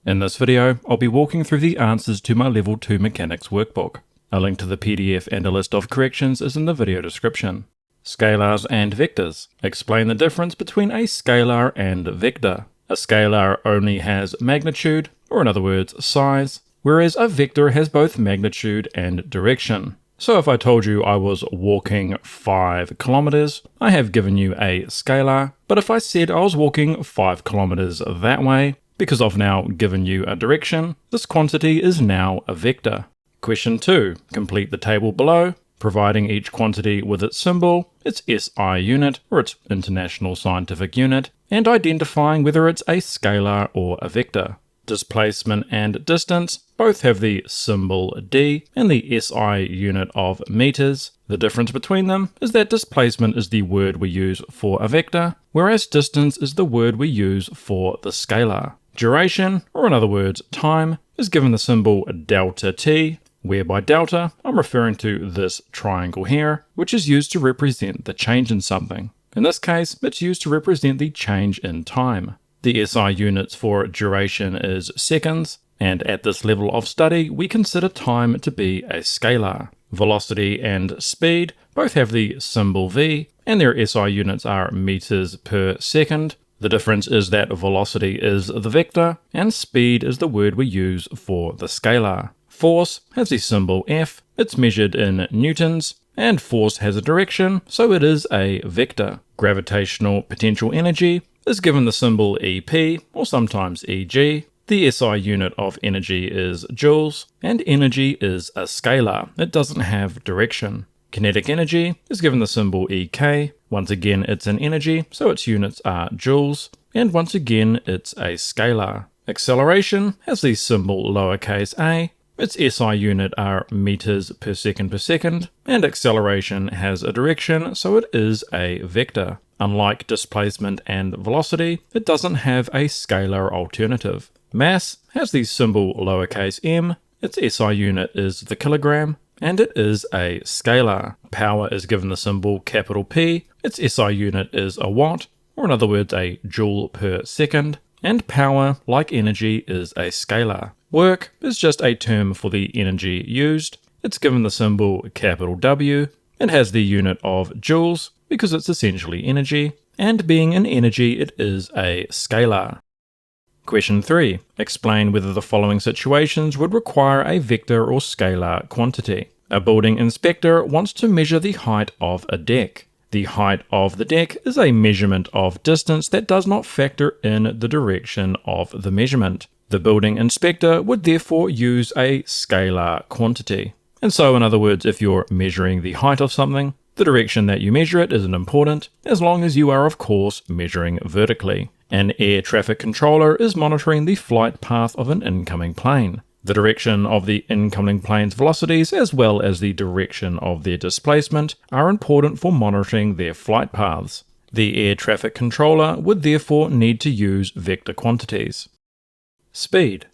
In this video, I'll be walking through the answers to my Level 2 Mechanics workbook. A link to the PDF and a list of corrections is in the video description. Scalars and vectors. Explain the difference between a scalar and vector. A scalar only has magnitude, or in other words, size, whereas a vector has both magnitude and direction. So if I told you I was walking 5 kilometers, I have given you a scalar, but if I said I was walking 5 kilometers that way, because I've now given you a direction, this quantity is now a vector. Question 2. Complete the table below, providing each quantity with its symbol, its SI unit, or its International Scientific Unit, and identifying whether it's a scalar or a vector. Displacement and distance both have the symbol d and the SI unit of meters. The difference between them is that displacement is the word we use for a vector, whereas distance is the word we use for the scalar. Duration, or in other words, time, is given the symbol delta t, where by delta I'm referring to this triangle here, which is used to represent the change in something. In this case, it's used to represent the change in time. The SI units for duration is seconds, and at this level of study we consider time to be a scalar. Velocity and speed both have the symbol v, and their SI units are meters per second. The difference is that velocity is the vector, and speed is the word we use for the scalar. Force has the symbol F, it's measured in newtons, and force has a direction, so it is a vector. Gravitational potential energy is given the symbol EP, or sometimes EG. The SI unit of energy is joules, and energy is a scalar. It doesn't have direction. Kinetic energy is given the symbol EK. Once again, it's an energy, so its units are joules, and once again, it's a scalar. Acceleration has the symbol lowercase a. Its SI unit are meters per second, and acceleration has a direction, so it is a vector. Unlike displacement and velocity, it doesn't have a scalar alternative. Mass has the symbol lowercase m, its SI unit is the kilogram, and it is a scalar. Power is given the symbol capital P, its SI unit is a watt, or in other words a joule per second, and power, like energy, is a scalar. Work is just a term for the energy used. It's given the symbol capital W. It has the unit of joules because it's essentially energy, and being an energy, it is a scalar. Question 3. Explain whether the following situations would require a vector or scalar quantity. A building inspector wants to measure the height of a deck. The height of the deck is a measurement of distance that does not factor in the direction of the measurement. The building inspector would therefore use a scalar quantity. And so, in other words, if you're measuring the height of something, the direction that you measure it isn't important, as long as you are, of course, measuring vertically. An air traffic controller is monitoring the flight path of an incoming plane. The direction of the incoming plane's velocities, as well as the direction of their displacement, are important for monitoring their flight paths. The air traffic controller would therefore need to use vector quantities. Speed.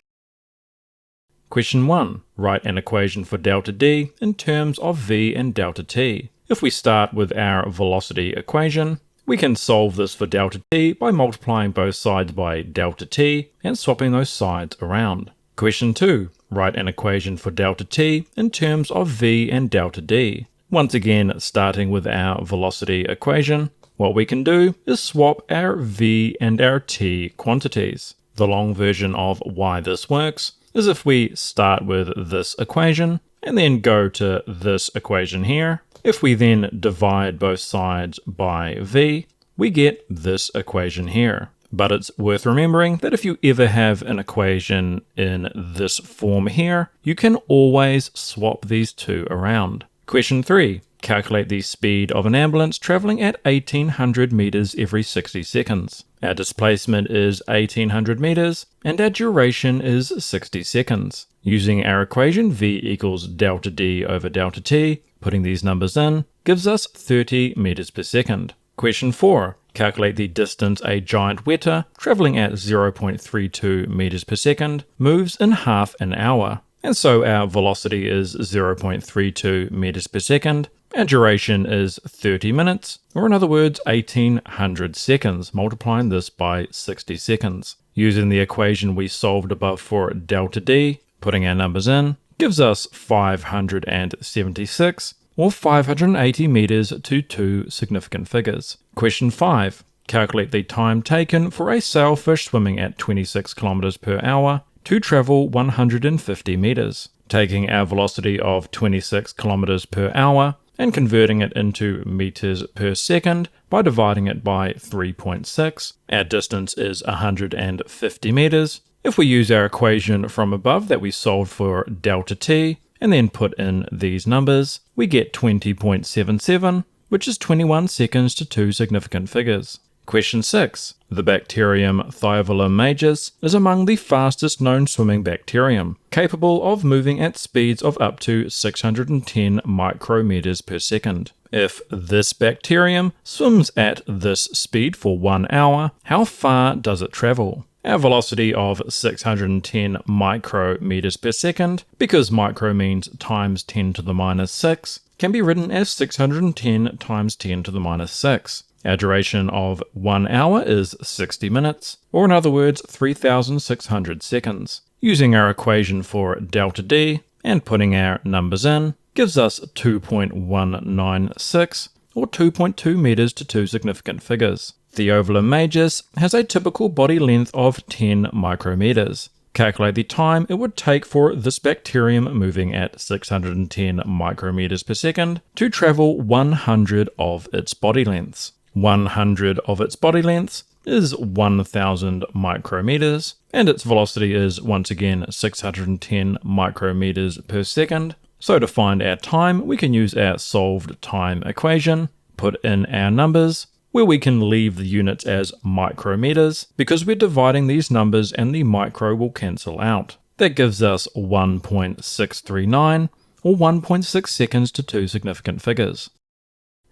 Question 1. Write an equation for delta d in terms of v and delta t. If we start with our velocity equation, we can solve this for delta t by multiplying both sides by delta t and swapping those sides around. Question 2. Write an equation for delta t in terms of v and delta d. Once again, starting with our velocity equation, what we can do is swap our v and our t quantities. The long version of why this works is if we start with this equation and then go to this equation here. If we then divide both sides by v, we get this equation here. But it's worth remembering that if you ever have an equation in this form here, you can always swap these two around. Question 3. Calculate the speed of an ambulance traveling at 1800 meters every 60 seconds. Our displacement is 1800 meters and our duration is 60 seconds. Using our equation v equals delta d over delta t, putting these numbers in, gives us 30 meters per second. Question 4. Calculate the distance a giant weta traveling at 0.32 meters per second moves in half an hour. And so our velocity is 0.32 meters per second. Our duration is 30 minutes, or in other words, 1800 seconds, multiplying this by 60 seconds. Using the equation we solved above for delta D, putting our numbers in, gives us 576 or 580 meters to two significant figures. Question 5. Calculate the time taken for a sailfish swimming at 26 kilometers per hour to travel 150 meters. Taking our velocity of 26 kilometers per hour and converting it into meters per second by dividing it by 3.6. Our distance is 150 meters. If we use our equation from above that we solved for delta t and then put in these numbers, we get 20.77, which is 21 seconds to two significant figures. Question 6. The bacterium Thiophilum majus is among the fastest known swimming bacterium, capable of moving at speeds of up to 610 micrometers per second. If this bacterium swims at this speed for 1 hour, how far does it travel? Our velocity of 610 micrometers per second, because micro means times 10 to the minus 6, can be written as 610 times 10 to the minus 6. Our duration of 1 hour is 60 minutes, or in other words, 3,600 seconds. Using our equation for delta D and putting our numbers in, gives us 2.196, or 2.2 meters to two significant figures. Thiophilum majus has a typical body length of 10 micrometers. Calculate the time it would take for this bacterium moving at 610 micrometers per second to travel 100 of its body lengths. 100 of its body lengths is 1,000 micrometers, and its velocity is once again 610 micrometers per second. So to find our time, we can use our solved time equation, put in our numbers, where we can leave the units as micrometers, because we're dividing these numbers and the micro will cancel out. That gives us 1.639, or 1.6 seconds to two significant figures.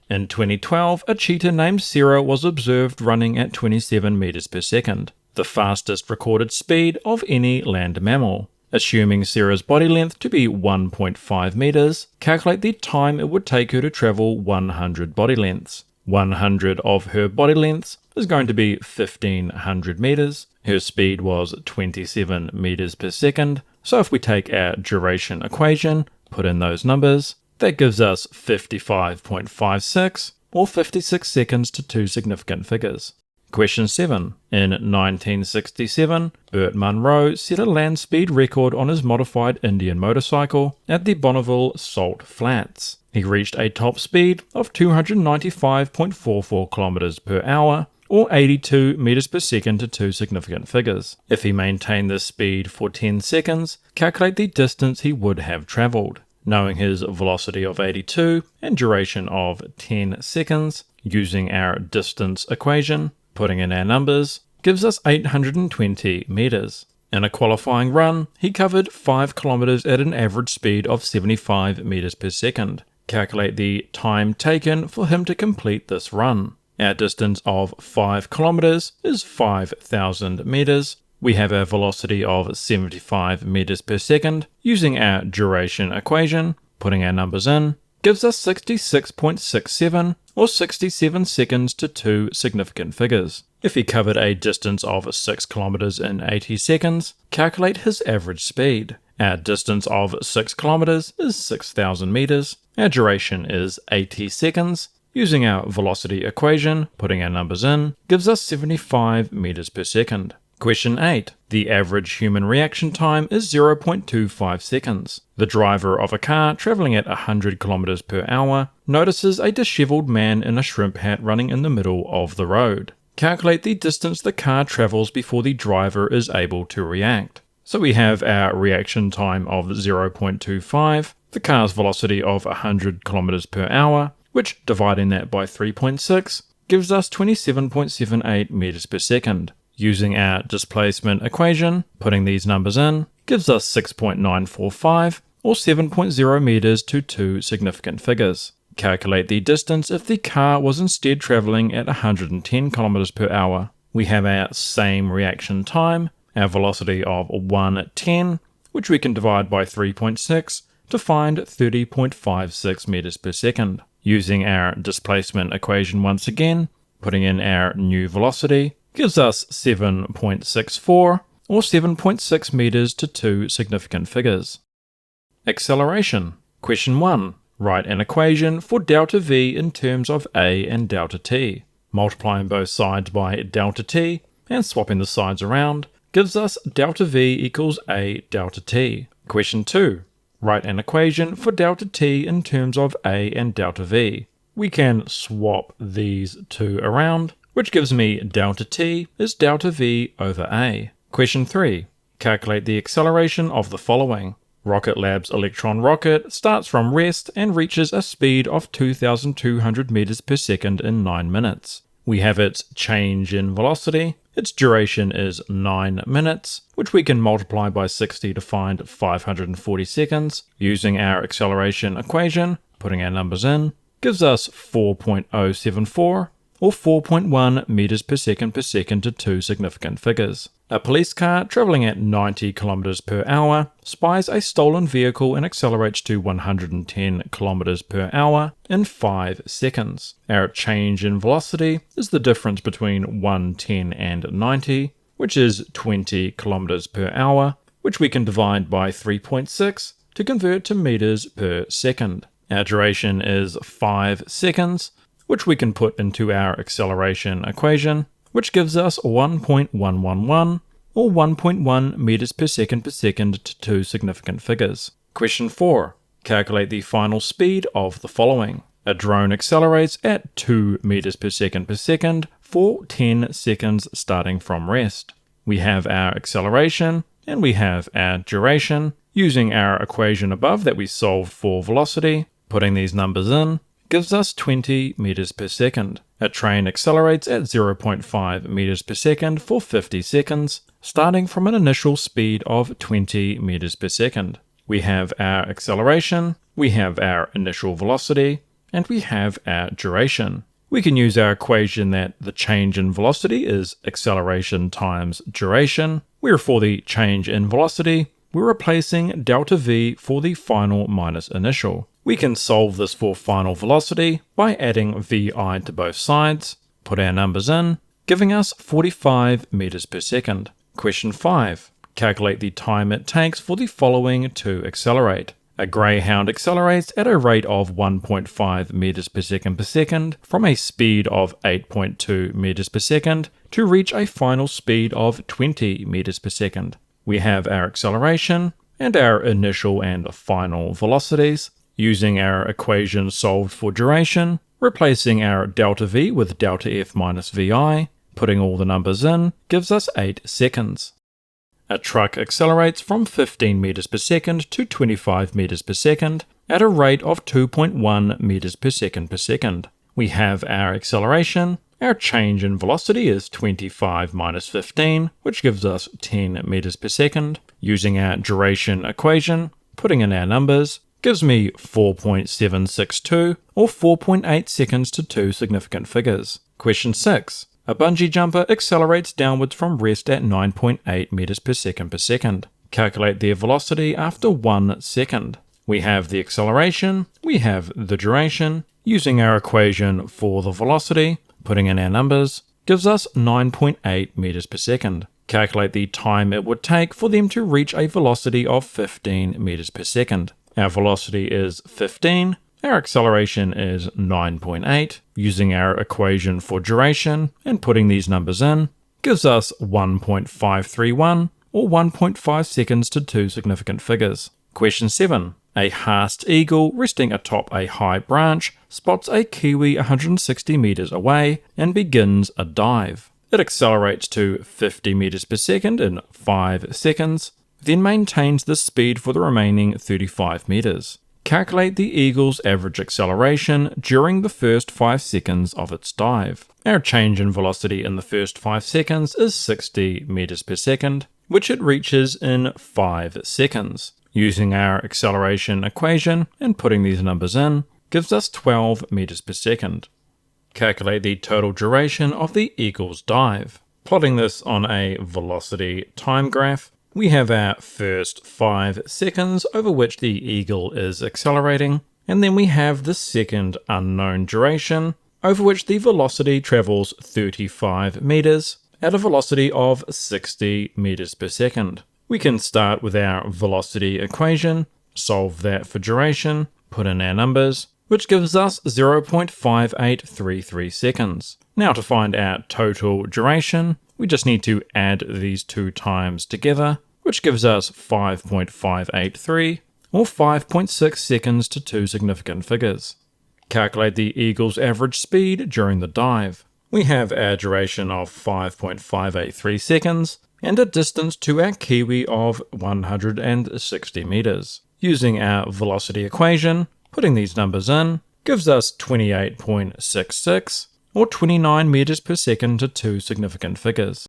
In 2012, a cheetah named Sarah was observed running at 27 meters per second, the fastest recorded speed of any land mammal. Assuming Sarah's body length to be 1.5 meters, calculate the time it would take her to travel 100 body lengths. 100 of her body lengths is going to be 1,500 meters. Her speed was 27 meters per second, so if we take our duration equation, put in those numbers, that gives us 55.56, or 56 seconds to two significant figures. Question 7. In 1967, Burt Munro set a land speed record on his modified Indian motorcycle at the Bonneville Salt Flats. He reached a top speed of 295.44 kilometers per hour, or 82 meters per second to two significant figures. If he maintained this speed for 10 seconds, calculate the distance he would have traveled. Knowing his velocity of 82 and duration of 10 seconds, using our distance equation, putting in our numbers, gives us 820 meters. In a qualifying run, he covered 5 kilometers at an average speed of 75 meters per second. Calculate the time taken for him to complete this run. Our distance of 5 kilometers is 5,000 meters. We have a velocity of 75 meters per second. Using our duration equation, putting our numbers in, gives us 66.67, or 67 seconds to two significant figures. If he covered a distance of 6 kilometers in 80 seconds, calculate his average speed. Our distance of 6 kilometers is 6,000 meters. Our duration is 80 seconds. Using our velocity equation, putting our numbers in, gives us 75 meters per second. Question 8. The average human reaction time is 0.25 seconds. The driver of a car traveling at 100 kilometers per hour notices a disheveled man in a shrimp hat running in the middle of the road. Calculate the distance the car travels before the driver is able to react. So we have our reaction time of 0.25, the car's velocity of 100 kilometers per hour, which dividing that by 3.6 gives us 27.78 meters per second. Using our displacement equation, putting these numbers in, gives us 6.945, or 7.0 meters to two significant figures. Calculate the distance if the car was instead traveling at 110 kilometers per hour. We have our same reaction time, our velocity of 110, which we can divide by 3.6 to find 30.56 meters per second. Using our displacement equation once again, putting in our new velocity, gives us 7.64 or 7.6 meters to two significant figures. Acceleration. Question 1. Write an equation for delta v in terms of a and delta t. Multiplying both sides by delta t and swapping the sides around gives us delta v equals a delta t. Question 2. Write an equation for delta t in terms of a and delta v. We can swap these two around, which gives me delta t is delta v over a. Question 3. Calculate the acceleration of the following. Rocket Lab's Electron rocket starts from rest and reaches a speed of 2,200 meters per second in 9 minutes. We have its change in velocity. Its duration is 9 minutes, which we can multiply by 60 to find 540 seconds. Using our acceleration equation, putting our numbers in, gives us 4.074 or 4.1 meters per second to two significant figures. A police car traveling at 90 kilometers per hour spies a stolen vehicle and accelerates to 110 kilometers per hour in 5 seconds. Our change in velocity is the difference between 110 and 90, which is 20 kilometers per hour, which we can divide by 3.6 to convert to meters per second. Our duration is 5 seconds, which we can put into our acceleration equation, which gives us 1.111 or 1.1 meters per second to two significant figures. Question 4. Calculate the final speed of the following. A drone accelerates at 2 meters per second for 10 seconds starting from rest. We have our acceleration and we have our duration. Using our equation above that we solved for velocity, putting these numbers in, gives us 20 meters per second. A train accelerates at 0.5 meters per second for 50 seconds, starting from an initial speed of 20 meters per second. We have our acceleration, we have our initial velocity, and we have our duration. We can use our equation that the change in velocity is acceleration times duration, where for the change in velocity, we're replacing delta v for the final minus initial. We can solve this for final velocity by adding vi to both sides, put our numbers in, giving us 45 meters per second. Question 5. Calculate the time it takes for the following to accelerate. A greyhound accelerates at a rate of 1.5 meters per second from a speed of 8.2 meters per second to reach a final speed of 20 meters per second. We have our acceleration and our initial and final velocities. Using our equation solved for duration, replacing our delta v with delta f minus vi, putting all the numbers in, gives us 8 seconds. A truck accelerates from 15 meters per second to 25 meters per second at a rate of 2.1 meters per second. We have our acceleration. Our change in velocity is 25 minus 15, which gives us 10 meters per second. Using our duration equation, putting in our numbers, gives me 4.762 or 4.8 seconds to two significant figures. Question 6. A bungee jumper accelerates downwards from rest at 9.8 meters per second. Calculate their velocity after 1 second. We have the acceleration, we have the duration. Using our equation for the velocity, putting in our numbers, gives us 9.8 meters per second. Calculate the time it would take for them to reach a velocity of 15 meters per second. Our velocity is 15, our acceleration is 9.8. Using our equation for duration and putting these numbers in, gives us 1.531 or 1.5 seconds to two significant figures. Question 7. A Haast eagle resting atop a high branch spots a kiwi 160 meters away and begins a dive. It accelerates to 50 meters per second in 5 seconds, then maintains this speed for the remaining 35 meters. Calculate the eagle's average acceleration during the first 5 seconds of its dive. Our change in velocity in the first 5 seconds is 60 meters per second, which it reaches in 5 seconds. Using our acceleration equation and putting these numbers in, gives us 12 meters per second. Calculate the total duration of the eagle's dive. Plotting this on a velocity time graph, we have our first 5 seconds over which the eagle is accelerating, and then we have the second unknown duration over which the velocity travels 35 meters at a velocity of 60 meters per second. We can start with our velocity equation, solve that for duration, put in our numbers, which gives us 0.5833 seconds. Now to find our total duration, we just need to add these two times together, which gives us 5.583, or 5.6 seconds to two significant figures. Calculate the eagle's average speed during the dive. We have our duration of 5.583 seconds, and a distance to our kiwi of 160 meters. Using our velocity equation, putting these numbers in, gives us 28.66, or 29 meters per second to two significant figures.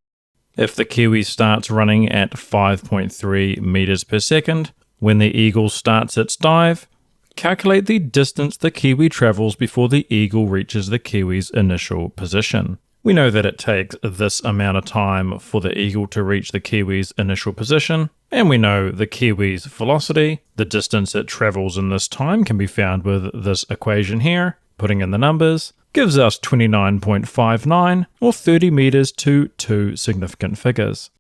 If the kiwi starts running at 5.3 meters per second, when the eagle starts its dive, calculate the distance the kiwi travels before the eagle reaches the kiwi's initial position. We know that it takes this amount of time for the eagle to reach the kiwi's initial position, and we know the kiwi's velocity. The distance it travels in this time can be found with this equation here. Putting in the numbers gives us 29.59, or 30 meters to two significant figures.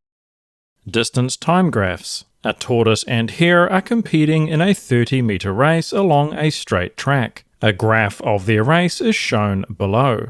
Distance time graphs. A tortoise and hare are competing in a 30-meter race along a straight track. A graph of their race is shown below.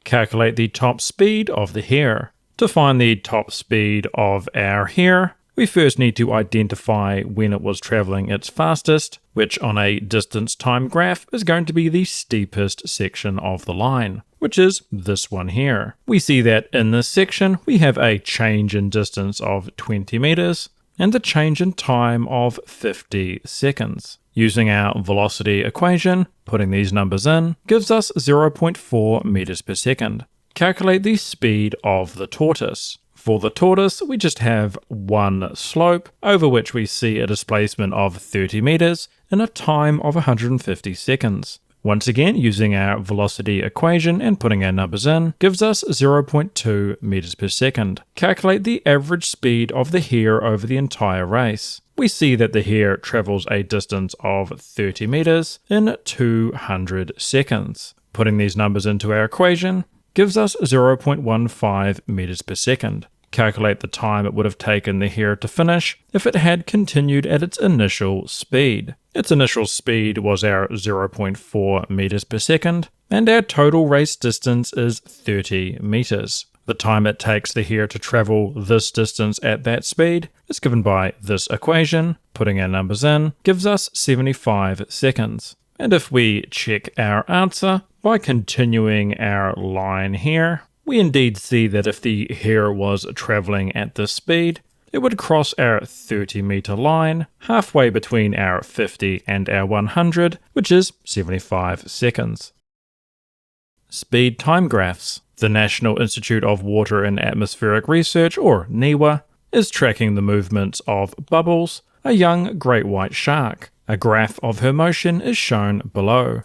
Calculate the top speed of the hare. To find the top speed of our hare, we first need to identify when it was traveling its fastest, which on a distance time graph is going to be the steepest section of the line, which is this one here. We see that in this section we have a change in distance of 20 meters and a change in time of 50 seconds. Using our velocity equation, putting these numbers in, gives us 0.4 meters per second. Calculate the speed of the tortoise. For the tortoise, we just have one slope over which we see a displacement of 30 meters in a time of 150 seconds. Once again, using our velocity equation and putting our numbers in, gives us 0.2 meters per second. Calculate the average speed of the hare over the entire race. We see that the hare travels a distance of 30 meters in 200 seconds. Putting these numbers into our equation gives us 0.15 meters per second. Calculate the time it would have taken the hare to finish if it had continued at its initial speed. Its initial speed was our 0.4 meters per second, and our total race distance is 30 meters. The time it takes the hare to travel this distance at that speed is given by this equation. Putting our numbers in gives us 75 seconds. And if we check our answer by continuing our line here, we indeed see that if the hare was traveling at this speed, it would cross our 30-meter line halfway between our 50 and our 100, which is 75 seconds. Speed time graphs. The National Institute of Water and Atmospheric Research, or NCEA, is tracking the movements of Bubbles, a young great white shark. A graph of her motion is shown below.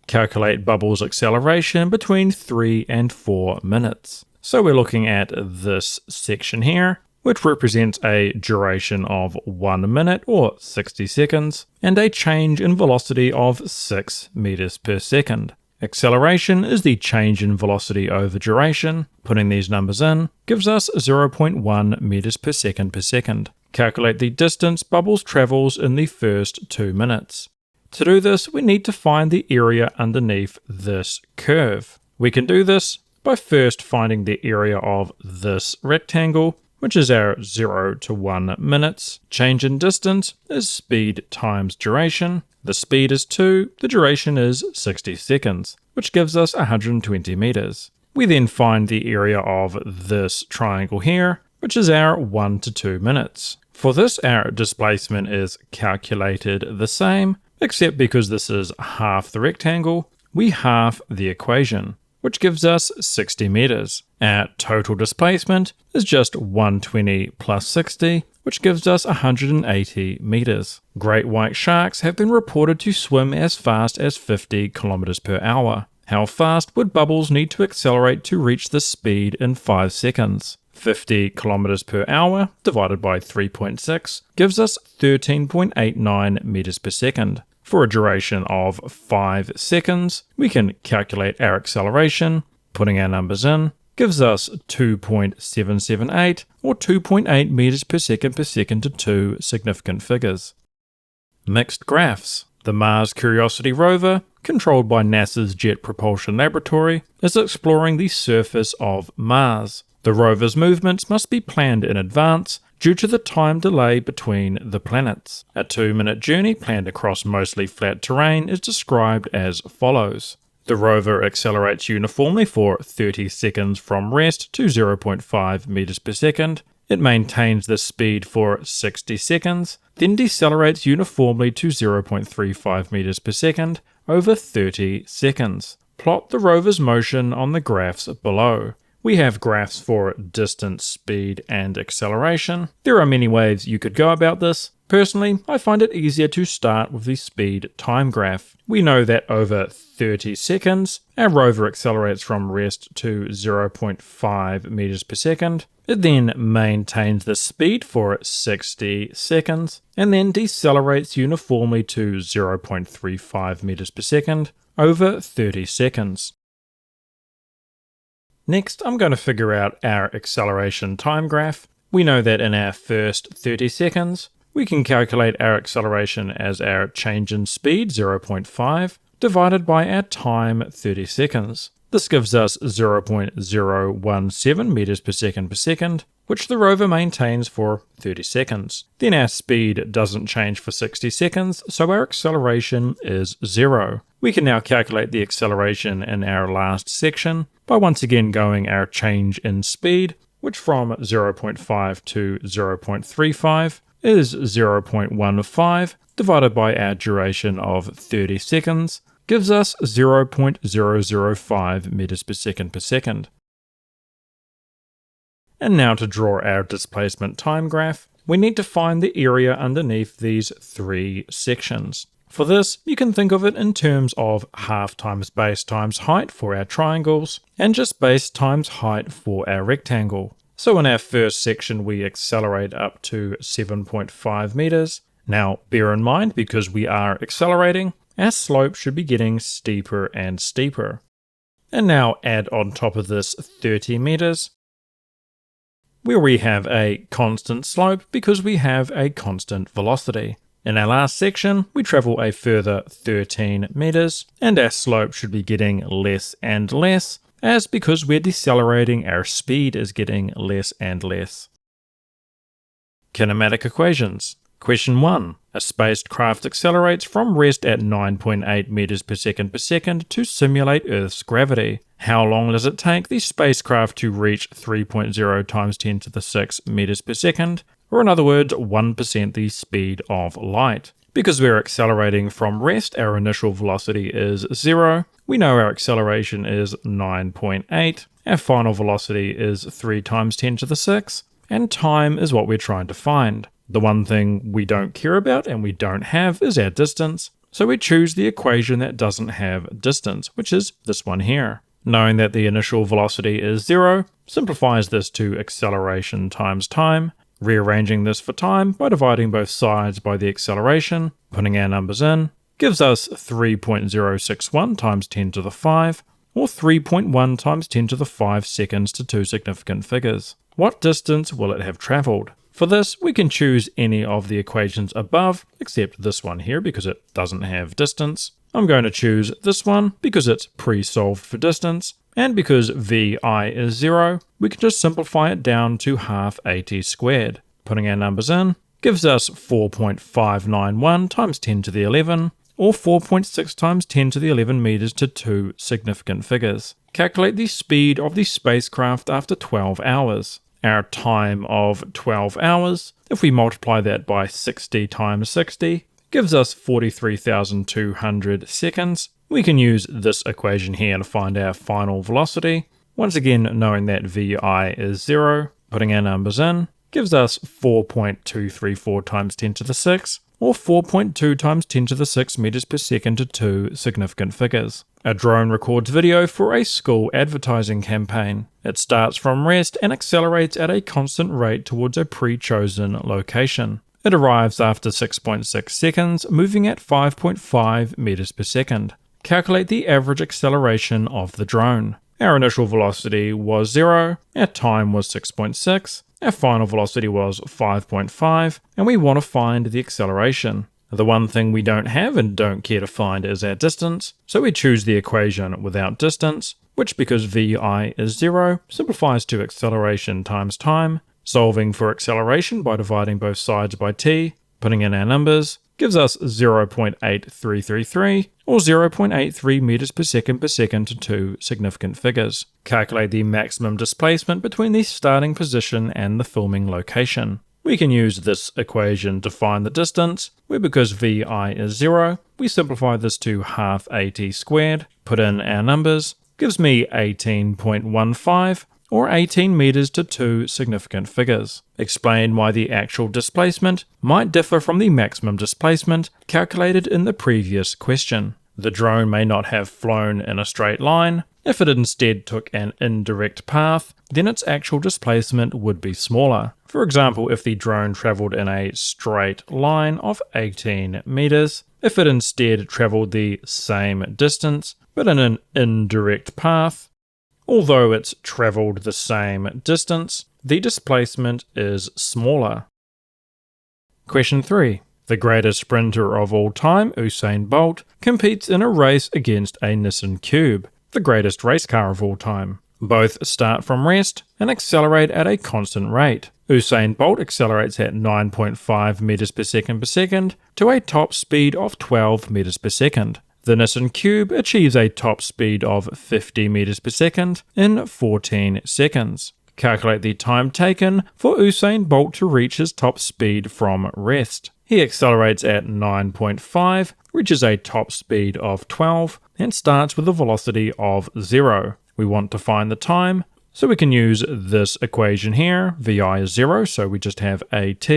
Calculate Bubbles' acceleration between 3 and 4 minutes. So we're looking at this section here, which represents a duration of 1 minute or 60 seconds, and a change in velocity of 6 meters per second. Acceleration is the change in velocity over duration. Putting these numbers in gives us 0.1 meters per second. Calculate the distance Bubbles travels in the first 2 minutes. To do this, we need to find the area underneath this curve. We can do this by first finding the area of this rectangle, which is our 0 to 1 minutes. Change in distance is speed times duration. The speed is 2, the duration is 60 seconds, which gives us 120 meters. We then find the area of this triangle here, which is our 1 to 2 minutes. For this, our displacement is calculated the same, except because this is half the rectangle, we half the equation, which gives us 60 meters. Our total displacement is just 120 plus 60, which gives us 180 meters. Great white sharks have been reported to swim as fast as 50 kilometers per hour. How fast would Bubbles need to accelerate to reach this speed in 5 seconds? 50 kilometers per hour divided by 3.6 gives us 13.89 meters per second. For a duration of 5 seconds, we can calculate our acceleration. Putting our numbers in gives us 2.778 or 2.8 meters per second to two significant figures. Mixed graphs. The Mars Curiosity rover, controlled by NASA's Jet Propulsion Laboratory, is exploring the surface of Mars. The rover's movements must be planned in advance due to the time delay between the planets. A 2-minute journey planned across mostly flat terrain is described as follows. The rover accelerates uniformly for 30 seconds from rest to 0.5 meters per second. It maintains this speed for 60 seconds, then decelerates uniformly to 0.35 meters per second over 30 seconds. Plot the rover's motion on the graphs below. We have graphs for distance, speed, and acceleration. There are many ways you could go about this. Personally, I find it easier to start with the speed time graph. We know that over 30 seconds, our rover accelerates from rest to 0.5 meters per second. It then maintains the speed for 60 seconds, and then decelerates uniformly to 0.35 meters per second over 30 seconds. Next, I'm going to figure out our acceleration time graph. We know that in our first 30 seconds, we can calculate our acceleration as our change in speed, 0.5, divided by our time, 30 seconds. This gives us 0.017 meters per second, which the rover maintains for 30 seconds. Then our speed doesn't change for 60 seconds, so our acceleration is 0. We can now calculate the acceleration in our last section by once again going our change in speed, which from 0.5 to 0.35 is 0.15 divided by our duration of 30 seconds, gives us 0.005 meters per second. And now to draw our displacement time graph, we need to find the area underneath these 3 sections. For this, you can think of it in terms of half times base times height for our triangles, and just base times height for our rectangle. So in our first section we accelerate up to 7.5 meters. Now bear in mind, because we are accelerating, our slope should be getting steeper and steeper. And now add on top of this 30 meters, where we have a constant slope because we have a constant velocity. In our last section, we travel a further 13 meters, and our slope should be getting less and less, as because we're decelerating, our speed is getting less and less. Kinematic equations. Question 1. A spacecraft accelerates from rest at 9.8 meters per second to simulate Earth's gravity. How long does it take the spacecraft to reach 3.0 times 10 to the 6 meters per second, or in other words, 1% the speed of light? Because we're accelerating from rest, our initial velocity is 0. We know our acceleration is 9.8. Our final velocity is 3 times 10 to the 6. And time is what we're trying to find. The one thing we don't care about and we don't have is our distance. So we choose the equation that doesn't have distance, which is this one here. Knowing that the initial velocity is 0, simplifies this to acceleration times time. Rearranging this for time by dividing both sides by the acceleration, putting our numbers in, gives us 3.061 times 10 to the 5, or 3.1 times 10 to the 5 seconds to two significant figures. What distance will it have travelled? For this, we can choose any of the equations above, except this one here because it doesn't have distance. I'm going to choose this one because it's pre-solved for distance, and because vi is 0, we can just simplify it down to half AT squared. Putting our numbers in gives us 4.591 times 10 to the 11, or 4.6 times 10 to the 11 meters to two significant figures. Calculate the speed of the spacecraft after 12 hours. Our time of 12 hours, if we multiply that by 60 times 60, gives us 43,200 seconds. We can use this equation here to find our final velocity. Once again, knowing that vi is 0, putting our numbers in, gives us 4.234 times 10 to the 6, or 4.2 times 10 to the 6 meters per second to two significant figures. A drone records video for a school advertising campaign. It starts from rest and accelerates at a constant rate towards a pre-chosen location. It arrives after 6.6 seconds, moving at 5.5 meters per second. Calculate the average acceleration of the drone. Our initial velocity was 0, our time was 6.6, our final velocity was 5.5, and we want to find the acceleration. The one thing we don't have and don't care to find is our distance, so we choose the equation without distance, which, because vi is 0, simplifies to acceleration times time. Solving for acceleration by dividing both sides by t, putting in our numbers, gives us 0.8333 or 0.83 meters per second to two significant figures. Calculate the maximum displacement between the starting position and the filming location. We can use this equation to find the distance, where because vi is 0, we simplify this to half at squared, put in our numbers, gives me 18.15 or 18 meters to two significant figures. Explain why the actual displacement might differ from the maximum displacement calculated in the previous question. The drone may not have flown in a straight line. If it instead took an indirect path, then its actual displacement would be smaller. For example, if the drone traveled in a straight line of 18 meters, if it instead traveled the same distance but in an indirect path, although it's traveled the same distance, the displacement is smaller. Question 3. The greatest sprinter of all time, Usain Bolt, competes in a race against a Nissan Cube, the greatest race car of all time. Both start from rest and accelerate at a constant rate. Usain Bolt accelerates at 9.5 meters per second to a top speed of 12 meters per second. The Nissan Cube achieves a top speed of 50 meters per second in 14 seconds. Calculate the time taken for Usain Bolt to reach his top speed from rest. He accelerates at 9.5, reaches a top speed of 12, and starts with a velocity of 0. We want to find the time, so we can use this equation here. Vi is 0, so we just have at.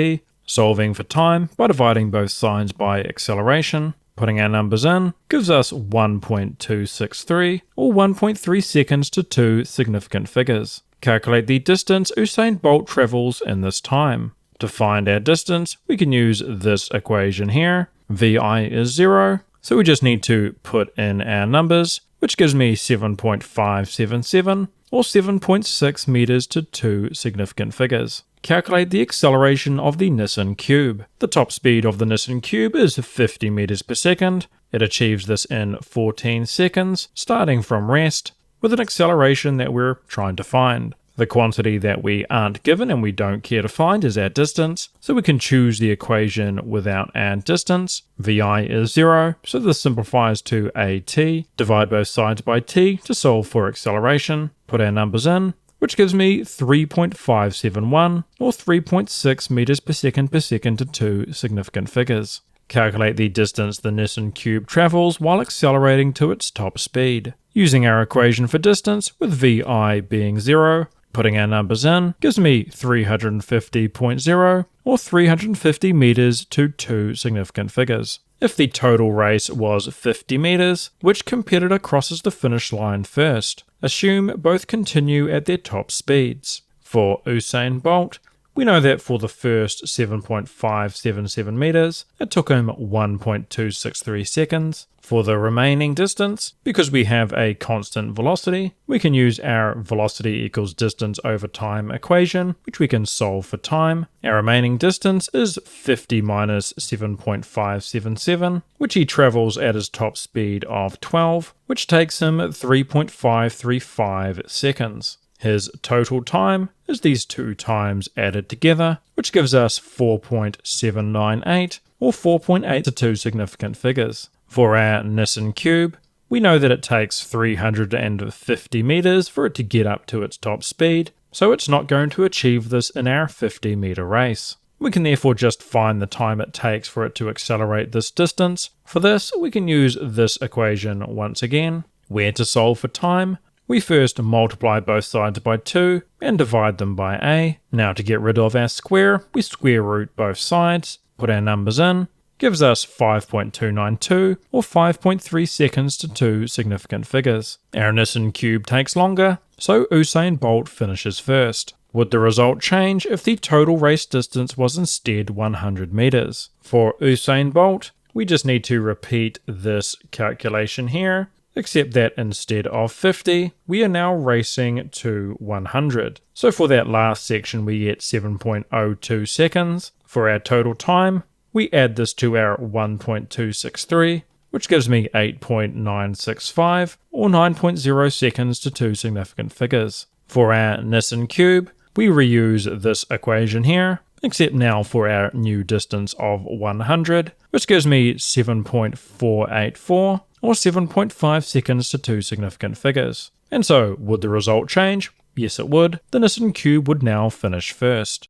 Solving for time by dividing both sides by acceleration, putting our numbers in, gives us 1.263 or 1.3 seconds to two significant figures. Calculate the distance Usain Bolt travels in this time. To find our distance, we can use this equation here. Vi is 0, so we just need to put in our numbers, which gives me 7.577 or 7.6 meters to two significant figures. Calculate the acceleration of the Nissan Cube. The top speed of the Nissan Cube is 50 meters per second. It achieves this in 14 seconds, starting from rest, with an acceleration that we're trying to find. The quantity that we aren't given and we don't care to find is our distance, so we can choose the equation without our distance. Vi is 0, so this simplifies to at. Divide both sides by t to solve for acceleration. Put our numbers in, which gives me 3.571 or 3.6 meters per second to two significant figures. Calculate the distance the Nissan Cube travels while accelerating to its top speed. Using our equation for distance, with Vi being 0, putting our numbers in, gives me 350.0 or 350 meters to two significant figures. If the total race was 50 meters, which competitor crosses the finish line first? Assume both continue at their top speeds. For Usain Bolt, we know that for the first 7.577 meters, it took him 1.263 seconds. For the remaining distance, because we have a constant velocity, we can use our velocity equals distance over time equation, which we can solve for time. Our remaining distance is 50 minus 7.577, which he travels at his top speed of 12, which takes him 3.535 seconds. His total time is these two times added together, which gives us 4.798 or 4.8 to two significant figures. For our Nissan Cube, we know that it takes 350 meters for it to get up to its top speed, so it's not going to achieve this in our 50 meter race. We can therefore just find the time it takes for it to accelerate this distance. For this, we can use this equation once again, where to solve for time, we first multiply both sides by 2 and divide them by a. Now to get rid of our square, we square root both sides, put our numbers in, gives us 5.292 or 5.3 seconds to two significant figures. Our Nissan Cube takes longer, so Usain Bolt finishes first. Would the result change if the total race distance was instead 100 meters? For Usain Bolt, we just need to repeat this calculation here. except that instead of 50, we are now racing to 100. So for that last section, we get 7.02 seconds. For our total time, we add this to our 1.263, which gives me 8.965, or 9.0 seconds to two significant figures. For our Nissan Cube, we reuse this equation here, except now for our new distance of 100, which gives me 7.484, or 7.5 seconds to two significant figures. And so, would the result change? Yes, it would. The Nissan Cube would now finish first.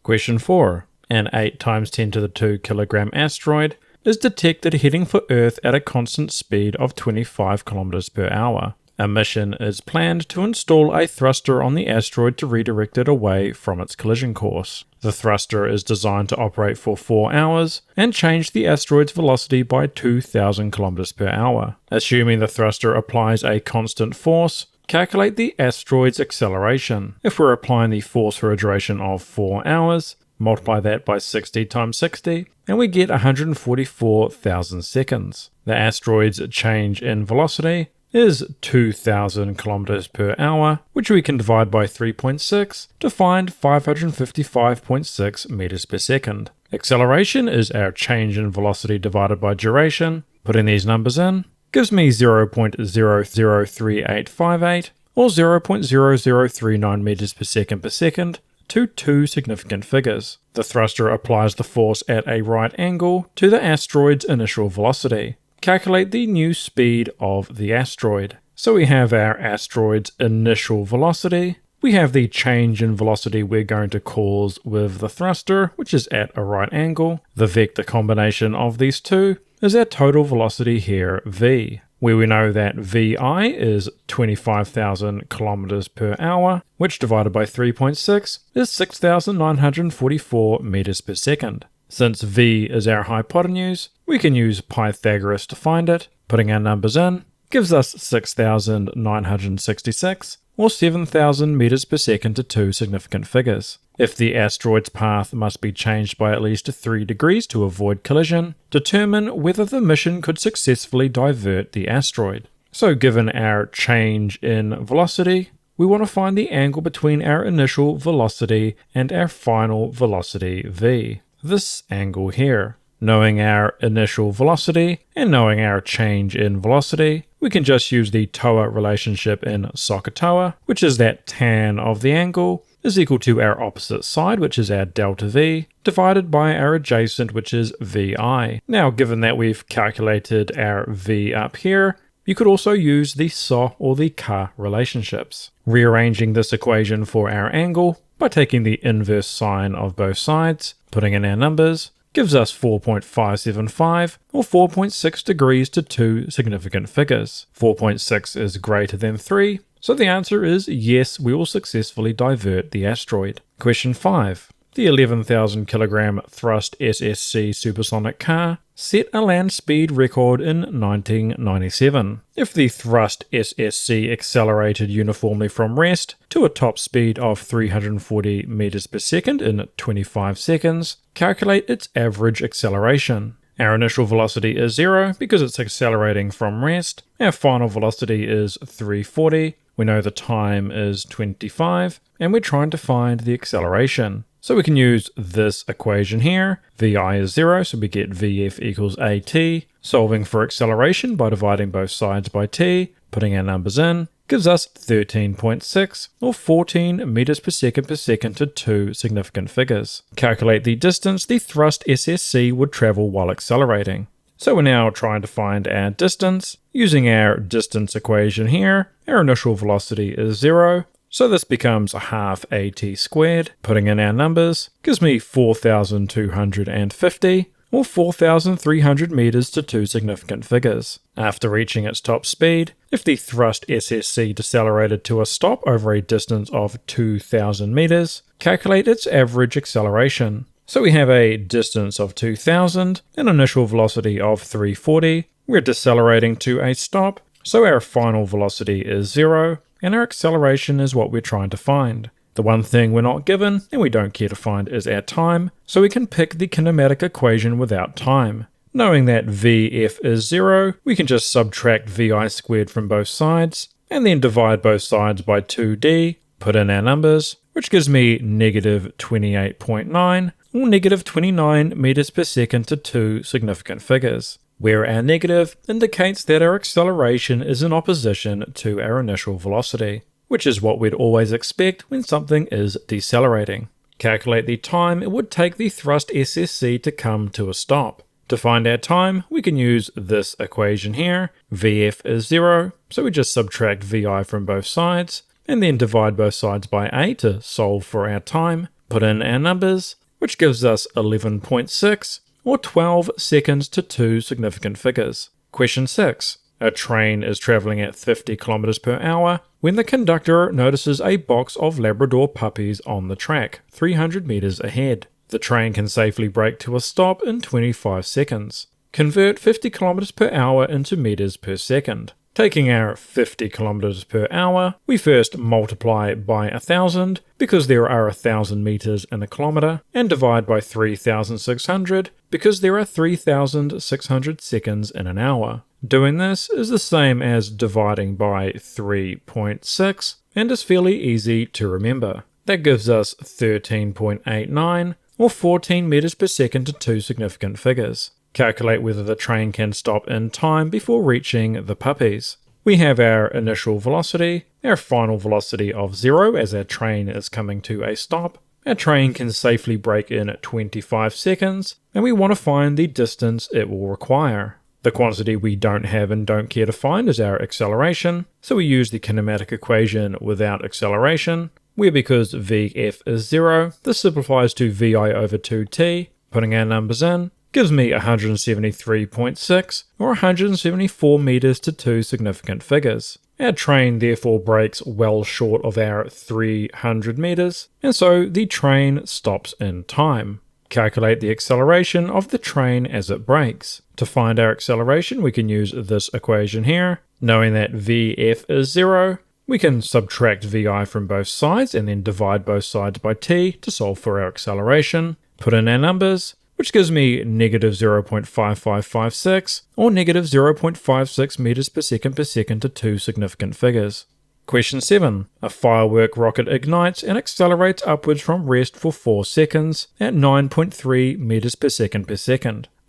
Question 4. An 8 times 10 to the 2 kilogram asteroid is detected heading for Earth at a constant speed of 25 kilometers per hour. A mission is planned to install a thruster on the asteroid to redirect it away from its collision course. The thruster is designed to operate for 4 hours and change the asteroid's velocity by 2,000 kilometers per hour. Assuming the thruster applies a constant force, calculate the asteroid's acceleration. If we're applying the force for a duration of 4 hours, multiply that by 60 times 60, and we get 144,000 seconds. The asteroid's change in velocity is 2,000 kilometers per hour, which we can divide by 3.6 to find 555.6 meters per second. Acceleration is our change in velocity divided by duration. Putting these numbers in gives me 0.003858, or 0.0039 meters per second, to two significant figures. The thruster applies the force at a right angle to the asteroid's initial velocity. Calculate the new speed of the asteroid. So we have our asteroid's initial velocity. We have the change in velocity we're going to cause with the thruster, which is at a right angle. The vector combination of these two is our total velocity here, v, where we know that vi is 25,000 kilometers per hour, which divided by 3.6 is 6,944 meters per second. Since v is our hypotenuse, we can use Pythagoras to find it. Putting our numbers in gives us 6,966, or 7,000 meters per second to two significant figures. If the asteroid's path must be changed by at least 3 degrees to avoid collision, determine whether the mission could successfully divert the asteroid. So given our change in velocity, we want to find the angle between our initial velocity and our final velocity v. This angle here. Knowing our initial velocity and knowing our change in velocity, we can just use the TOA relationship in SOHCAHTOA, which is that tan of the angle is equal to our opposite side, which is our delta v, divided by our adjacent, which is vi. Now, given that we've calculated our v up here, you could also use the SOH or the CA relationships. Rearranging this equation for our angle by taking the inverse sine of both sides, putting in our numbers, gives us 4.575, or 4.6 degrees to two significant figures. 4.6 is greater than 3, so the answer is yes, we will successfully divert the asteroid. Question 5. The 11,000 kilogram thrust SSC supersonic car set a land speed record in 1997. If the thrust SSC accelerated uniformly from rest to a top speed of 340 meters per second in 25 seconds, calculate its average acceleration. Our initial velocity is 0 because it's accelerating from rest. Our final velocity is 340. We know the time is 25, and we're trying to find the acceleration. So we can use this equation here. Vi is 0, so we get Vf equals at. Solving for acceleration by dividing both sides by t, putting our numbers in, gives us 13.6, or 14 meters per second to two significant figures. Calculate the distance the thrust SSC would travel while accelerating. So we're now trying to find our distance. Using our distance equation here, our initial velocity is 0, so this becomes half at squared. Putting in our numbers gives me 4,250, or 4,300 meters to two significant figures. After reaching its top speed, if the thrust SSC decelerated to a stop over a distance of 2,000 meters, calculate its average acceleration. So we have a distance of 2,000, an initial velocity of 340, we're decelerating to a stop, so our final velocity is 0, and our acceleration is what we're trying to find. The one thing we're not given, and we don't care to find, is our time, so we can pick the kinematic equation without time. Knowing that Vf is 0, we can just subtract Vi squared from both sides, and then divide both sides by 2d, put in our numbers, which gives me negative 28.9, or negative 29 meters per second to two significant figures, where our negative indicates that our acceleration is in opposition to our initial velocity, which is what we'd always expect when something is decelerating. Calculate the time it would take the thrust SSC to come to a stop. To find our time, we can use this equation here. Vf is 0, so we just subtract Vi from both sides, and then divide both sides by a to solve for our time. Put in our numbers, which gives us 11.6, or 12 seconds to two significant figures. Question 6. A train is traveling at 50 kilometers per hour when the conductor notices a box of Labrador puppies on the track, 300 meters ahead. The train can safely brake to a stop in 25 seconds. Convert 50 kilometers per hour into meters per second. Taking our 50 kilometers per hour, we first multiply by 1,000 because there are 1,000 meters in a kilometer, and divide by 3,600 because there are 3,600 seconds in an hour. Doing this is the same as dividing by 3.6 and is fairly easy to remember. That gives us 13.89 or 14 meters per second to two significant figures. Calculate whether the train can stop in time before reaching the puppies. We have our initial velocity, our final velocity of 0 as our train is coming to a stop. Our train can safely brake in at 25 seconds, and we want to find the distance it will require. The quantity we don't have and don't care to find is our acceleration, so we use the kinematic equation without acceleration, where because Vf is 0, this simplifies to Vi over 2t. Putting our numbers in gives me 173.6, or 174 meters to two significant figures. Our train therefore brakes well short of our 300 meters, and so the train stops in time. Calculate the acceleration of the train as it brakes. To find our acceleration, we can use this equation here. Knowing that Vf is 0, we can subtract Vi from both sides and then divide both sides by t to solve for our acceleration. Put in our numbers, which gives me negative 0.5556 or negative 0.56 meters per second to two significant figures. Question 7. A firework rocket ignites and accelerates upwards from rest for 4 seconds at 9.3 meters per second.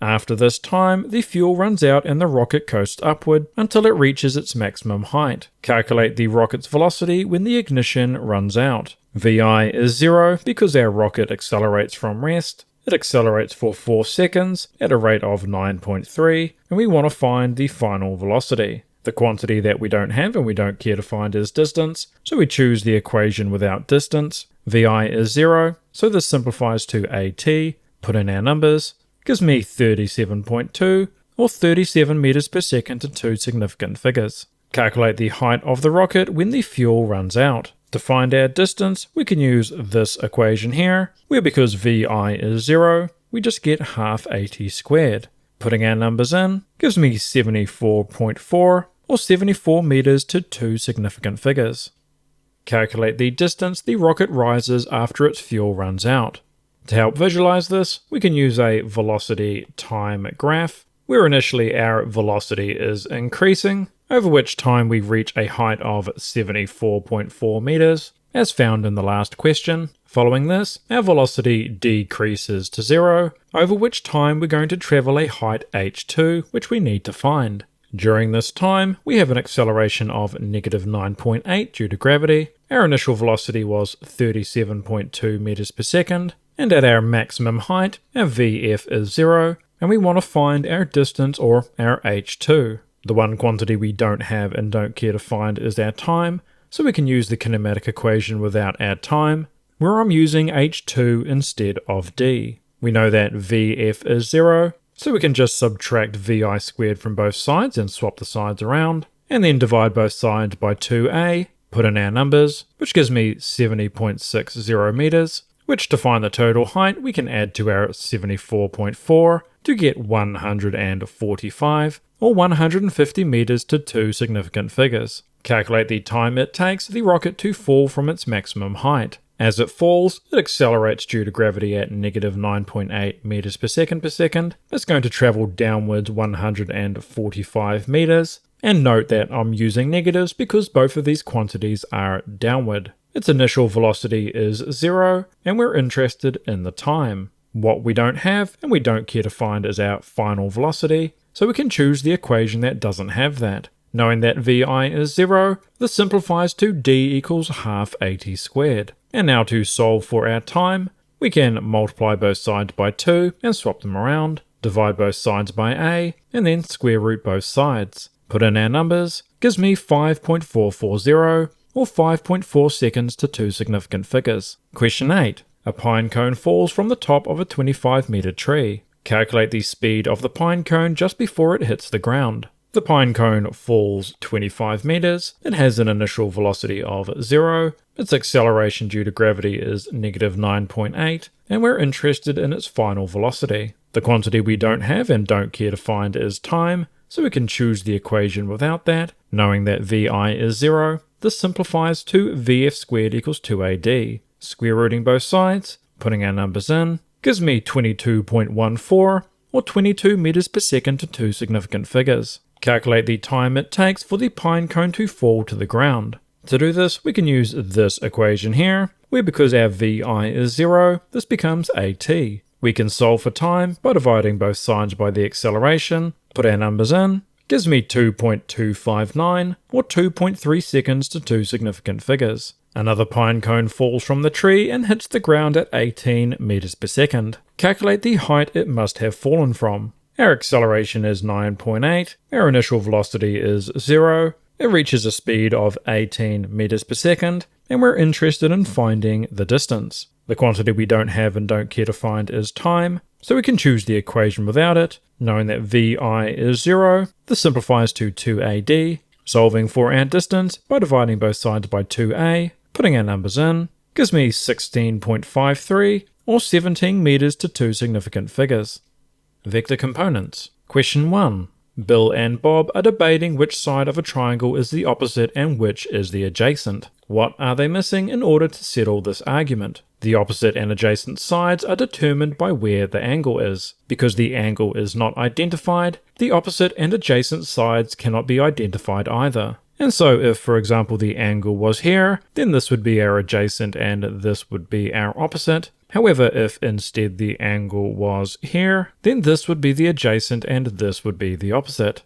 After this time, the fuel runs out and the rocket coasts upward until it reaches its maximum height. Calculate the rocket's velocity when the ignition runs out. Vi is 0 because our rocket accelerates from rest. It accelerates for 4 seconds at a rate of 9.3, and we want to find the final velocity. The quantity that we don't have and we don't care to find is distance, so we choose the equation without distance. Vi is 0, so this simplifies to at. Put in our numbers, gives me 37.2 or 37 meters per second to two significant figures. Calculate the height of the rocket when the fuel runs out. To find our distance, we can use this equation here, where because Vi is 0, we just get half at squared. Putting our numbers in gives me 74.4 or 74 meters to two significant figures. Calculate the distance the rocket rises after its fuel runs out. To help visualize this, we can use a velocity time graph, where initially our velocity is increasing, over which time we reach a height of 74.4 meters, as found in the last question. Following this, our velocity decreases to 0, over which time we're going to travel a height h2, which we need to find. During this time, we have an acceleration of negative 9.8 due to gravity. Our initial velocity was 37.2 meters per second, and at our maximum height, our Vf is 0, and we want to find our distance or our h2. The one quantity we don't have and don't care to find is our time, so we can use the kinematic equation without our time, where I'm using h2 instead of d. We know that Vf is 0, so we can just subtract Vi squared from both sides and swap the sides around, and then divide both sides by 2a, put in our numbers, which gives me 70.60 meters, which to find the total height we can add to our 74.4 to get 145 or 150 meters to two significant figures. Calculate the time it takes the rocket to fall from its maximum height. As it falls, it accelerates due to gravity at negative 9.8 meters per second. It's going to travel downwards 145 meters. And note that I'm using negatives because both of these quantities are downward. Its initial velocity is 0, and we're interested in the time. What we don't have and we don't care to find is our final velocity, so we can choose the equation that doesn't have that. Knowing that vi is 0, this simplifies to d equals half at squared. And now to solve for our time, we can multiply both sides by 2 and swap them around, divide both sides by a, and then square root both sides. Put in our numbers, gives me 5.440, or 5.4 seconds to two significant figures. Question 8. A pine cone falls from the top of a 25-meter tree. Calculate the speed of the pine cone just before it hits the ground. The pine cone falls 25 meters, it has an initial velocity of 0, its acceleration due to gravity is negative 9.8, and we're interested in its final velocity. The quantity we don't have and don't care to find is time, so we can choose the equation without that. Knowing that vi is 0, this simplifies to vf squared equals 2ad. Square rooting both sides, putting our numbers in, gives me 22.14, or 22 meters per second to two significant figures. Calculate the time it takes for the pine cone to fall to the ground. To do this, we can use this equation here, where because our vi is 0, this becomes at. We can solve for time by dividing both sides by the acceleration, put our numbers in, gives me 2.259, or 2.3 seconds to two significant figures. Another pine cone falls from the tree and hits the ground at 18 meters per second. Calculate the height it must have fallen from. Our acceleration is 9.8, our initial velocity is 0, it reaches a speed of 18 meters per second, and we're interested in finding the distance. The quantity we don't have and don't care to find is time, so we can choose the equation without it. Knowing that vi is 0, this simplifies to 2ad, solving for our distance by dividing both sides by 2a, putting our numbers in, gives me 16.53, or 17 meters to two significant figures. Vector components. Question 1. Bill and Bob are debating which side of a triangle is the opposite and which is the adjacent. What are they missing in order to settle this argument? The opposite and adjacent sides are determined by where the angle is. Because the angle is not identified, the opposite and adjacent sides cannot be identified either. And so if, for example, the angle was here, then this would be our adjacent and this would be our opposite. However, if instead the angle was here, then this would be the adjacent and this would be the opposite.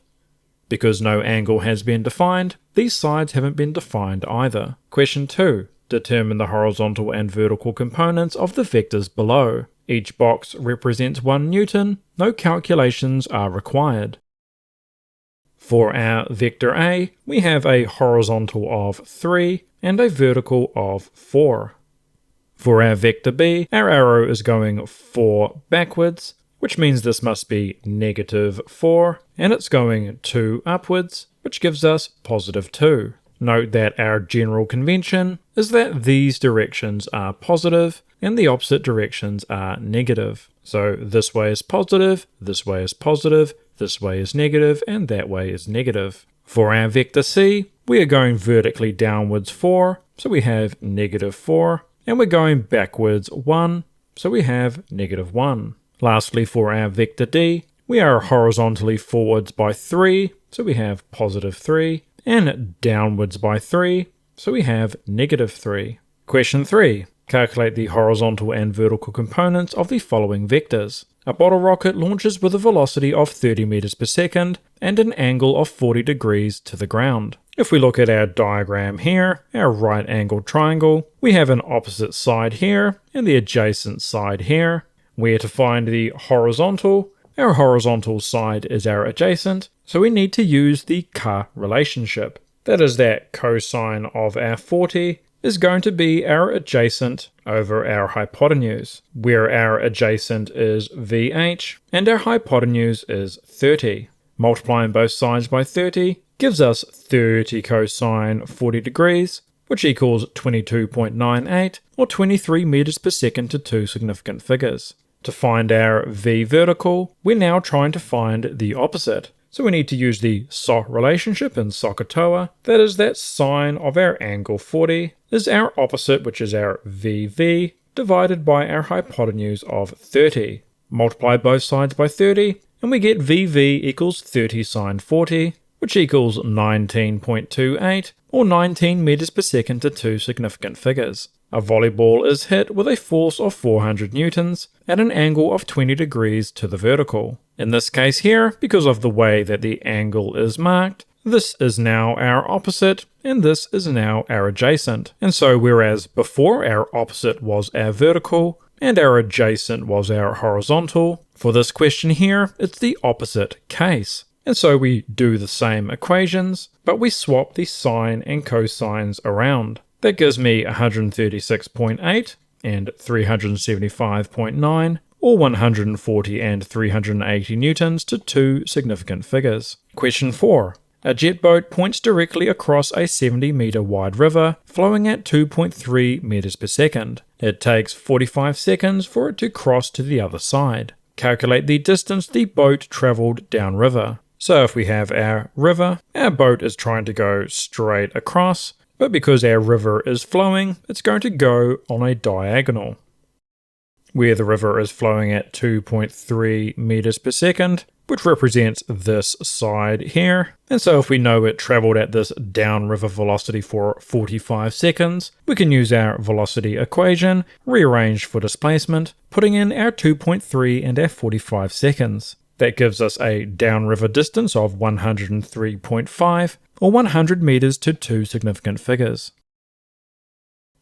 Because no angle has been defined, these sides haven't been defined either. Question 2. Determine the horizontal and vertical components of the vectors below. Each box represents 1 Newton. No calculations are required. For our vector A, we have a horizontal of 3 and a vertical of 4. For our vector B, our arrow is going 4 backwards, which means this must be negative 4, and it's going 2 upwards, which gives us positive 2. Note that our general convention is that these directions are positive and the opposite directions are negative. So this way is positive, this way is positive, this way is negative, and that way is negative. For our vector C, we are going vertically downwards 4, so we have negative 4, and we're going backwards 1, so we have negative 1. Lastly, for our vector D, we are horizontally forwards by 3, so we have positive 3, and downwards by 3, so we have negative 3. Question 3. Calculate the horizontal and vertical components of the following vectors. A bottle rocket launches with a velocity of 30 meters per second and an angle of 40 degrees to the ground. If we look at our diagram here, our right angled triangle, we have an opposite side here and the adjacent side here. Where to find the horizontal? Our horizontal side is our adjacent, so we need to use the Ka relationship. That is that cosine of our 40 is going to be our adjacent over our hypotenuse, where our adjacent is VH and our hypotenuse is 30. Multiplying both sides by 30 gives us 30 cosine 40 degrees, which equals 22.98 or 23 meters per second to two significant figures. To find our V vertical, we're now trying to find the opposite. So we need to use the SOH relationship in SOHCAHTOA. That is, that sine of our angle 40 is our opposite, which is our VV, divided by our hypotenuse of 30. Multiply both sides by 30, and we get VV equals 30 sine 40, which equals 19.28, or 19 meters per second to two significant figures. A volleyball is hit with a force of 400 newtons at an angle of 20 degrees to the vertical. In this case here, because of the way that the angle is marked, this is now our opposite, and this is now our adjacent. And so whereas before our opposite was our vertical, and our adjacent was our horizontal, for this question here, it's the opposite case. And so we do the same equations, but we swap the sine and cosines around. That gives me 136.8 and 375.9, or 140 and 380 newtons to two significant figures. Question 4. A jet boat points directly across a 70-meter wide river, flowing at 2.3 meters per second. It takes 45 seconds for it to cross to the other side. Calculate the distance the boat traveled downriver. So if we have our river, our boat is trying to go straight across, but because our river is flowing, it's going to go on a diagonal. Where the river is flowing at 2.3 meters per second, which represents this side here. And so if we know it traveled at this downriver velocity for 45 seconds, we can use our velocity equation, rearranged for displacement, putting in our 2.3 and our 45 seconds. That gives us a downriver distance of 103.5, or 100 meters to two significant figures.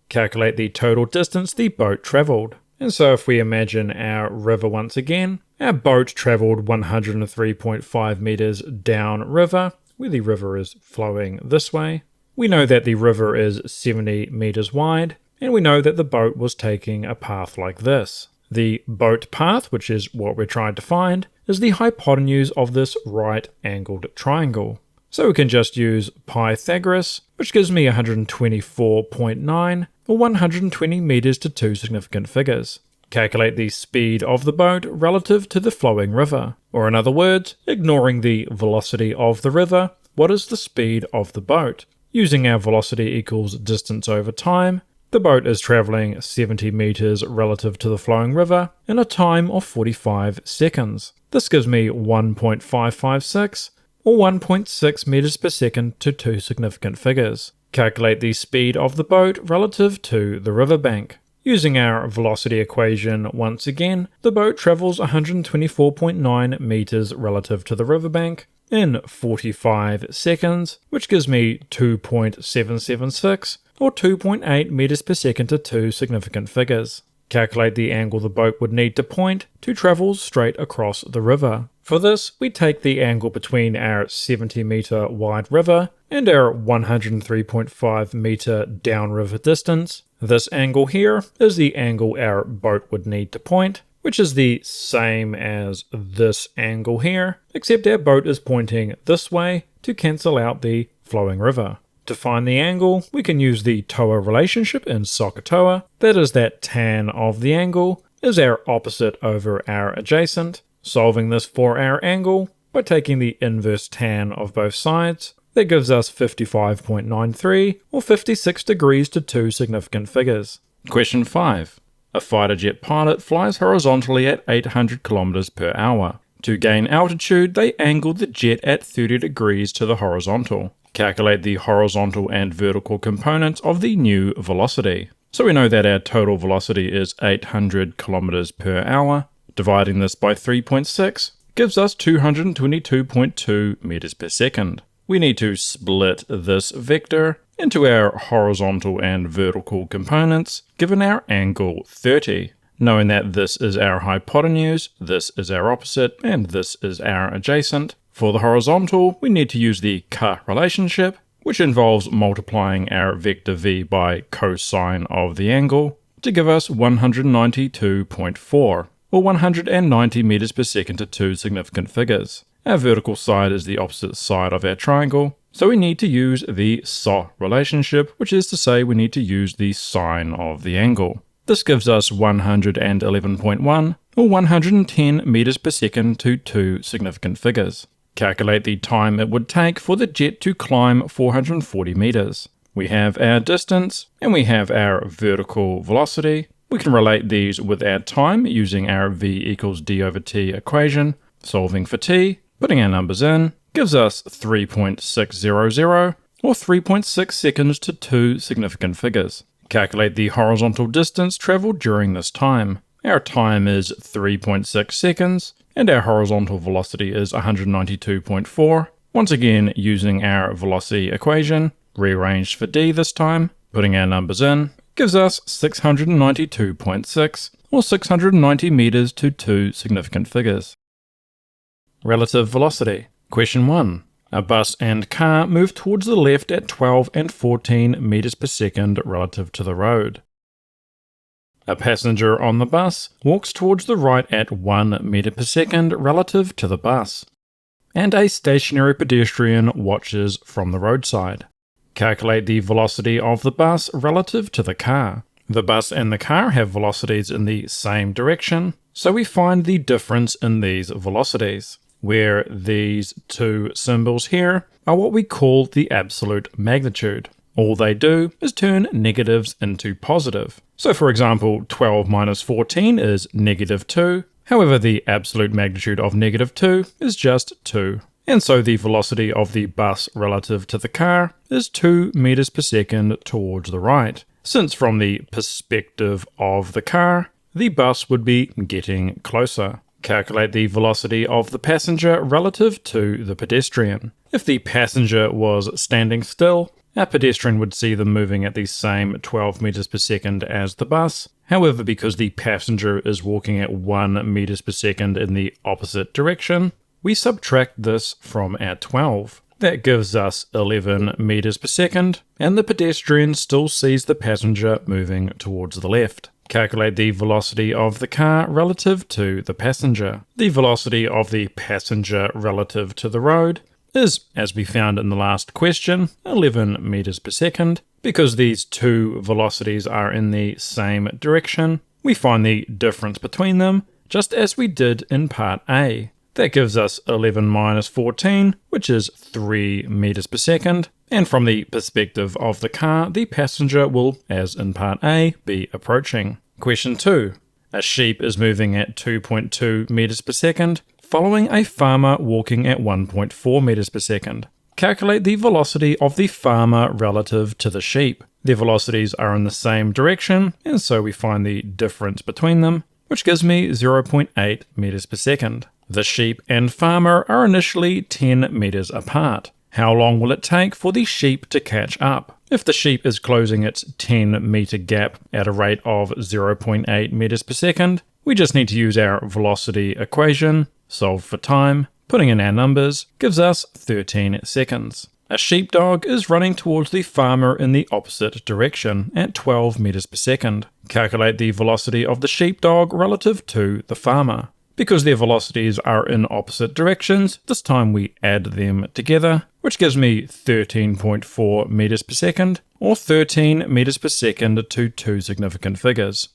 Calculate the total distance the boat traveled. And so if we imagine our river once again, our boat traveled 103.5 meters downriver, where the river is flowing this way. We know that the river is 70 meters wide, and we know that the boat was taking a path like this. The boat path, which is what we're trying to find, is the hypotenuse of this right-angled triangle. So we can just use Pythagoras, which gives me 124.9, or 120 meters to two significant figures. Calculate the speed of the boat relative to the flowing river. Or in other words, ignoring the velocity of the river, what is the speed of the boat? Using our velocity equals distance over time, the boat is traveling 70 meters relative to the flowing river in a time of 45 seconds. This gives me 1.556, or 1.6 meters per second to two significant figures. Calculate the speed of the boat relative to the riverbank. Using our velocity equation once again, the boat travels 124.9 meters relative to the riverbank in 45 seconds, which gives me 2.776, or 2.8 meters per second to two significant figures. Calculate the angle the boat would need to point to travel straight across the river. For this, we take the angle between our 70 meter wide river and our 103.5 meter downriver distance. This angle here is the angle our boat would need to point, which is the same as this angle here, except our boat is pointing this way to cancel out the flowing river. To find the angle, we can use the TOA relationship in SOHCAHTOA, that is that tan of the angle is our opposite over our adjacent. Solving this for our angle by taking the inverse tan of both sides, that gives us 55.93, or 56 degrees to two significant figures. Question 5. A fighter jet pilot flies horizontally at 800 km per hour. To gain altitude, they angled the jet at 30 degrees to the horizontal. Calculate the horizontal and vertical components of the new velocity. So we know that our total velocity is 800 km per hour. Dividing this by 3.6 gives us 222.2 meters per second. We need to split this vector into our horizontal and vertical components, given our angle 30. Knowing that this is our hypotenuse, this is our opposite, and this is our adjacent. For the horizontal, we need to use the CA relationship, which involves multiplying our vector v by cosine of the angle, to give us 192.4, or 190 meters per second to two significant figures. Our vertical side is the opposite side of our triangle, so we need to use the SOH relationship, which is to say we need to use the sine of the angle. This gives us 111.1, or 110 meters per second to two significant figures. Calculate the time it would take for the jet to climb 440 meters. We have our distance and we have our vertical velocity. We can relate these with our time using our v equals d over t equation. Solving for t, putting our numbers in, gives us 3.600 or 3.6 seconds to two significant figures. Calculate the horizontal distance traveled during this time. Our time is 3.6 seconds and our horizontal velocity is 192.4. Once again, using our velocity equation, rearranged for d this time, putting our numbers in, gives us 692.6 or 690 meters to two significant figures. Relative velocity. Question 1. A bus and car move towards the left at 12 and 14 meters per second relative to the road. A passenger on the bus walks towards the right at 1 meter per second relative to the bus. And a stationary pedestrian watches from the roadside. Calculate the velocity of the bus relative to the car. The bus and the car have velocities in the same direction, so we find the difference in these velocities, where these two symbols here are what we call the absolute magnitude. All they do is turn negatives into positive. So for example, 12 minus 14 is negative 2. However, the absolute magnitude of negative 2 is just 2. And so the velocity of the bus relative to the car is 2 meters per second towards the right. Since from the perspective of the car, the bus would be getting closer. Calculate the velocity of the passenger relative to the pedestrian. If the passenger was standing still, our pedestrian would see them moving at the same 12 meters per second as the bus. However, because the passenger is walking at 1 meters per second in the opposite direction, we subtract this from our 12. That gives us 11 meters per second, and the pedestrian still sees the passenger moving towards the left. Calculate the velocity of the car relative to the passenger. The velocity of the passenger relative to the road is, as we found in the last question, 11 meters per second. Because these two velocities are in the same direction, we find the difference between them, just as we did in part A. That gives us 11 minus 14, which is 3 meters per second. And from the perspective of the car, the passenger will, as in part A, be approaching. Question 2. A sheep is moving at 2.2 meters per second, following a farmer walking at 1.4 meters per second. Calculate the velocity of the farmer relative to the sheep. Their velocities are in the same direction, and so we find the difference between them, which gives me 0.8 meters per second. The sheep and farmer are initially 10 meters apart. How long will it take for the sheep to catch up? If the sheep is closing its 10 meter gap at a rate of 0.8 meters per second, we just need to use our velocity equation, solve for time, putting in our numbers, gives us 13 seconds. A sheepdog is running towards the farmer in the opposite direction at 12 meters per second. Calculate the velocity of the sheepdog relative to the farmer. Because their velocities are in opposite directions, this time we add them together, which gives me 13.4 meters per second, or 13 meters per second to two significant figures.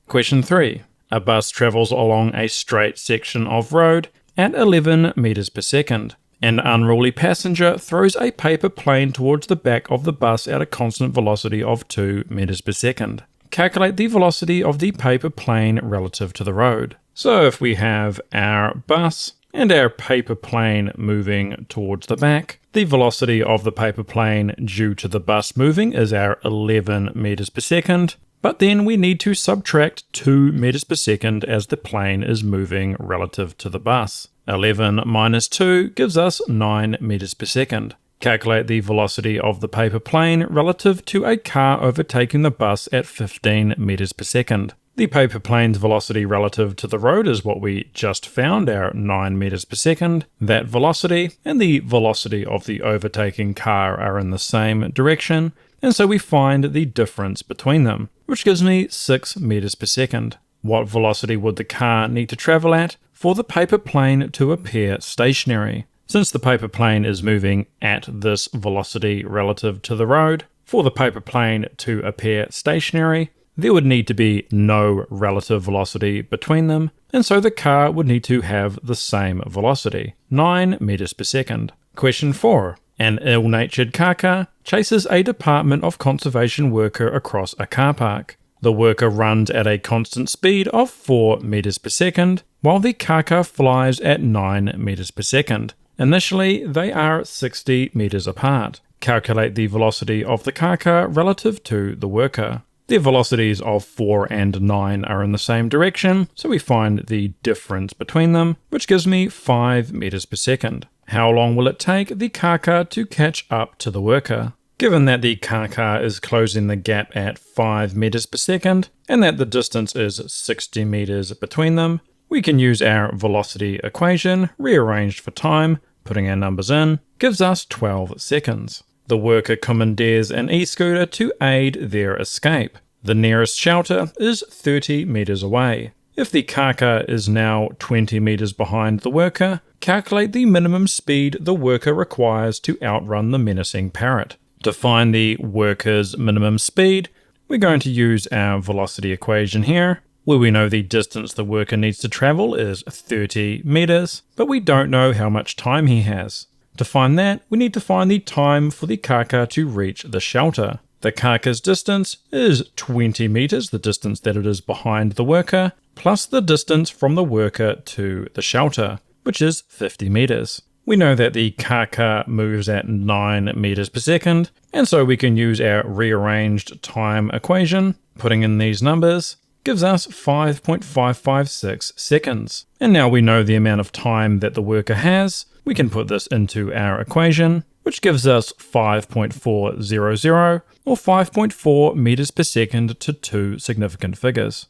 Question 3. A bus travels along a straight section of road at 11 meters per second. An unruly passenger throws a paper plane towards the back of the bus at a constant velocity of 2 meters per second. Calculate the velocity of the paper plane relative to the road. So if we have our bus and our paper plane moving towards the back, the velocity of the paper plane due to the bus moving is our 11 meters per second, but then we need to subtract 2 meters per second as the plane is moving relative to the bus. 11 minus 2 gives us 9 meters per second. Calculate the velocity of the paper plane relative to a car overtaking the bus at 15 meters per second. The paper plane's velocity relative to the road is what we just found, our 9 meters per second. That velocity and the velocity of the overtaking car are in the same direction, and so we find the difference between them, which gives me 6 meters per second. What velocity would the car need to travel at for the paper plane to appear stationary? Since the paper plane is moving at this velocity relative to the road, for the paper plane to appear stationary, there would need to be no relative velocity between them, and so the car would need to have the same velocity, 9 meters per second. Question 4. An ill-natured kaka chases a Department of Conservation worker across a car park. The worker runs at a constant speed of 4 meters per second, while the kaka flies at 9 meters per second. Initially, they are 60 meters apart. Calculate the velocity of the kaka relative to the worker. Their velocities of 4 and 9 are in the same direction, so we find the difference between them, which gives me 5 meters per second. How long will it take the kaka to catch up to the worker? Given that the kaka is closing the gap at 5 meters per second, and that the distance is 60 meters between them, we can use our velocity equation, rearranged for time, putting our numbers in, gives us 12 seconds. The worker commandeers an e-scooter to aid their escape. The nearest shelter is 30 meters away. If the kaka is now 20 meters behind the worker, calculate the minimum speed the worker requires to outrun the menacing parrot. To find the worker's minimum speed, we're going to use our velocity equation here, where we know the distance the worker needs to travel is 30 meters, but we don't know how much time he has. To find that, we need to find the time for the kaka to reach the shelter. The kaka's distance is 20 meters, the distance that it is behind the worker, plus the distance from the worker to the shelter, which is 50 meters. We know that the kaka moves at 9 meters per second, and so we can use our rearranged time equation. Putting in these numbers gives us 5.556 seconds. And now we know the amount of time that the worker has. We can put this into our equation, which gives us 5.400 or 5.4 meters per second to two significant figures.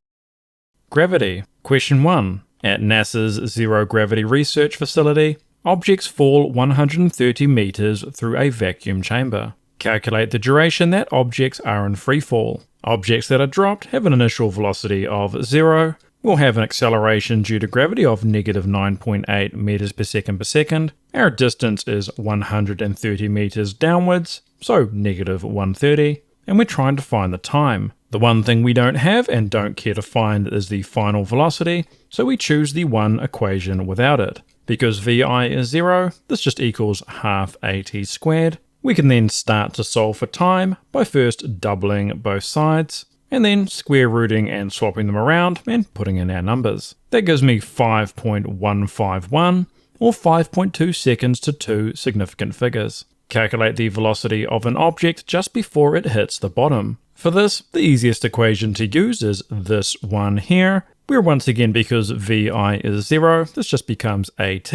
Gravity. Question 1. At NASA's Zero Gravity Research Facility, objects fall 130 meters through a vacuum chamber. Calculate the duration that objects are in free fall. Objects that are dropped have an initial velocity of 0, will have an acceleration due to gravity of negative 9.8 meters per second. Our distance is 130 meters downwards, so negative 130, and we're trying to find the time. The one thing we don't have and don't care to find is the final velocity, so we choose the one equation without it. Because vi is 0, this just equals half at squared. We can then start to solve for time by first doubling both sides, and then square rooting and swapping them around and putting in our numbers. That gives me 5.151 or 5.2 seconds to two significant figures. Calculate the velocity of an object just before it hits the bottom. For this, the easiest equation to use is this one here, where once again, because vi is 0, this just becomes at.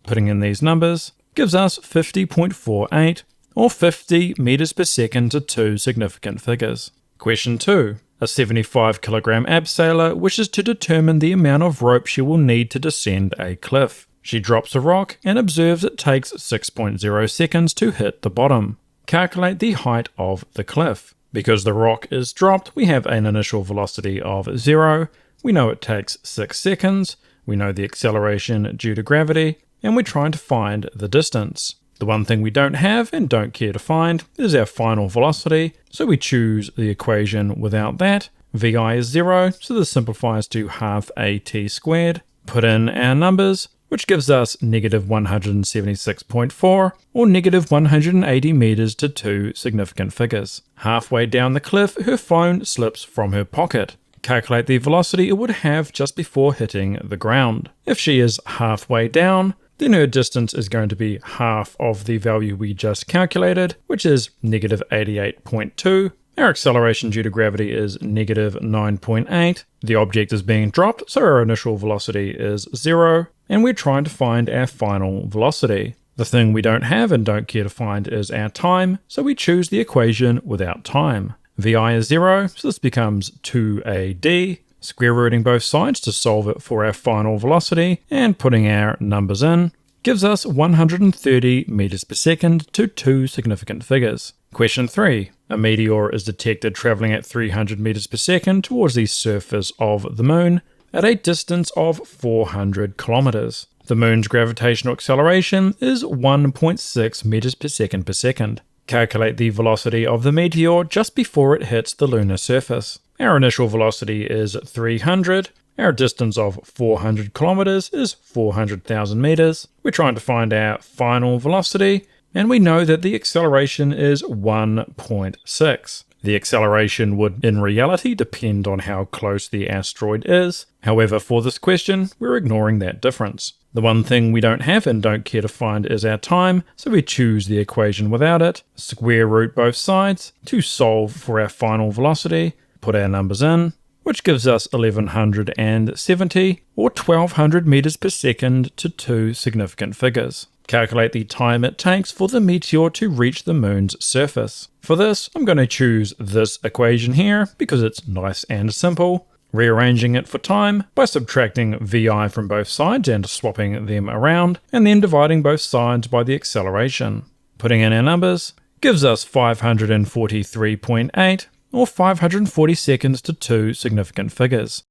Putting in these numbers gives us 50.48 or 50 meters per second to two significant figures. Question 2. A 75 kilogram abseiler wishes to determine the amount of rope she will need to descend a cliff. She drops a rock and observes it takes 6.0 seconds to hit the bottom. Calculate the height of the cliff. Because the rock is dropped, we have an initial velocity of 0. We know it takes 6 seconds. We know the acceleration due to gravity, and we're trying to find the distance. The one thing we don't have and don't care to find is our final velocity, so we choose the equation without that. Vi is 0, so this simplifies to half at squared. Put in our numbers, which gives us negative 176.4 or negative 180 meters to two significant figures. Halfway down the cliff, her phone slips from her pocket. Calculate the velocity it would have just before hitting the ground. If she is halfway down, then her distance is going to be half of the value we just calculated, which is negative 88.2. Our acceleration due to gravity is negative 9.8. The object is being dropped, so our initial velocity is 0, and we're trying to find our final velocity. The thing we don't have and don't care to find is our time, so we choose the equation without time. Vi is 0, so this becomes 2ad. Square rooting both sides to solve it for our final velocity, and putting our numbers in gives us 130 meters per second to two significant figures. Question 3. A meteor is detected traveling at 300 meters per second towards the surface of the moon at a distance of 400 kilometers. The moon's gravitational acceleration is 1.6 meters per second. Calculate the velocity of the meteor just before it hits the lunar surface. our initial velocity is 300, our distance of 400 kilometers is 400,000 meters. We're trying to find our final velocity, and we know that the acceleration is 1.6. The acceleration would, in reality, depend on how close the asteroid is. However, for this question, we're ignoring that difference. The one thing we don't have and don't care to find is our time, so we choose the equation without it, square root both sides to solve for our final velocity, put our numbers in, which gives us 1170 or 1200 meters per second to two significant figures. Calculate the time it takes for the meteor to reach the moon's surface. For this, I'm going to choose this equation here because it's nice and simple, rearranging it for time by subtracting VI from both sides and swapping them around, and then dividing both sides by the acceleration. Putting in our numbers gives us 543.8 or 540 seconds to two significant figures.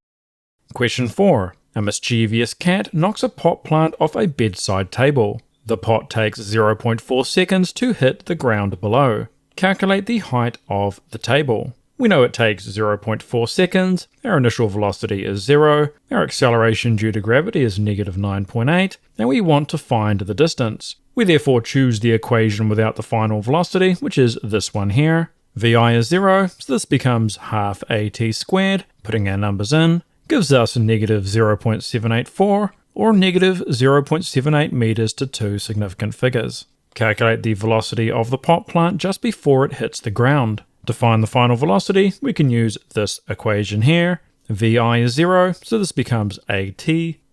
Question 4. A mischievous cat knocks a pot plant off a bedside table. The pot takes 0.4 seconds to hit the ground below. Calculate the height of the table. We know it takes 0.4 seconds, our initial velocity is 0, our acceleration due to gravity is negative 9.8, and we want to find the distance. We therefore choose the equation without the final velocity, which is this one here. VI is 0, so this becomes half AT squared, putting our numbers in, gives us negative 0.784, or negative 0.78 meters to two significant figures. Calculate the velocity of the pot plant just before it hits the ground. To find the final velocity, we can use this equation here. VI is 0, so this becomes AT.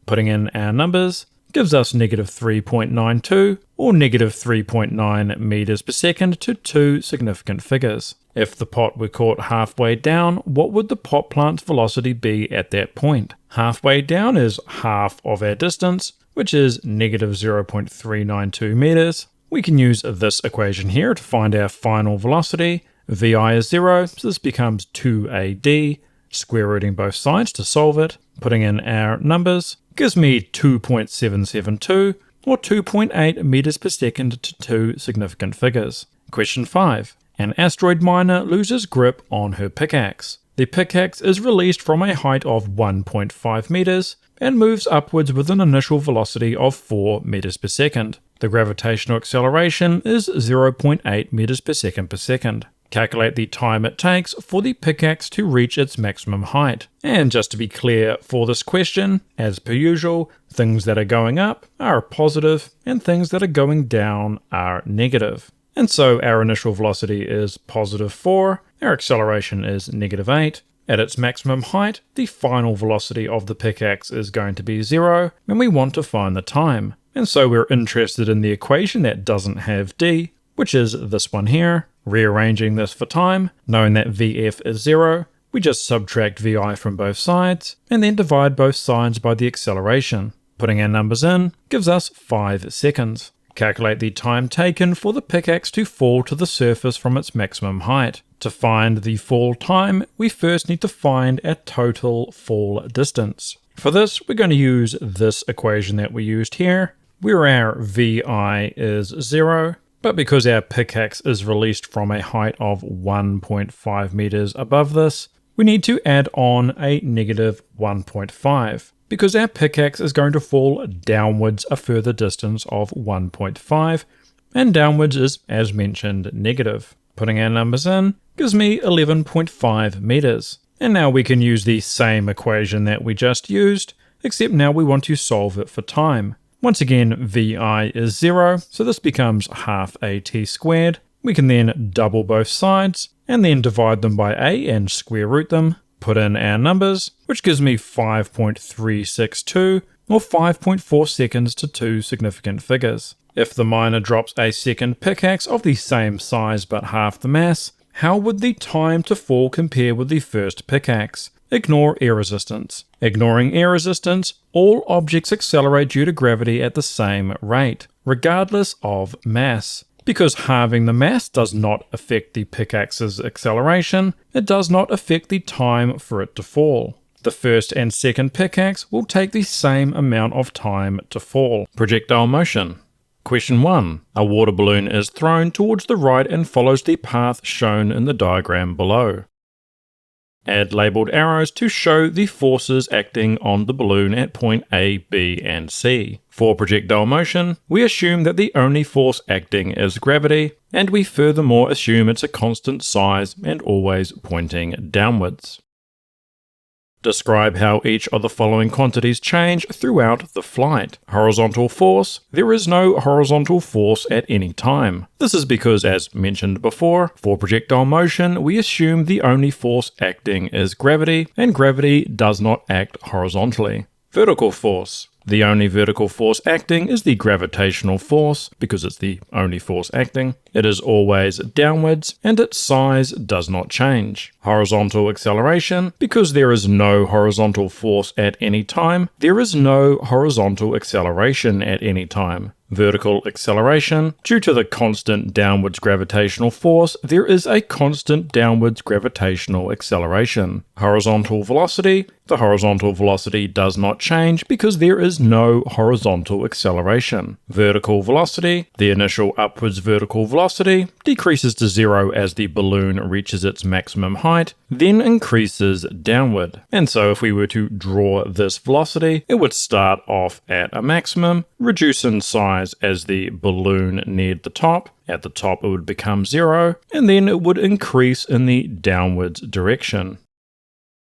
Putting in our numbers gives us negative 3.92 or negative 3.9 meters per second to two significant figures. If the pot were caught halfway down, what would the pot plant's velocity be at that point? Halfway down is half of our distance, which is negative 0.392 meters. We can use this equation here to find our final velocity. VI is 0, so this becomes 2AD. Square rooting both sides to solve it. Putting in our numbers gives me 2.772 or 2.8 meters per second to two significant figures. Question 5. An asteroid miner loses grip on her pickaxe. The pickaxe is released from a height of 1.5 meters and moves upwards with an initial velocity of 4 meters per second. The gravitational acceleration is 0.8 meters per second. Calculate the time it takes for the pickaxe to reach its maximum height. And just to be clear for this question, as per usual, things that are going up are positive and things that are going down are negative. And so our initial velocity is positive 4, our acceleration is negative 8. At its maximum height, the final velocity of the pickaxe is going to be 0, and we want to find the time. And so we're interested in the equation that doesn't have d, which is this one here. Rearranging this for time, knowing that Vf is 0, we just subtract Vi from both sides, and then divide both sides by the acceleration. Putting our numbers in gives us 5 seconds. Calculate the time taken for the pickaxe to fall to the surface from its maximum height. To find the fall time, we first need to find our total fall distance. For this, we're going to use this equation that we used here, where our Vi is 0, but because our pickaxe is released from a height of 1.5 meters above this, we need to add on a negative 1.5. Because our pickaxe is going to fall downwards a further distance of 1.5, and downwards is, as mentioned, negative. Putting our numbers in gives me 11.5 meters. And now we can use the same equation that we just used, except now we want to solve it for time. Once again, Vi is 0, so this becomes half AT squared. We can then double both sides, and then divide them by a and square root them. Put in our numbers, which gives me 5.362 or 5.4 seconds to two significant figures. If the miner drops a second pickaxe of the same size but half the mass, how would the time to fall compare with the first pickaxe? Ignore air resistance. Ignoring air resistance, all objects accelerate due to gravity at the same rate, regardless of mass. Because halving the mass does not affect the pickaxe's acceleration, it does not affect the time for it to fall. The first and second pickaxe will take the same amount of time to fall. Projectile motion. Question 1. A water balloon is thrown towards the right and follows the path shown in the diagram below. Add labelled arrows to show the forces acting on the balloon at point A, B, and C. For projectile motion, we assume that the only force acting is gravity, and we furthermore assume it's a constant size and always pointing downwards. Describe how each of the following quantities change throughout the flight. Horizontal force. There is no horizontal force at any time. This is because, as mentioned before, for projectile motion, we assume the only force acting is gravity, and gravity does not act horizontally. Vertical force. The only vertical force acting is the gravitational force, because it's the only force acting. It is always downwards, and its size does not change. Horizontal acceleration. Because there is no horizontal force at any time, there is no horizontal acceleration at any time. Vertical acceleration. Due to the constant downwards gravitational force, there is a constant downwards gravitational acceleration. Horizontal velocity. The horizontal velocity does not change because there is no horizontal acceleration. Vertical velocity. The initial upwards vertical velocity decreases to 0 as the balloon reaches its maximum height, then increases downward. And so if we were to draw this velocity, it would start off at a maximum, reduce in size as the balloon neared the top. At the top it would become 0, and then it would increase in the downwards direction.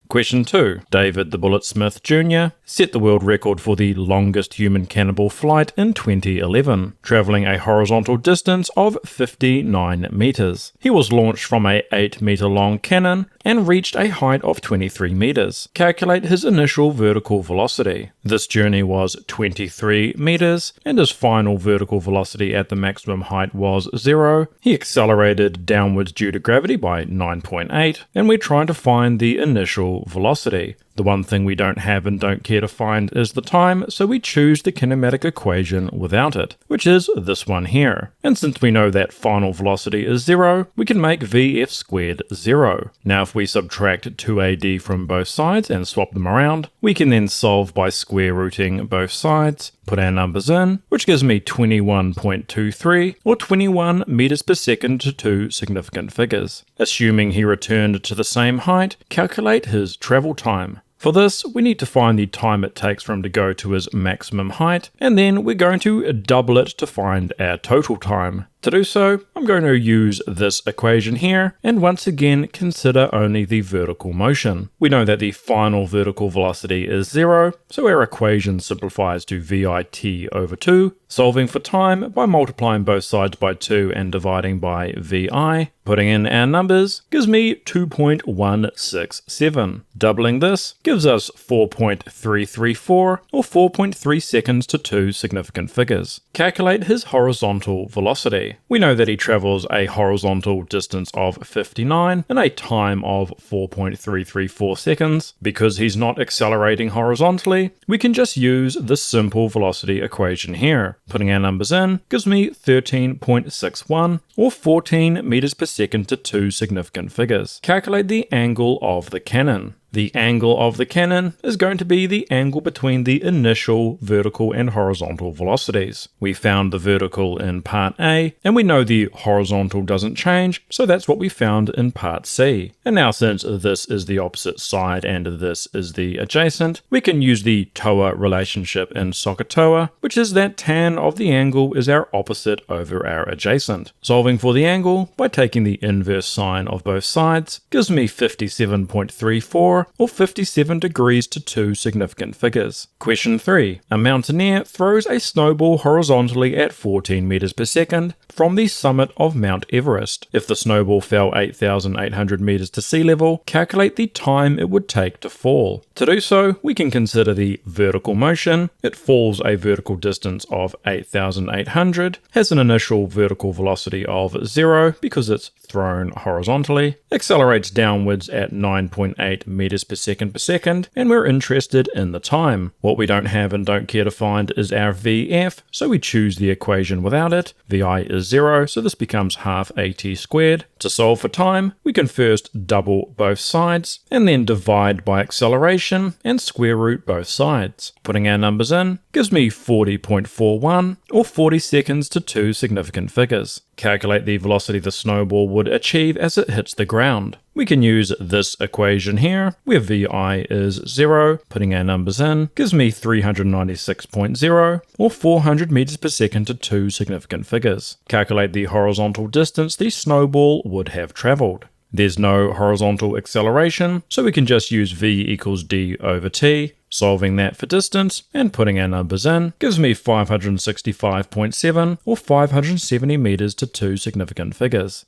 Question 2. David the Bullet Smith Jr. set the world record for the longest human cannonball flight in 2011, travelling a horizontal distance of 59 meters. He was launched from a 8-meter long cannon and reached a height of 23 meters. Calculate his initial vertical velocity. This journey was 23 meters, and his final vertical velocity at the maximum height was 0. He accelerated downwards due to gravity by 9.8, and we're trying to find the initial velocity. The one thing we don't have and don't care to find is the time, so we choose the kinematic equation without it, which is this one here. And since we know that final velocity is 0, we can make Vf squared 0. Now if we subtract 2AD from both sides and swap them around, we can then solve by square rooting both sides, put our numbers in, which gives me 21.23 or 21 meters per second to two significant figures. Assuming he returned to the same height, calculate his travel time. For this, we need to find the time it takes for him to go to his maximum height, and then we're going to double it to find our total time. To do so, I'm going to use this equation here, and once again consider only the vertical motion. We know that the final vertical velocity is 0, so our equation simplifies to VIT over 2, solving for time by multiplying both sides by 2 and dividing by VI. Putting in our numbers gives me 2.167. Doubling this gives us 4.334 or 4.3 seconds to two significant figures. Calculate his horizontal velocity. We know that he travels a horizontal distance of 59 in a time of 4.334 seconds. Because he's not accelerating horizontally, we can just use the simple velocity equation here. Putting our numbers in gives me 13.61 or 14 meters per second to two significant figures. Calculate the angle of the cannon. The angle of the cannon is going to be the angle between the initial vertical and horizontal velocities. We found the vertical in part A, and we know the horizontal doesn't change, so that's what we found in part C. And now since this is the opposite side and this is the adjacent, we can use the TOA relationship in SOHCAHTOA, which is that tan of the angle is our opposite over our adjacent. Solving for the angle by taking the inverse sine of both sides gives me 57.34 or 57 degrees to two significant figures. Question 3. A mountaineer throws a snowball horizontally at 14 meters per second from the summit of Mount Everest. If the snowball fell 8,800 meters to sea level, calculate the time it would take to fall. To do so, we can consider the vertical motion. It falls a vertical distance of 8,800, has an initial vertical velocity of 0 because it's thrown horizontally, accelerates downwards at 9.8 meters per second, and we're interested in the time. What we don't have and don't care to find is our Vf, so we choose the equation without it. Vi is 0, so this becomes half AT squared. To solve for time, we can first double both sides, and then divide by acceleration and square root both sides. Putting our numbers in gives me 40.41 or 40 seconds to two significant figures. Calculate the velocity the snowball would achieve as it hits the ground. We can use this equation here, where Vi is 0, putting our numbers in, gives me 396.0, or 400 meters per second to two significant figures. Calculate the horizontal distance the snowball would have traveled. There's no horizontal acceleration, so we can just use V equals d over t. Solving that for distance and putting our numbers in gives me 565.7 or 570 meters to two significant figures.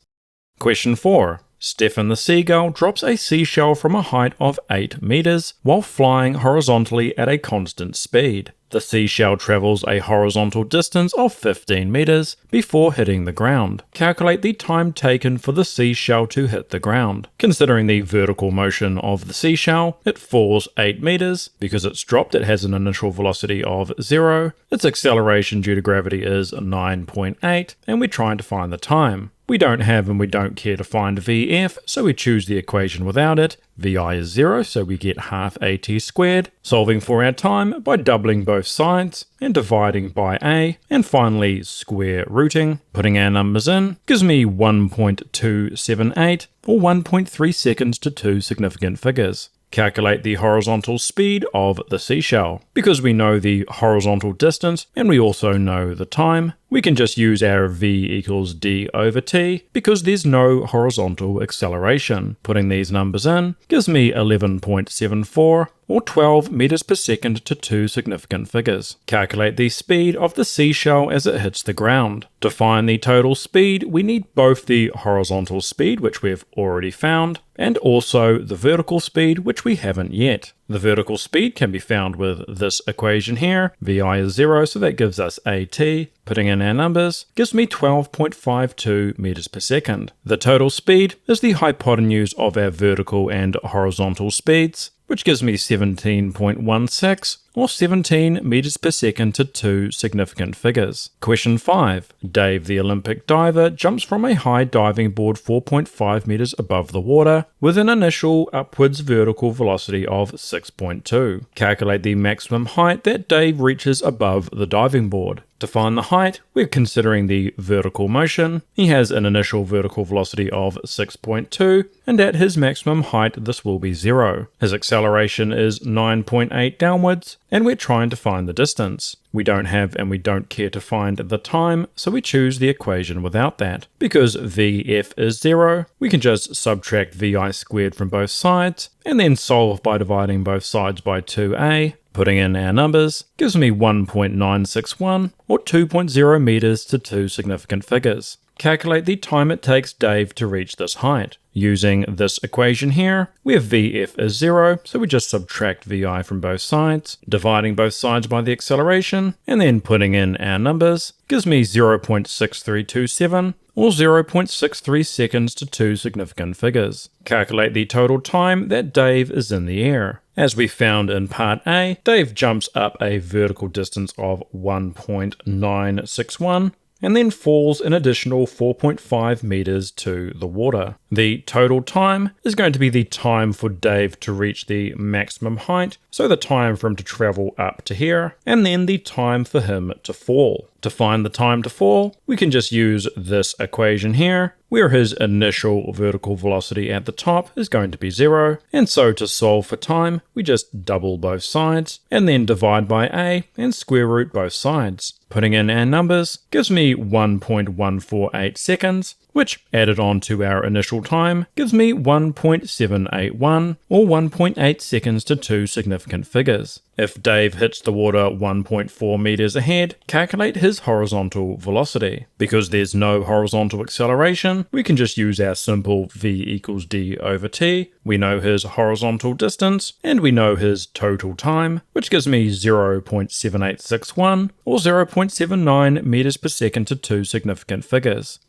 Question 4. Stefan the seagull drops a seashell from a height of 8 meters while flying horizontally at a constant speed. The seashell travels a horizontal distance of 15 meters before hitting the ground. Calculate the time taken for the seashell to hit the ground. Considering the vertical motion of the seashell, it falls 8 meters. Because it's dropped, it has an initial velocity of 0. Its acceleration due to gravity is 9.8, and we're trying to find the time. We don't have and we don't care to find Vf, so we choose the equation without it. Vi is 0, so we get half at squared, solving for our time by doubling both sides and dividing by a, and finally square rooting. Putting our numbers in gives me 1.278 or 1.3 seconds to two significant figures. Calculate the horizontal speed of the seashell. Because we know the horizontal distance and we also know the time, we can just use our V equals d over t because there's no horizontal acceleration. Putting these numbers in gives me 11.74 or 12 meters per second to two significant figures. Calculate the speed of the seashell as it hits the ground. To find the total speed, we need both the horizontal speed, which we've already found, and also the vertical speed, which we haven't yet. The vertical speed can be found with this equation here. Vi is 0, so that gives us at. Putting in our numbers gives me 12.52 meters per second. The total speed is the hypotenuse of our vertical and horizontal speeds, which gives me 17.16 or 17 meters per second to two significant figures. Question 5. Dave the Olympic diver jumps from a high diving board 4.5 meters above the water with an initial upwards vertical velocity of 6.2. Calculate the maximum height that Dave reaches above the diving board. To find the height, we're considering the vertical motion. He has an initial vertical velocity of 6.2, and at his maximum height this will be 0. His acceleration is 9.8 downwards, and we're trying to find the distance. We don't have and we don't care to find the time, so we choose the equation without that. Because Vf is 0, we can just subtract Vi squared from both sides, and then solve by dividing both sides by 2a. Putting in our numbers gives me 1.961 or 2.0 meters to two significant figures. Calculate the time it takes Dave to reach this height. Using this equation here, where Vf is 0, so we just subtract Vi from both sides, dividing both sides by the acceleration, and then putting in our numbers gives me 0.6327 or 0.63 seconds to two significant figures. Calculate the total time that Dave is in the air. As we found in part A, Dave jumps up a vertical distance of 1.961 and then falls an additional 4.5 meters to the water. The total time is going to be the time for Dave to reach the maximum height, so the time for him to travel up to here, and then the time for him to fall. To find the time to fall, we can just use this equation here, where his initial vertical velocity at the top is going to be 0, and so to solve for time, we just double both sides, and then divide by a and square root both sides. Putting in our numbers gives me 1.148 seconds, which added on to our initial time gives me 1.781 or 1.8 seconds to two significant figures. If Dave hits the water 1.4 meters ahead, calculate his horizontal velocity. Because there's no horizontal acceleration, we can just use our simple V equals d over t. We know his horizontal distance, and we know his total time, which gives me 0.7861 or 0.79 meters per second to two significant figures.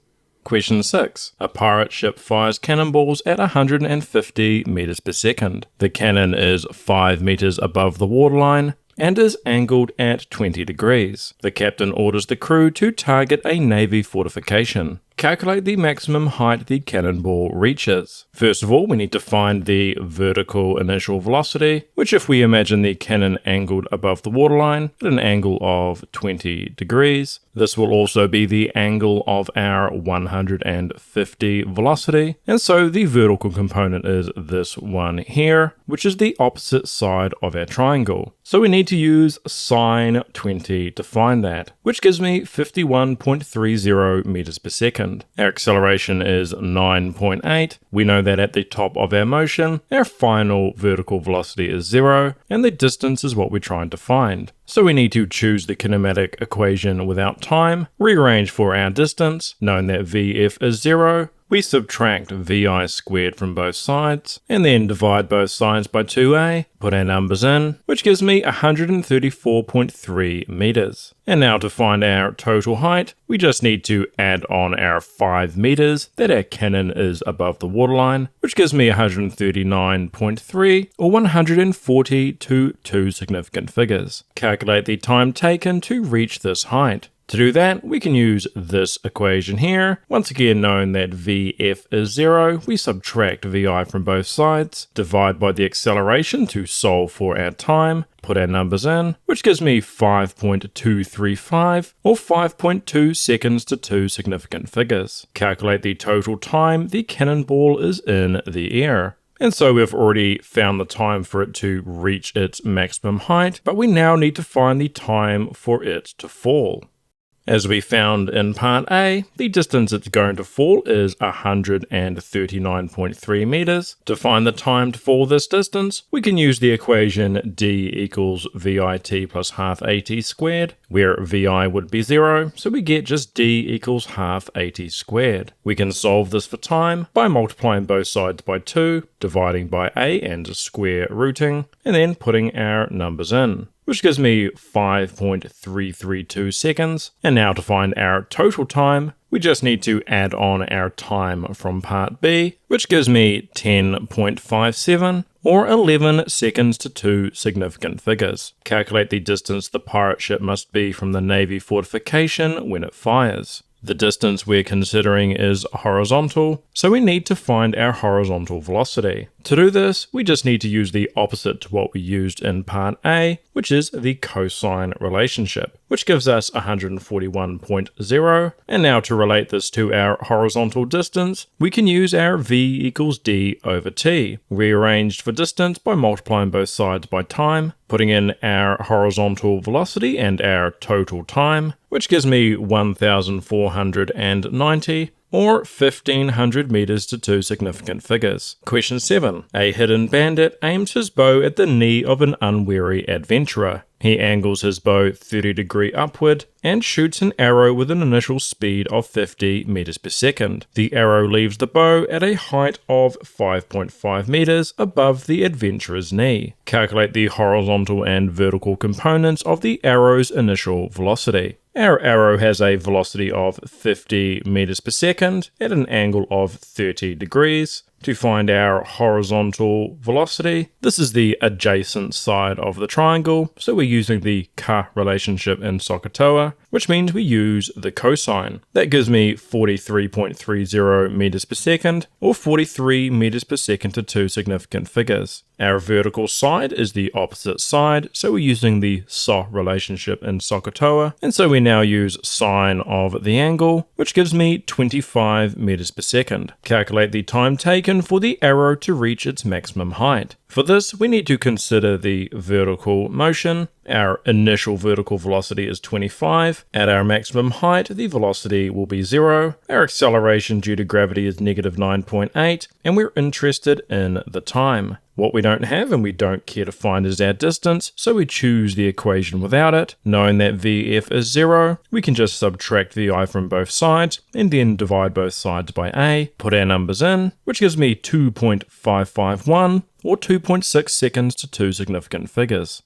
Question 6. A pirate ship fires cannonballs at 150 meters per second. The cannon is 5 meters above the waterline and is angled at 20 degrees. The captain orders the crew to target a navy fortification. Calculate the maximum height the cannonball reaches. First of all, we need to find the vertical initial velocity, which if we imagine the cannon angled above the waterline at an angle of 20 degrees, this will also be the angle of our 150 velocity, and so the vertical component is this one here, which is the opposite side of our triangle. So we need to use sine 20 to find that, which gives me 51.30 meters per second. Our acceleration is 9.8. We know that at the top of our motion, our final vertical velocity is 0, and the distance is what we're trying to find. So we need to choose the kinematic equation without time, rearrange for our distance, knowing that Vf is 0, we subtract Vi squared from both sides, and then divide both sides by 2a, put our numbers in, which gives me 134.3 meters. And now to find our total height, we just need to add on our 5 meters that our cannon is above the waterline, which gives me 139.3, or 140 to 2 significant figures. Calculate the time taken to reach this height. To do that, we can use this equation here. Once again, knowing that Vf is 0, we subtract Vi from both sides, divide by the acceleration to solve for our time, put our numbers in, which gives me 5.235, or 5.2 seconds to 2 significant figures. Calculate the total time the cannonball is in the air. And so we've already found the time for it to reach its maximum height, but we now need to find the time for it to fall. As we found in part A, the distance it's going to fall is 139.3 meters. To find the time to fall this distance, we can use the equation d equals VIT plus half AT squared, where Vi would be 0, so we get just d equals half AT squared. We can solve this for time by multiplying both sides by 2, dividing by a and square rooting, and then putting our numbers in, which gives me 5.332 seconds. And now to find our total time, we just need to add on our time from part B, which gives me 10.57, or 11 seconds to 2 significant figures. Calculate the distance the pirate ship must be from the Navy fortification when it fires. The distance we're considering is horizontal, so we need to find our horizontal velocity. To do this, we just need to use the opposite to what we used in part A, which is the cosine relationship, which gives us 141.0. And now to relate this to our horizontal distance, we can use our V equals d over t, rearranged for distance by multiplying both sides by time, putting in our horizontal velocity and our total time, which gives me 1,490, or 1,500 meters to 2 significant figures. Question 7. A hidden bandit aims his bow at the knee of an unwary adventurer. He angles his bow 30 degrees upward and shoots an arrow with an initial speed of 50 meters per second. The arrow leaves the bow at a height of 5.5 meters above the adventurer's knee. Calculate the horizontal and vertical components of the arrow's initial velocity. Our arrow has a velocity of 50 meters per second at an angle of 30 degrees. To find our horizontal velocity, this is the adjacent side of the triangle, so we're using the ka relationship in SOHCAHTOA, which means we use the cosine. That gives me 43.30 meters per second, or 43 meters per second to 2 significant figures. Our vertical side is the opposite side, so we're using the SOH relationship in SOHCAHTOA, and so we now use sine of the angle, which gives me 25 meters per second. Calculate the time taken for the arrow to reach its maximum height. For this, we need to consider the vertical motion. Our initial vertical velocity is 25. At our maximum height, the velocity will be 0. Our acceleration due to gravity is negative 9.8, and we're interested in the time. What we don't have and we don't care to find is our distance, so we choose the equation without it. Knowing that Vf is 0, we can just subtract Vi from both sides, and then divide both sides by a, put our numbers in, which gives me 2.551, or 2.6 seconds to 2 significant figures.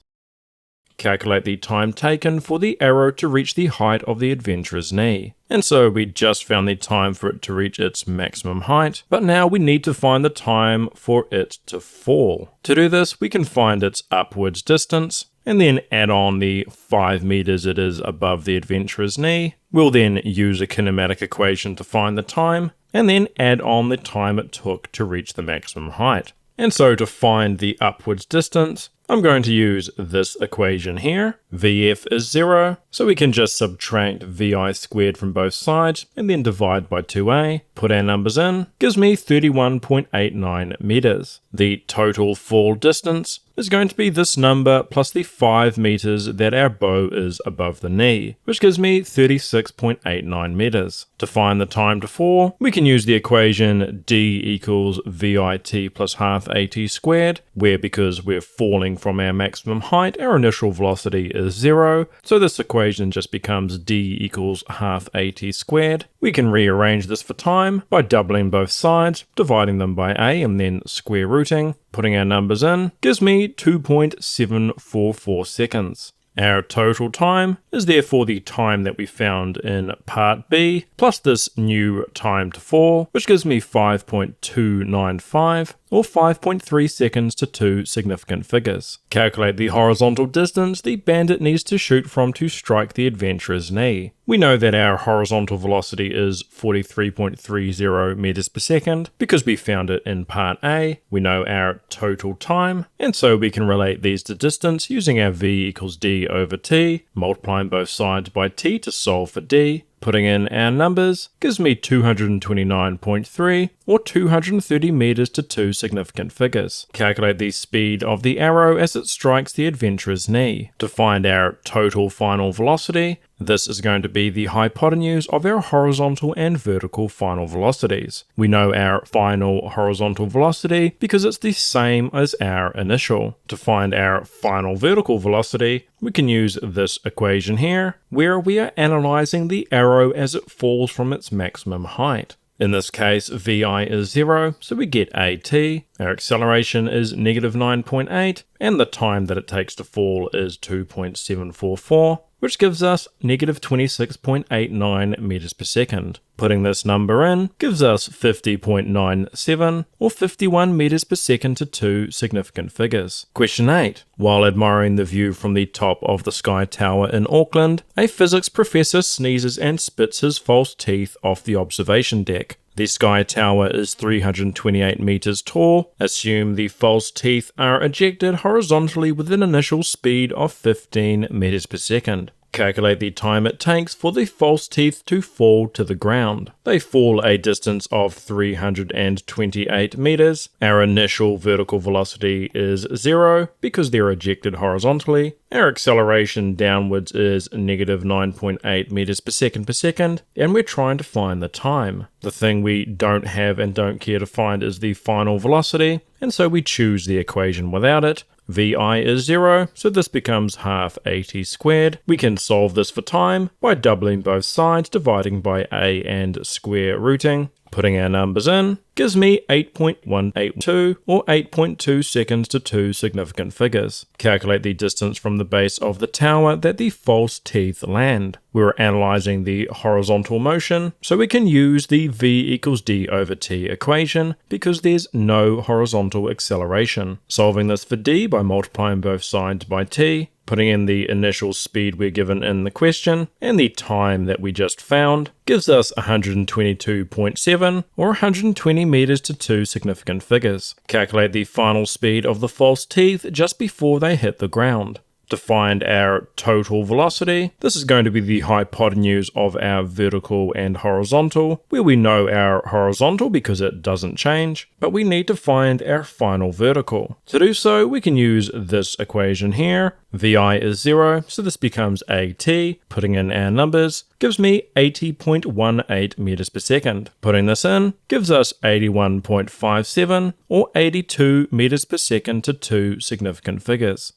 Calculate the time taken for the arrow to reach the height of the adventurer's knee. And so we just found the time for it to reach its maximum height, but now we need to find the time for it to fall. To do this, we can find its upwards distance, and then add on the 5 meters it is above the adventurer's knee. We'll then use a kinematic equation to find the time, and then add on the time it took to reach the maximum height. And so to find the upwards distance, I'm going to use this equation here. Vf is 0, so we can just subtract Vi squared from both sides and then divide by 2a. Put our numbers in, gives me 31.89 meters. The total fall distance is going to be this number plus the 5 meters that our bow is above the knee, which gives me 36.89 meters. To find the time to fall, we can use the equation d equals Vit plus half at squared, where because we're falling from our maximum height, our initial velocity is 0, so this equation just becomes d equals half at squared. We can rearrange this for time by doubling both sides, dividing them by a, and then square rooting. Putting our numbers in gives me 2.744 seconds. Our total time is therefore the time that we found in part B, plus this new time to fall, which gives me 5.295, or 5.3 seconds to two significant figures. Calculate the horizontal distance the bandit needs to shoot from to strike the adventurer's knee. We know that our horizontal velocity is 43.30 meters per second because we found it in part A. We know our total time, and so we can relate these to distance using our V equals D over T, multiplying both sides by T to solve for D. Putting in our numbers gives me 229.3, or 230 meters to two significant figures. Calculate the speed of the arrow as it strikes the adventurer's knee. To find our total final velocity, this is going to be the hypotenuse of our horizontal and vertical final velocities. We know our final horizontal velocity because it's the same as our initial. To find our final vertical velocity, we can use this equation here, where we are analyzing the arrow as it falls from its maximum height. In this case, Vi is 0, so we get At. Our acceleration is negative 9.8, and the time that it takes to fall is 2.744, which gives us negative 26.89 meters per second. Putting this number in gives us 50.97, or 51 meters per second to two significant figures. Question 8. While admiring the view from the top of the Sky Tower in Auckland, a physics professor sneezes and spits his false teeth off the observation deck. The Sky Tower is 328 meters tall. Assume the false teeth are ejected horizontally with an initial speed of 15 meters per second. Calculate the time it takes for the false teeth to fall to the ground. They fall a distance of 328 meters. Our initial vertical velocity is 0 because they're ejected horizontally. Our acceleration downwards is negative 9.8 meters per second, and we're trying to find the time. The thing we don't have and don't care to find is the final velocity, and so we choose the equation without it. Vi is 0, so this becomes half at squared. We can solve this for time by doubling both sides, dividing by a and square rooting. Putting our numbers in gives me 8.182, or 8.2 seconds to two significant figures. Calculate the distance from the base of the tower that the false teeth land. We're analyzing the horizontal motion, so we can use the V equals D over T equation because there's no horizontal acceleration. Solving this for D by multiplying both sides by T, putting in the initial speed we're given in the question, and the time that we just found, gives us 122.7, or 120 meters to two significant figures. Calculate the final speed of the false teeth just before they hit the ground. To find our total velocity, this is going to be the hypotenuse of our vertical and horizontal, where we know our horizontal because it doesn't change, but we need to find our final vertical. To do so, we can use this equation here. Vi is 0, so this becomes At. Putting in our numbers gives me 80.18 meters per second. Putting this in gives us 81.57, or 82 meters per second to two significant figures.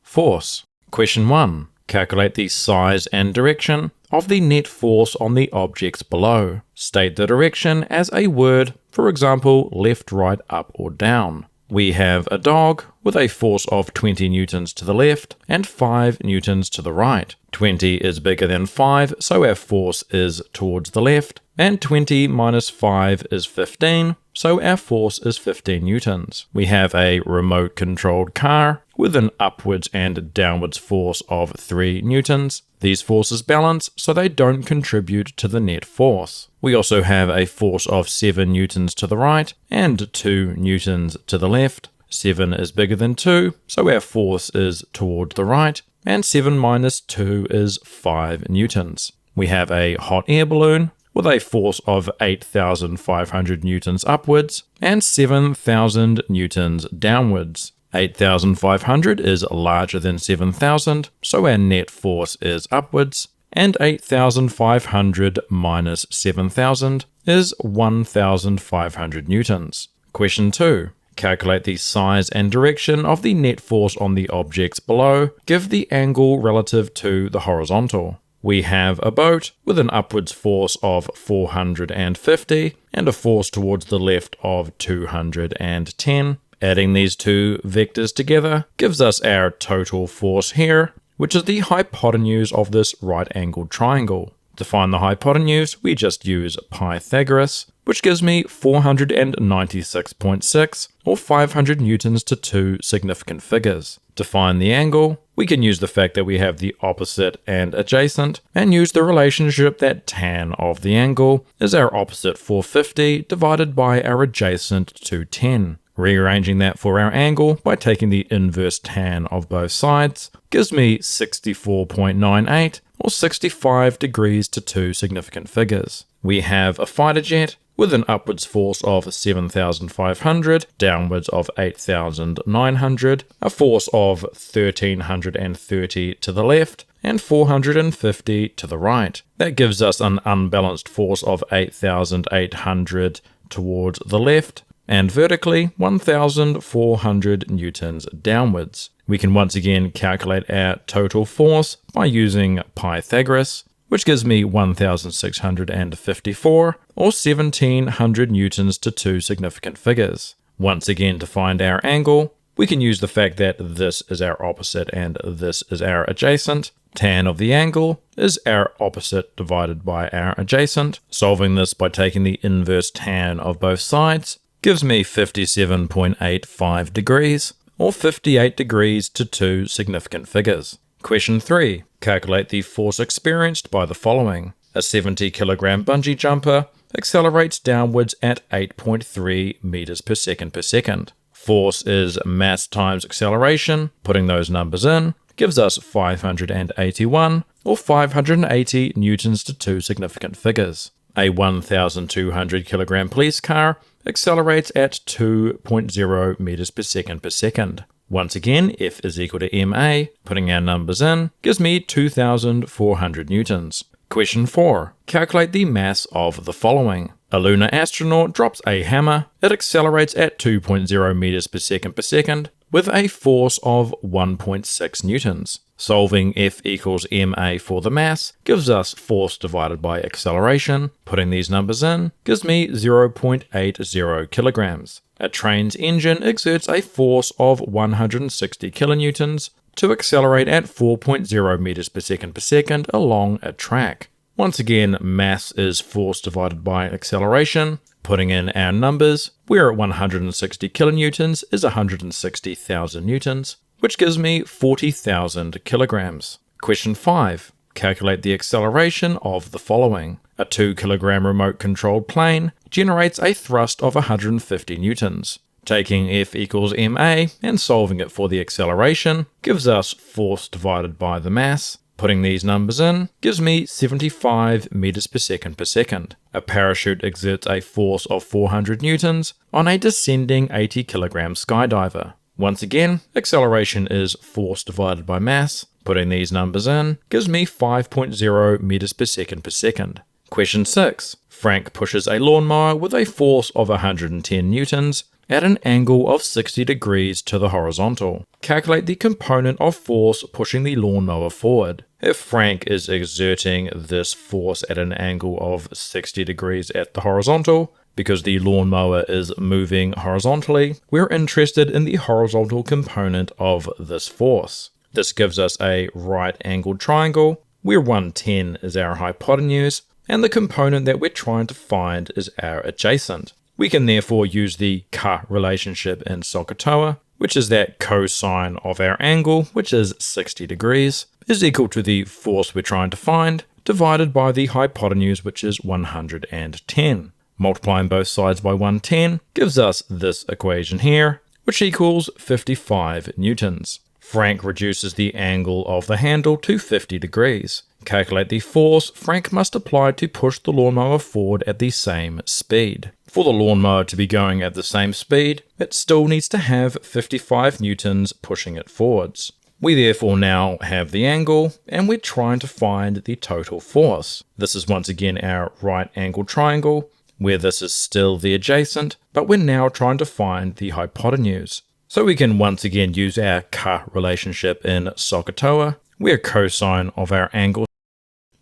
Force. Question 1. Calculate the size and direction of the net force on the objects below. State the direction as a word, for example, left, right, up, or down. We have a dog with a force of 20 newtons to the left and 5 newtons to the right. 20 is bigger than 5, so our force is towards the left, and 20 minus 5 is 15, so our force is 15 newtons. We have a remote-controlled car. with an upwards and downwards force of 3 newtons. These forces balance, so they don't contribute to the net force. We also have a force of 7 newtons to the right and 2 newtons to the left. 7 is bigger than 2, so our force is toward the right, and 7 minus 2 is 5 newtons. We have a hot air balloon with a force of 8,500 newtons upwards and 7,000 newtons downwards. 8,500 is larger than 7,000, so our net force is upwards, and 8,500 minus 7,000 is 1,500 newtons. Question 2. Calculate the size and direction of the net force on the objects below. Give the angle relative to the horizontal. We have a boat with an upwards force of 450 and a force towards the left of 210. Adding these two vectors together gives us our total force here, which is the hypotenuse of this right-angled triangle. To find the hypotenuse, we just use Pythagoras, which gives me 496.6, or 500 newtons to two significant figures. To find the angle, we can use the fact that we have the opposite and adjacent, and use the relationship that tan of the angle is our opposite 450 divided by our adjacent 210. Rearranging that for our angle by taking the inverse tan of both sides gives me 64.98, or 65 degrees to two significant figures. We have a fighter jet with an upwards force of 7,500, downwards of 8,900, a force of 1,330 to the left, and 450 to the right. That gives us an unbalanced force of 8,800 towards the left, and vertically 1,400 newtons downwards. We can once again calculate our total force by using Pythagoras, which gives me 1,654, or 1,700 newtons to two significant figures. Once again, to find our angle, we can use the fact that this is our opposite and this is our adjacent. Tan of the angle is our opposite divided by our adjacent. Solving this by taking the inverse tan of both sides gives me 57.85 degrees, or 58 degrees to two significant figures. Question 3. Calculate the force experienced by the following. A 70 kilogram bungee jumper accelerates downwards at 8.3 meters per second. Force is mass times acceleration. Putting those numbers in gives us 581, or 580 newtons to two significant figures. A 1,200 kilogram police car accelerates at 2.0 meters per second. Once again, F is equal to ma. Putting our numbers in gives me 2,400 newtons. Question 4. Calculate the mass of the following. A lunar astronaut drops a hammer. It accelerates at 2.0 meters per second with a force of 1.6 newtons. Solving F equals ma for the mass gives us force divided by acceleration. Putting these numbers in gives me 0.80 kilograms. A train's engine exerts a force of 160 kilonewtons to accelerate at 4.0 meters per second along a track. Once again, mass is force divided by acceleration. Putting in our numbers, we're at 160 kilonewtons is 160,000 newtons, which gives me 40,000 kilograms. Question 5. Calculate the acceleration of the following. A 2 kilogram remote controlled plane generates a thrust of 150 newtons. Taking F equals ma and solving it for the acceleration gives us force divided by the mass. Putting these numbers in gives me 75 meters per second. A parachute exerts a force of 400 newtons on a descending 80 kilogram skydiver. Once again, acceleration is force divided by mass. Putting these numbers in gives me 5.0 meters per second. Question 6. Frank pushes a lawnmower with a force of 110 newtons at an angle of 60 degrees to the horizontal. Calculate the component of force pushing the lawnmower forward. If Frank is exerting this force at an angle of 60 degrees at the horizontal, because the lawnmower is moving horizontally, we're interested in the horizontal component of this force. This gives us a right-angled triangle, where 110 is our hypotenuse, and the component that we're trying to find is our adjacent. We can therefore use the ka relationship in SOHCAHTOA which is that cosine of our angle, which is 60 degrees, is equal to the force we're trying to find, divided by the hypotenuse, which is 110. Multiplying both sides by 110 gives us this equation here, which equals 55 newtons. Frank reduces the angle of the handle to 50 degrees. Calculate the force Frank must apply to push the lawnmower forward at the same speed. For the lawnmower to be going at the same speed, it still needs to have 55 newtons pushing it forwards. We therefore now have the angle, and we're trying to find the total force. This is once again our right angle triangle, where this is still the adjacent, but we're now trying to find the hypotenuse. So we can once again use our ka relationship in SOHCAHTOA, where cosine of our angle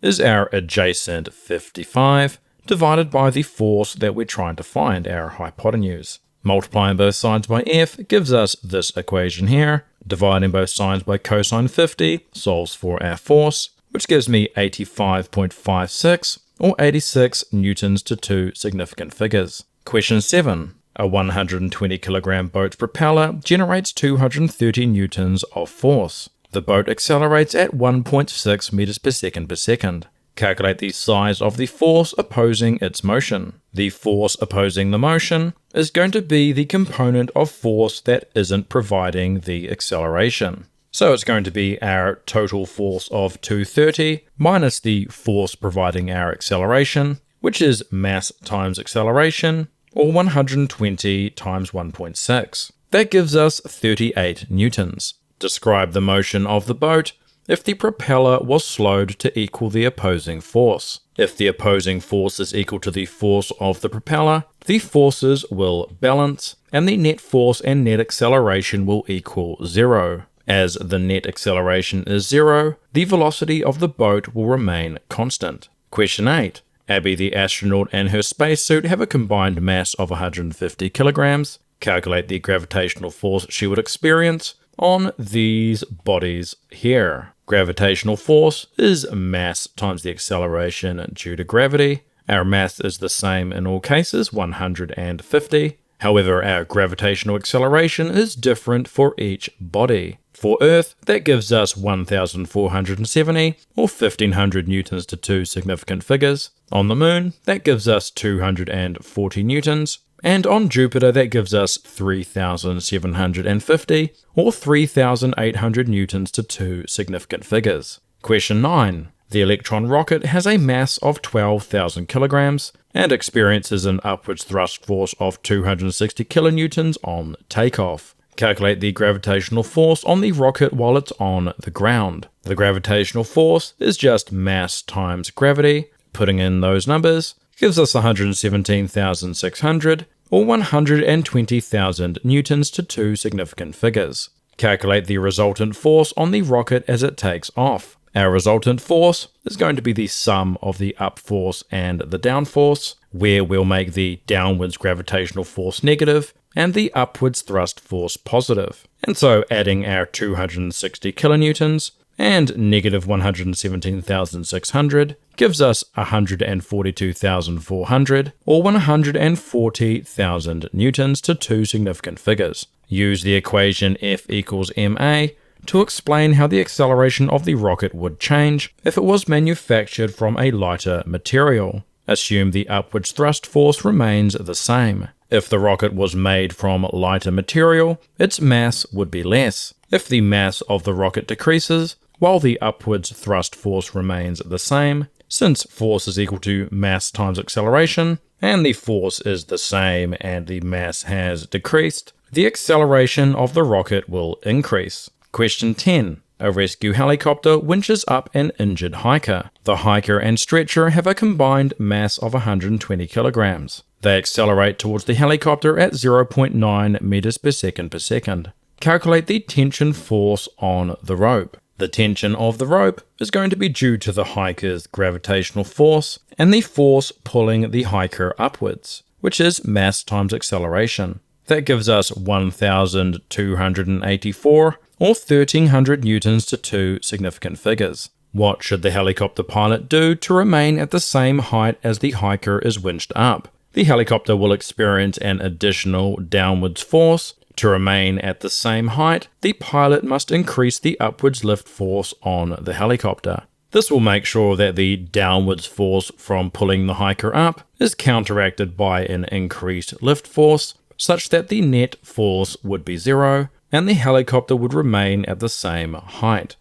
is our adjacent 55, divided by the force that we're trying to find, our hypotenuse. Multiplying both sides by f gives us this equation here. Dividing both sides by cosine 50 solves for our force, which gives me 85.56, or 86 newtons to two significant figures. Question 7. A 120 kilogram boat's propeller generates 230 newtons of force. The boat accelerates at 1.6 meters per second. Calculate the size of the force opposing its motion. The force opposing the motion is going to be the component of force that isn't providing the acceleration. So it's going to be our total force of 230 minus the force providing our acceleration, which is mass times acceleration, or 120 times 1.6. That gives us 38 newtons. Describe the motion of the boat if the propeller was slowed to equal the opposing force. If the opposing force is equal to the force of the propeller, the forces will balance, and the net force and net acceleration will equal 0. As the net acceleration is 0, the velocity of the boat will remain constant. Question 8. Abby the astronaut and her spacesuit have a combined mass of 150 kilograms. Calculate the gravitational force she would experience on these bodies here. Gravitational force is mass times the acceleration due to gravity. Our mass is the same in all cases, 150. However, our gravitational acceleration is different for each body. For Earth, that gives us 1,470, or 1,500 newtons to two significant figures. On the Moon, that gives us 240 newtons. And on Jupiter, that gives us 3,750, or 3,800 newtons to two significant figures. Question 9. The Electron rocket has a mass of 12,000 kilograms and experiences an upwards thrust force of 260 kilonewtons on takeoff. Calculate the gravitational force on the rocket while it's on the ground. The gravitational force is just mass times gravity. Putting in those numbers gives us 117,600, or 120,000 newtons to two significant figures. Calculate the resultant force on the rocket as it takes off. Our resultant force is going to be the sum of the up force and the down force, where we'll make the downwards gravitational force negative and the upwards thrust force positive. And so adding our 260 kilonewtons and negative 117,600 gives us 142,400, or 140,000 newtons to two significant figures. Use the equation F equals ma to explain how the acceleration of the rocket would change if it was manufactured from a lighter material. Assume the upwards thrust force remains the same. If the rocket was made from lighter material, its mass would be less. If the mass of the rocket decreases, while the upwards thrust force remains the same, since force is equal to mass times acceleration, and the force is the same and the mass has decreased, the acceleration of the rocket will increase. Question 10. A rescue helicopter winches up an injured hiker. The hiker and stretcher have a combined mass of 120 kilograms. They accelerate towards the helicopter at 0.9 meters per second. Calculate the tension force on the rope. The tension of the rope is going to be due to the hiker's gravitational force and the force pulling the hiker upwards, which is mass times acceleration. That gives us 1,284, or 1,300 newtons to two significant figures. What should the helicopter pilot do to remain at the same height as the hiker is winched up? The helicopter will experience an additional downwards force To remain at the same height, the pilot must increase the upwards lift force on the helicopter. This will make sure that the downwards force from pulling the hiker up is counteracted by an increased lift force, such that the net force would be 0 and the helicopter would remain at the same height.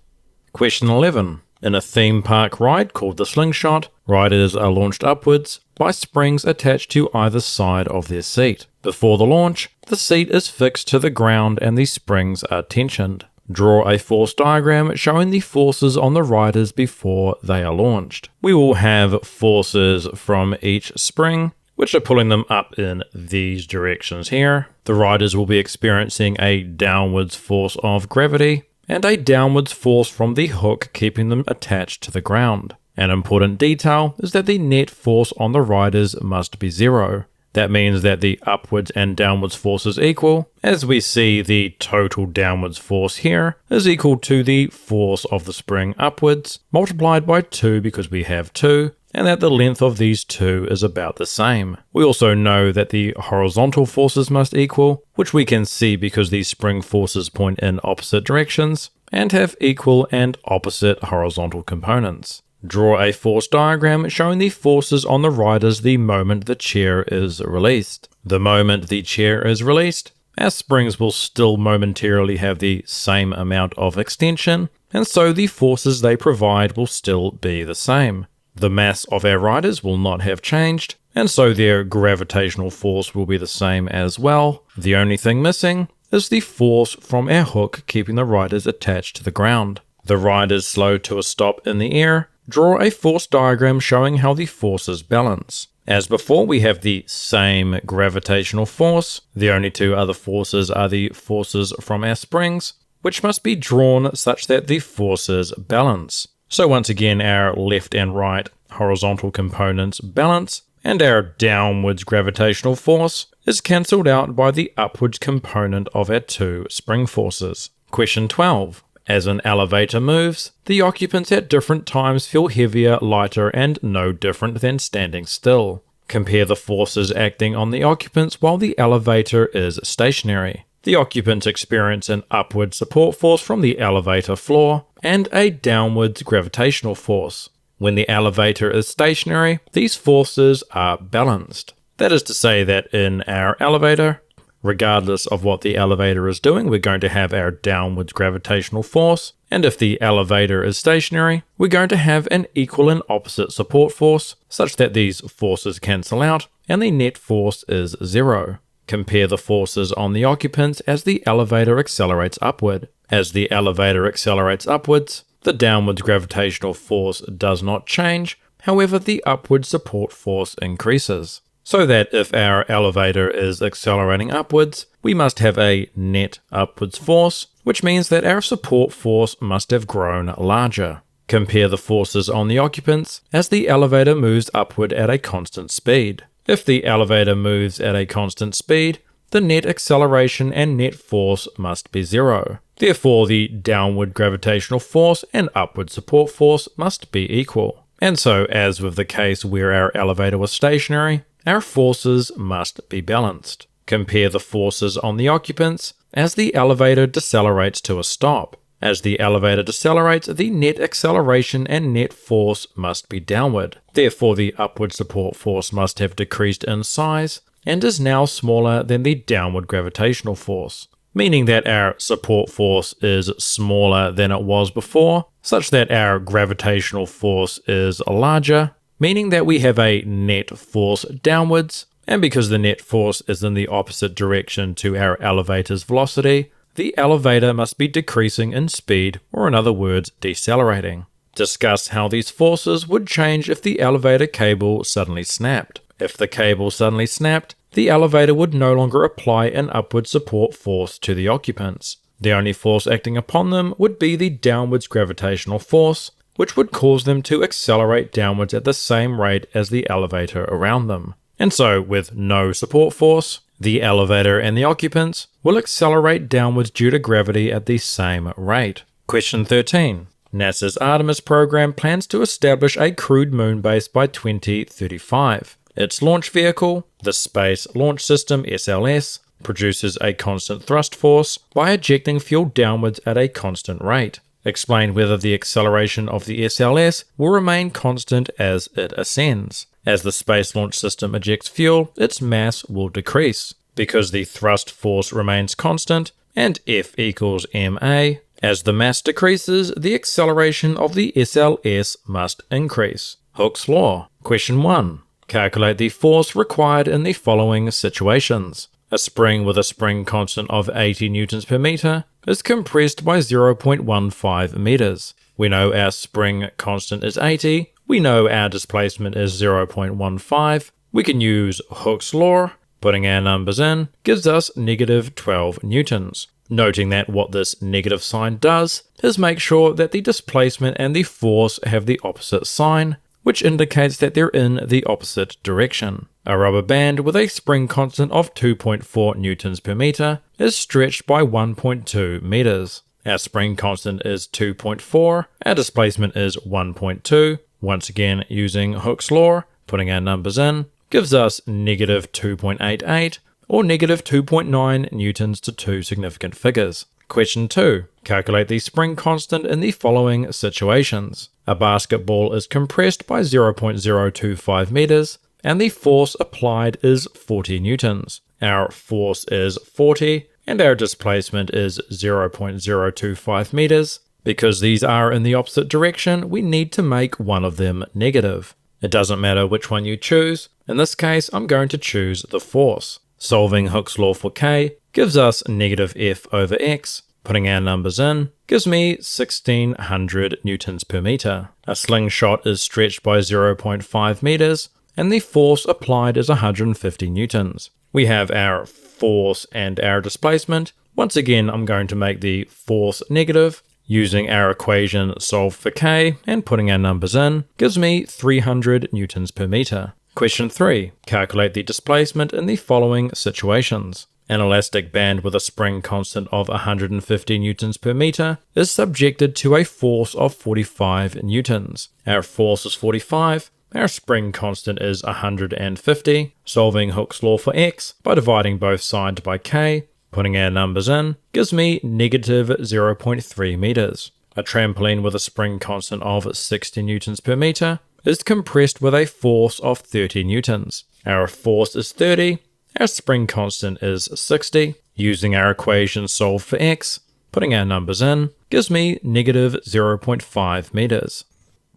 Question 11. In a theme park ride called the Slingshot, riders are launched upwards by springs attached to either side of their seat. Before the launch, the seat is fixed to the ground and the springs are tensioned. Draw a force diagram showing the forces on the riders before they are launched. We will have forces from each spring, which are pulling them up in these directions here. The riders will be experiencing a downwards force of gravity and a downwards force from the hook keeping them attached to the ground. An important detail is that the net force on the riders must be 0. That means that the upwards and downwards force is equal. As we see, the total downwards force here is equal to the force of the spring upwards, multiplied by 2 because we have 2, and that the length of these two is about the same. We also know that the horizontal forces must equal, which we can see because these spring forces point in opposite directions and have equal and opposite horizontal components. Draw a force diagram showing the forces on the riders the moment the chair is released. The moment the chair is released, our springs will still momentarily have the same amount of extension, and so the forces they provide will still be the same. The mass of our riders will not have changed, and so their gravitational force will be the same as well. The only thing missing is the force from our hook keeping the riders attached to the ground. The riders slow to a stop in the air. Draw a force diagram showing how the forces balance. As before, we have the same gravitational force. The only two other forces are the forces from our springs, which must be drawn such that the forces balance. So once again, our left and right horizontal components balance, and our downwards gravitational force is cancelled out by the upwards component of our two spring forces. Question 12. As an elevator moves, the occupants at different times feel heavier, lighter, and no different than standing still. Compare the forces acting on the occupants while the elevator is stationary. The occupants experience an upward support force from the elevator floor and a downwards gravitational force. When the elevator is stationary, these forces are balanced. That is to say that in our elevator, regardless of what the elevator is doing, we're going to have our downwards gravitational force, and if the elevator is stationary, we're going to have an equal and opposite support force, such that these forces cancel out, and the net force is 0. Compare the forces on the occupants as the elevator accelerates upward. As the elevator accelerates upwards, the downwards gravitational force does not change, however the upward support force increases. So that if our elevator is accelerating upwards, we must have a net upwards force, which means that our support force must have grown larger. Compare the forces on the occupants as the elevator moves upward at a constant speed. If the elevator moves at a constant speed, the net acceleration and net force must be 0. Therefore, the downward gravitational force and upward support force must be equal. And so, as with the case where our elevator was stationary, our forces must be balanced. Compare the forces on the occupants as the elevator decelerates to a stop. As the elevator decelerates, the net acceleration and net force must be downward. Therefore, the upward support force must have decreased in size and is now smaller than the downward gravitational force, meaning that our support force is smaller than it was before, such that our gravitational force is larger, meaning that we have a net force downwards, and because the net force is in the opposite direction to our elevator's velocity, the elevator must be decreasing in speed, or in other words, decelerating. Discuss how these forces would change if the elevator cable suddenly snapped. If the cable suddenly snapped, the elevator would no longer apply an upward support force to the occupants. The only force acting upon them would be the downwards gravitational force, which would cause them to accelerate downwards at the same rate as the elevator around them. And so, with no support force, the elevator and the occupants will accelerate downwards due to gravity at the same rate. Question 13. NASA's Artemis program plans to establish a crewed moon base by 2035. Its launch vehicle, the Space Launch System SLS, produces a constant thrust force by ejecting fuel downwards at a constant rate. Explain whether the acceleration of the SLS will remain constant as it ascends. As the Space Launch System ejects fuel, its mass will decrease. Because the thrust force remains constant, and F equals ma, as the mass decreases, the acceleration of the SLS must increase. Hooke's law. Question 1. Calculate the force required in the following situations. A spring with a spring constant of 80 newtons per meter is compressed by 0.15 meters. We know our spring constant is 80. We know our displacement is 0.15. We can use Hooke's law. Putting our numbers in gives us negative 12 newtons. Noting that what this negative sign does is make sure that the displacement and the force have the opposite sign, which indicates that they're in the opposite direction. A rubber band with a spring constant of 2.4 newtons per meter is stretched by 1.2 meters. Our spring constant is 2.4, our displacement is 1.2. Once again, using Hooke's law, putting our numbers in, gives us negative 2.88 or negative 2.9 newtons to two significant figures. Question 2. Calculate the spring constant in the following situations. A basketball is compressed by 0.025 meters and the force applied is 40 newtons. Our force is 40 and our displacement is 0.025 meters. Because these are in the opposite direction, we need to make one of them negative. It doesn't matter which one you choose. In this case, I'm going to choose the force. Solving Hooke's law for K gives us negative F over X. Putting our numbers in gives me 1600 newtons per meter. A slingshot is stretched by 0.5 meters and the force applied is 150 newtons. We have our force and our displacement. Once again, I'm going to make the force negative. Using our equation solved for K and putting our numbers in gives me 300 newtons per meter. Question 3. Calculate the displacement in the following situations. An elastic band with a spring constant of 150 newtons per meter is subjected to a force of 45 newtons. Our force is 45, our spring constant is 150. Solving Hooke's law for X by dividing both sides by K, putting our numbers in, gives me negative 0.3 meters. A trampoline with a spring constant of 60 newtons per meter is compressed with a force of 30 newtons. Our force is 30, our spring constant is 60. Using our equation solved for X, putting our numbers in, gives me negative 0.5 meters.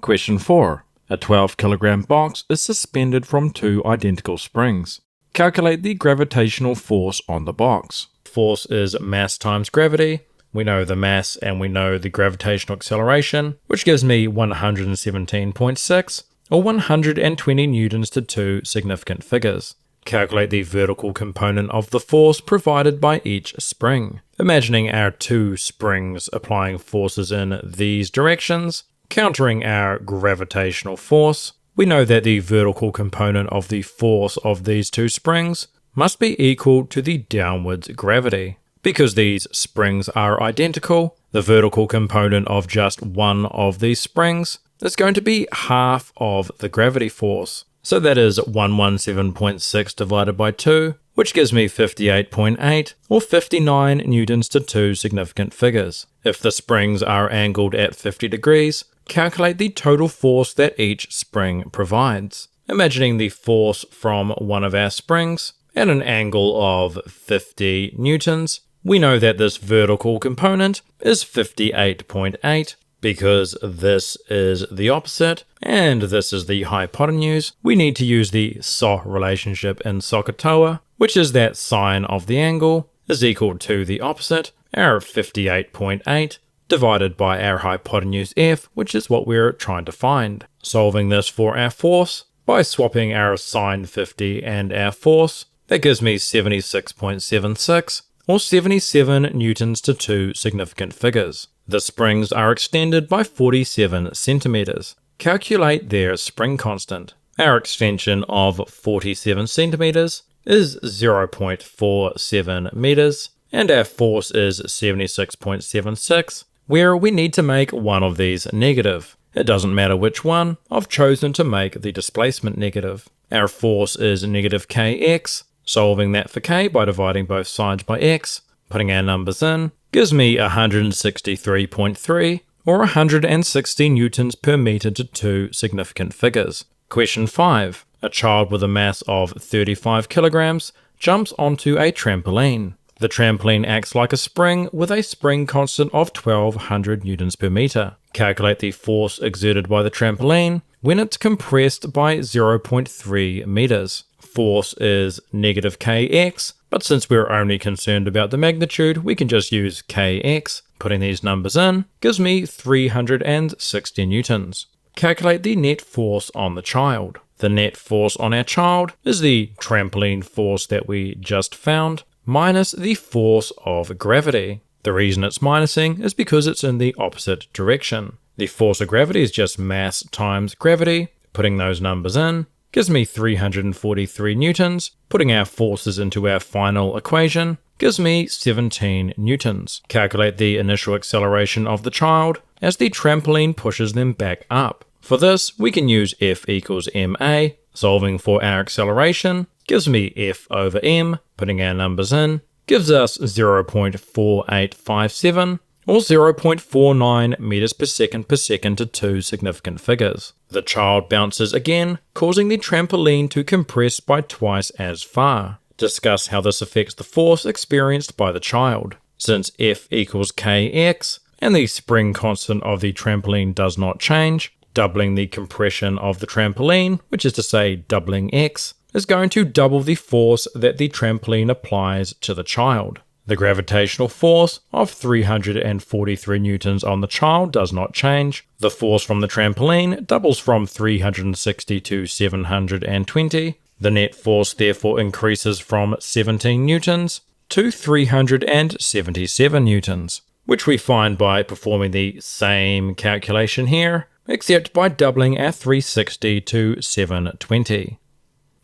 Question 4. A 12 kilogram box is suspended from two identical springs. Calculate the gravitational force on the box. Force is mass times gravity. We know the mass and we know the gravitational acceleration, which gives me 117.6 or 120 newtons to two significant figures. Calculate the vertical component of the force provided by each spring. Imagining our two springs applying forces in these directions, countering our gravitational force, we know that the vertical component of the force of these two springs must be equal to the downwards gravity. Because these springs are identical, the vertical component of just one of these springs is going to be half of the gravity force. So that is 117.6 divided by 2, which gives me 58.8 or 59 newtons to two significant figures. If the springs are angled at 50 degrees, calculate the total force that each spring provides. Imagining the force from one of our springs at an angle of 50 newtons, we know that this vertical component is 58.8. Because this is the opposite and this is the hypotenuse, we need to use the SO relationship in SOHCAHTOA, which is that sine of the angle is equal to the opposite, our 58.8, divided by our hypotenuse F, which is what we're trying to find. Solving this for our force, by swapping our sine 50 and our force, that gives me 76.76 or 77 newtons to two significant figures. The springs are extended by 47 centimeters. Calculate their spring constant. Our extension of 47 centimeters is 0.47 meters, and our force is 76.76, where we need to make one of these negative. It doesn't matter which one, I've chosen to make the displacement negative. Our force is negative kx, Solving that for k by dividing both sides by x, putting our numbers in, gives me 163.3 or 160 newtons per meter to two significant figures. Question 5. A child with a mass of 35 kilograms jumps onto a trampoline. The trampoline acts like a spring with a spring constant of 1200 newtons per meter. Calculate the force exerted by the trampoline when it's compressed by 0.3 meters. Force is negative kx, but since we're only concerned about the magnitude, we can just use kx. Putting these numbers in gives me 360 newtons. Calculate the net force on the child. The net force on our child is the trampoline force that we just found, minus the force of gravity. The reason it's minusing is because it's in the opposite direction. The force of gravity is just mass times gravity. Putting those numbers in gives me 343 newtons. Putting our forces into our final equation gives me 17 newtons. Calculate the initial acceleration of the child as the trampoline pushes them back up. For this, we can use F equals ma. Solving for our acceleration gives me F over m. Putting our numbers in gives us 0.4857 or 0.49 meters per second to two significant figures. The child bounces again, causing the trampoline to compress by twice as far. Discuss how this affects the force experienced by the child. Since F equals kx and the spring constant of the trampoline does not change, doubling the compression of the trampoline, which is to say doubling x, is going to double the force that the trampoline applies to the child. The gravitational force of 343 newtons on the child does not change. The force from the trampoline doubles from 360 to 720. The net force therefore increases from 17 newtons to 377 newtons, which we find by performing the same calculation here, except by doubling our 360 to 720.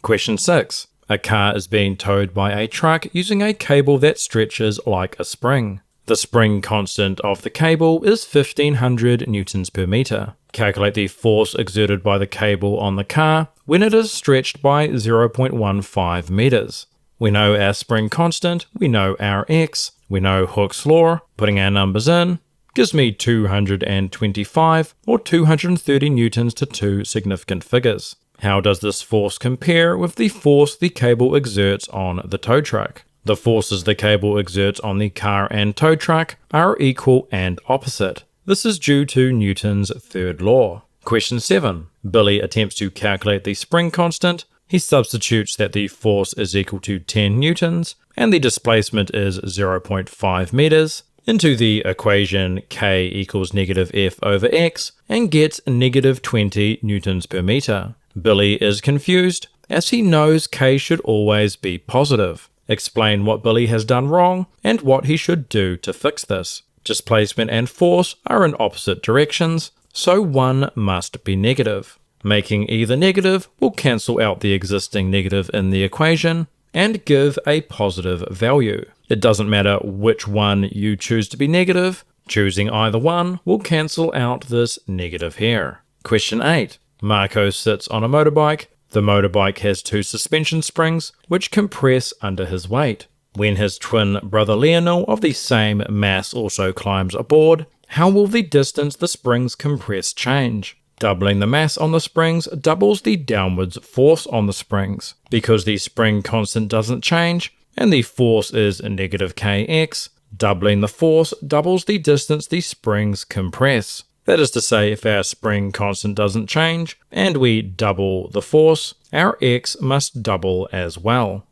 Question 6. A car is being towed by a truck using a cable that stretches like a spring. The spring constant of the cable is 1500 newtons per meter. Calculate the force exerted by the cable on the car when it is stretched by 0.15 meters. We know our spring constant, we know our x, we know Hooke's law. Putting our numbers in gives me 225 or 230 newtons to two significant figures. How does this force compare with the force the cable exerts on the tow truck? The forces the cable exerts on the car and tow truck are equal and opposite. This is due to Newton's third law. Question 7. Billy attempts to calculate the spring constant. He substitutes that the force is equal to 10 newtons and the displacement is 0.5 meters into the equation k equals negative f over x and gets negative 20 newtons per meter. Billy is confused as he knows k should always be positive. Explain what Billy has done wrong and what he should do to fix this. Displacement and force are in opposite directions, so one must be negative. Making either negative will cancel out the existing negative in the equation and give a positive value. It doesn't matter which one you choose to be negative, choosing either one will cancel out this negative here. Question 8. Marco sits on a motorbike. The motorbike has two suspension springs which compress under his weight. When his twin brother Lionel of the same mass also climbs aboard, how will the distance the springs compress change? Doubling the mass on the springs doubles the downwards force on the springs. Because the spring constant doesn't change and the force is negative kx, doubling the force doubles the distance the springs compress. That is to say, if our spring constant doesn't change and we double the force, our x must double as well.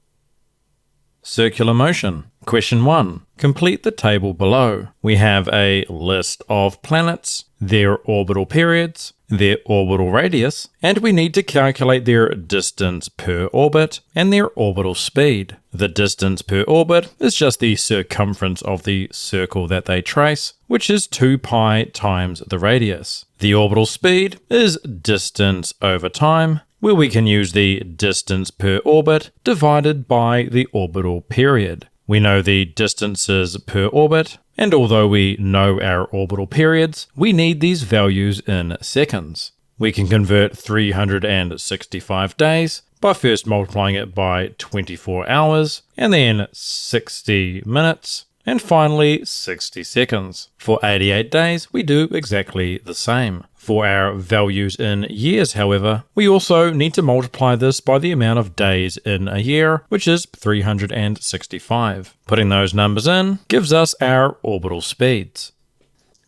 Circular motion. Question 1. Complete the table below. We have a list of planets, their orbital periods, their orbital radius, and we need to calculate their distance per orbit and their orbital speed. The distance per orbit is just the circumference of the circle that they trace, which is 2 pi times the radius. The orbital speed is distance over time, where we can use the distance per orbit divided by the orbital period. We know the distances per orbit, and although we know our orbital periods, we need these values in seconds. We can convert 365 days by first multiplying it by 24 hours, and then 60 minutes, and finally 60 seconds. For 88 days, we do exactly the same. For our values in years, however, we also need to multiply this by the amount of days in a year, which is 365. Putting those numbers in gives us our orbital speeds.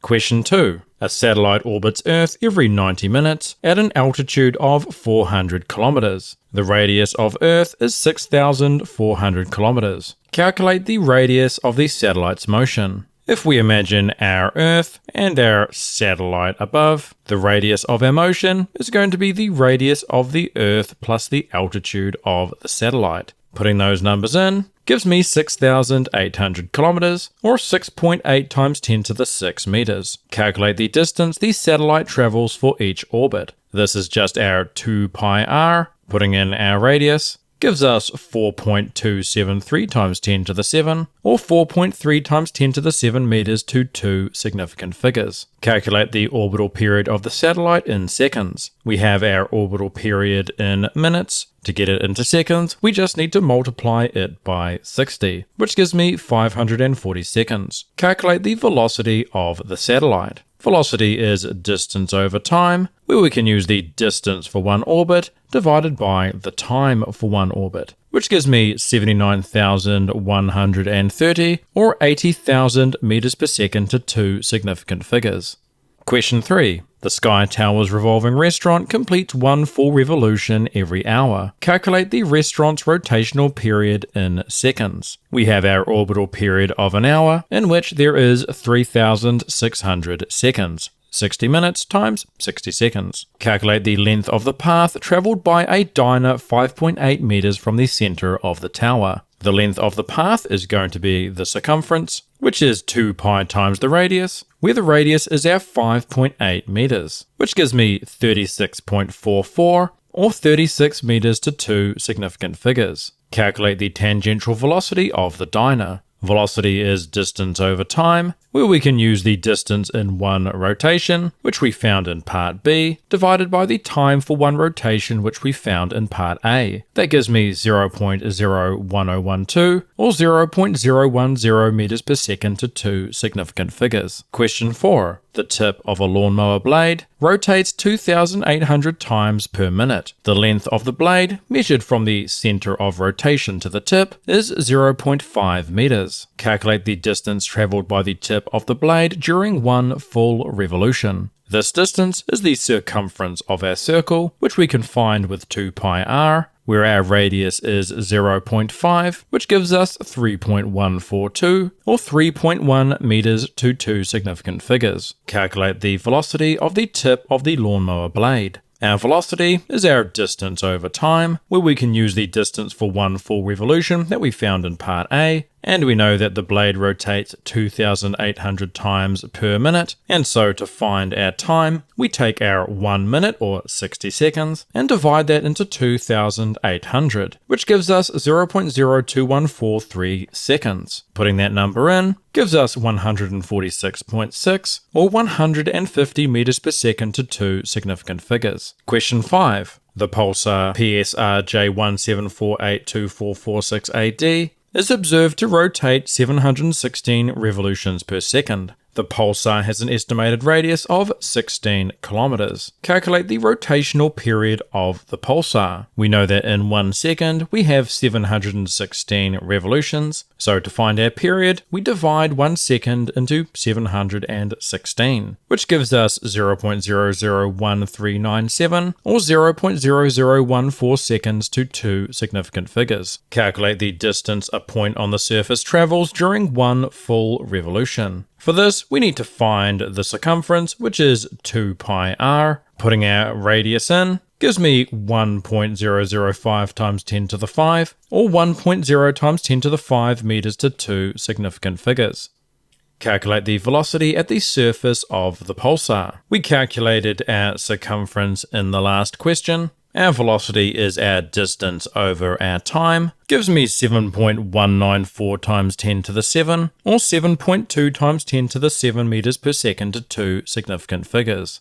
Question 2. A satellite orbits Earth every 90 minutes at an altitude of 400 kilometers. The radius of Earth is 6,400 kilometers. Calculate the radius of the satellite's motion. If we imagine our Earth and our satellite above, the radius of our motion is going to be the radius of the Earth plus the altitude of the satellite. Putting those numbers in gives me 6,800 kilometers, or 6.8 times 10 to the 6 meters. Calculate the distance the satellite travels for each orbit. This is just our 2 pi r. Putting in our radius gives us 4.273 times 10 to the 7, or 4.3 times 10 to the 7 meters to two significant figures. Calculate the orbital period of the satellite in seconds. We have our orbital period in minutes. To get it into seconds, we just need to multiply it by 60, which gives me 540 seconds. Calculate the velocity of the satellite. Velocity is distance over time, where we can use the distance for one orbit divided by the time for one orbit, which gives me 79,130 or 80,000 meters per second to two significant figures. Question 3. The Sky Tower's revolving restaurant completes one full revolution every hour. Calculate the restaurant's rotational period in seconds. We have our orbital period of an hour, in which there is 3,600 seconds. 60 minutes times 60 seconds. Calculate the length of the path traveled by a diner 5.8 meters from the center of the tower. The length of the path is going to be the circumference, which is 2 pi times the radius, where the radius is our 5.8 meters, which gives me 36.44 or 36 meters to two significant figures. Calculate the tangential velocity of the diner. Velocity is distance over time, where we can use the distance in one rotation, which we found in part B, divided by the time for one rotation, which we found in part A. That gives me 0.01012 or 0.010 meters per second to two significant figures. Question 4. The tip of a lawnmower blade rotates 2,800 times per minute. The length of the blade, measured from the center of rotation to the tip, is 0.5 meters. Calculate the distance traveled by the tip of the blade during one full revolution. This distance is the circumference of our circle, which we can find with 2 pi r, where our radius is 0.5, which gives us 3.142 or 3.1 meters to two significant figures. Calculate the velocity of the tip of the lawnmower blade. Our velocity is our distance over time, where we can use the distance for one full revolution that we found in part A, and we know that the blade rotates 2,800 times per minute, and so to find our time, we take our 1 minute or 60 seconds and divide that into 2,800, which gives us 0.02143 seconds. Putting that number in gives us 146.6 or 150 meters per second to two significant figures. Question 5. The pulsar PSR J174824446AD is observed to rotate 716 revolutions per second. The pulsar has an estimated radius of 16 kilometers. Calculate the rotational period of the pulsar. We know that in 1 second we have 716 revolutions, so to find our period, we divide 1 second into 716, which gives us 0.001397 or 0.0014 seconds to two significant figures. Calculate the distance a point on the surface travels during one full revolution. For this, we need to find the circumference, which is 2 pi r. Putting our radius in gives me 1.005 times 10 to the 5, or 1.0 times 10 to the 5 meters to two significant figures. Calculate the velocity at the surface of the pulsar. We calculated our circumference in the last question. Our velocity is our distance over our time, gives me 7.194 times 10 to the 7, or 7.2 times 10 to the 7 meters per second to two significant figures.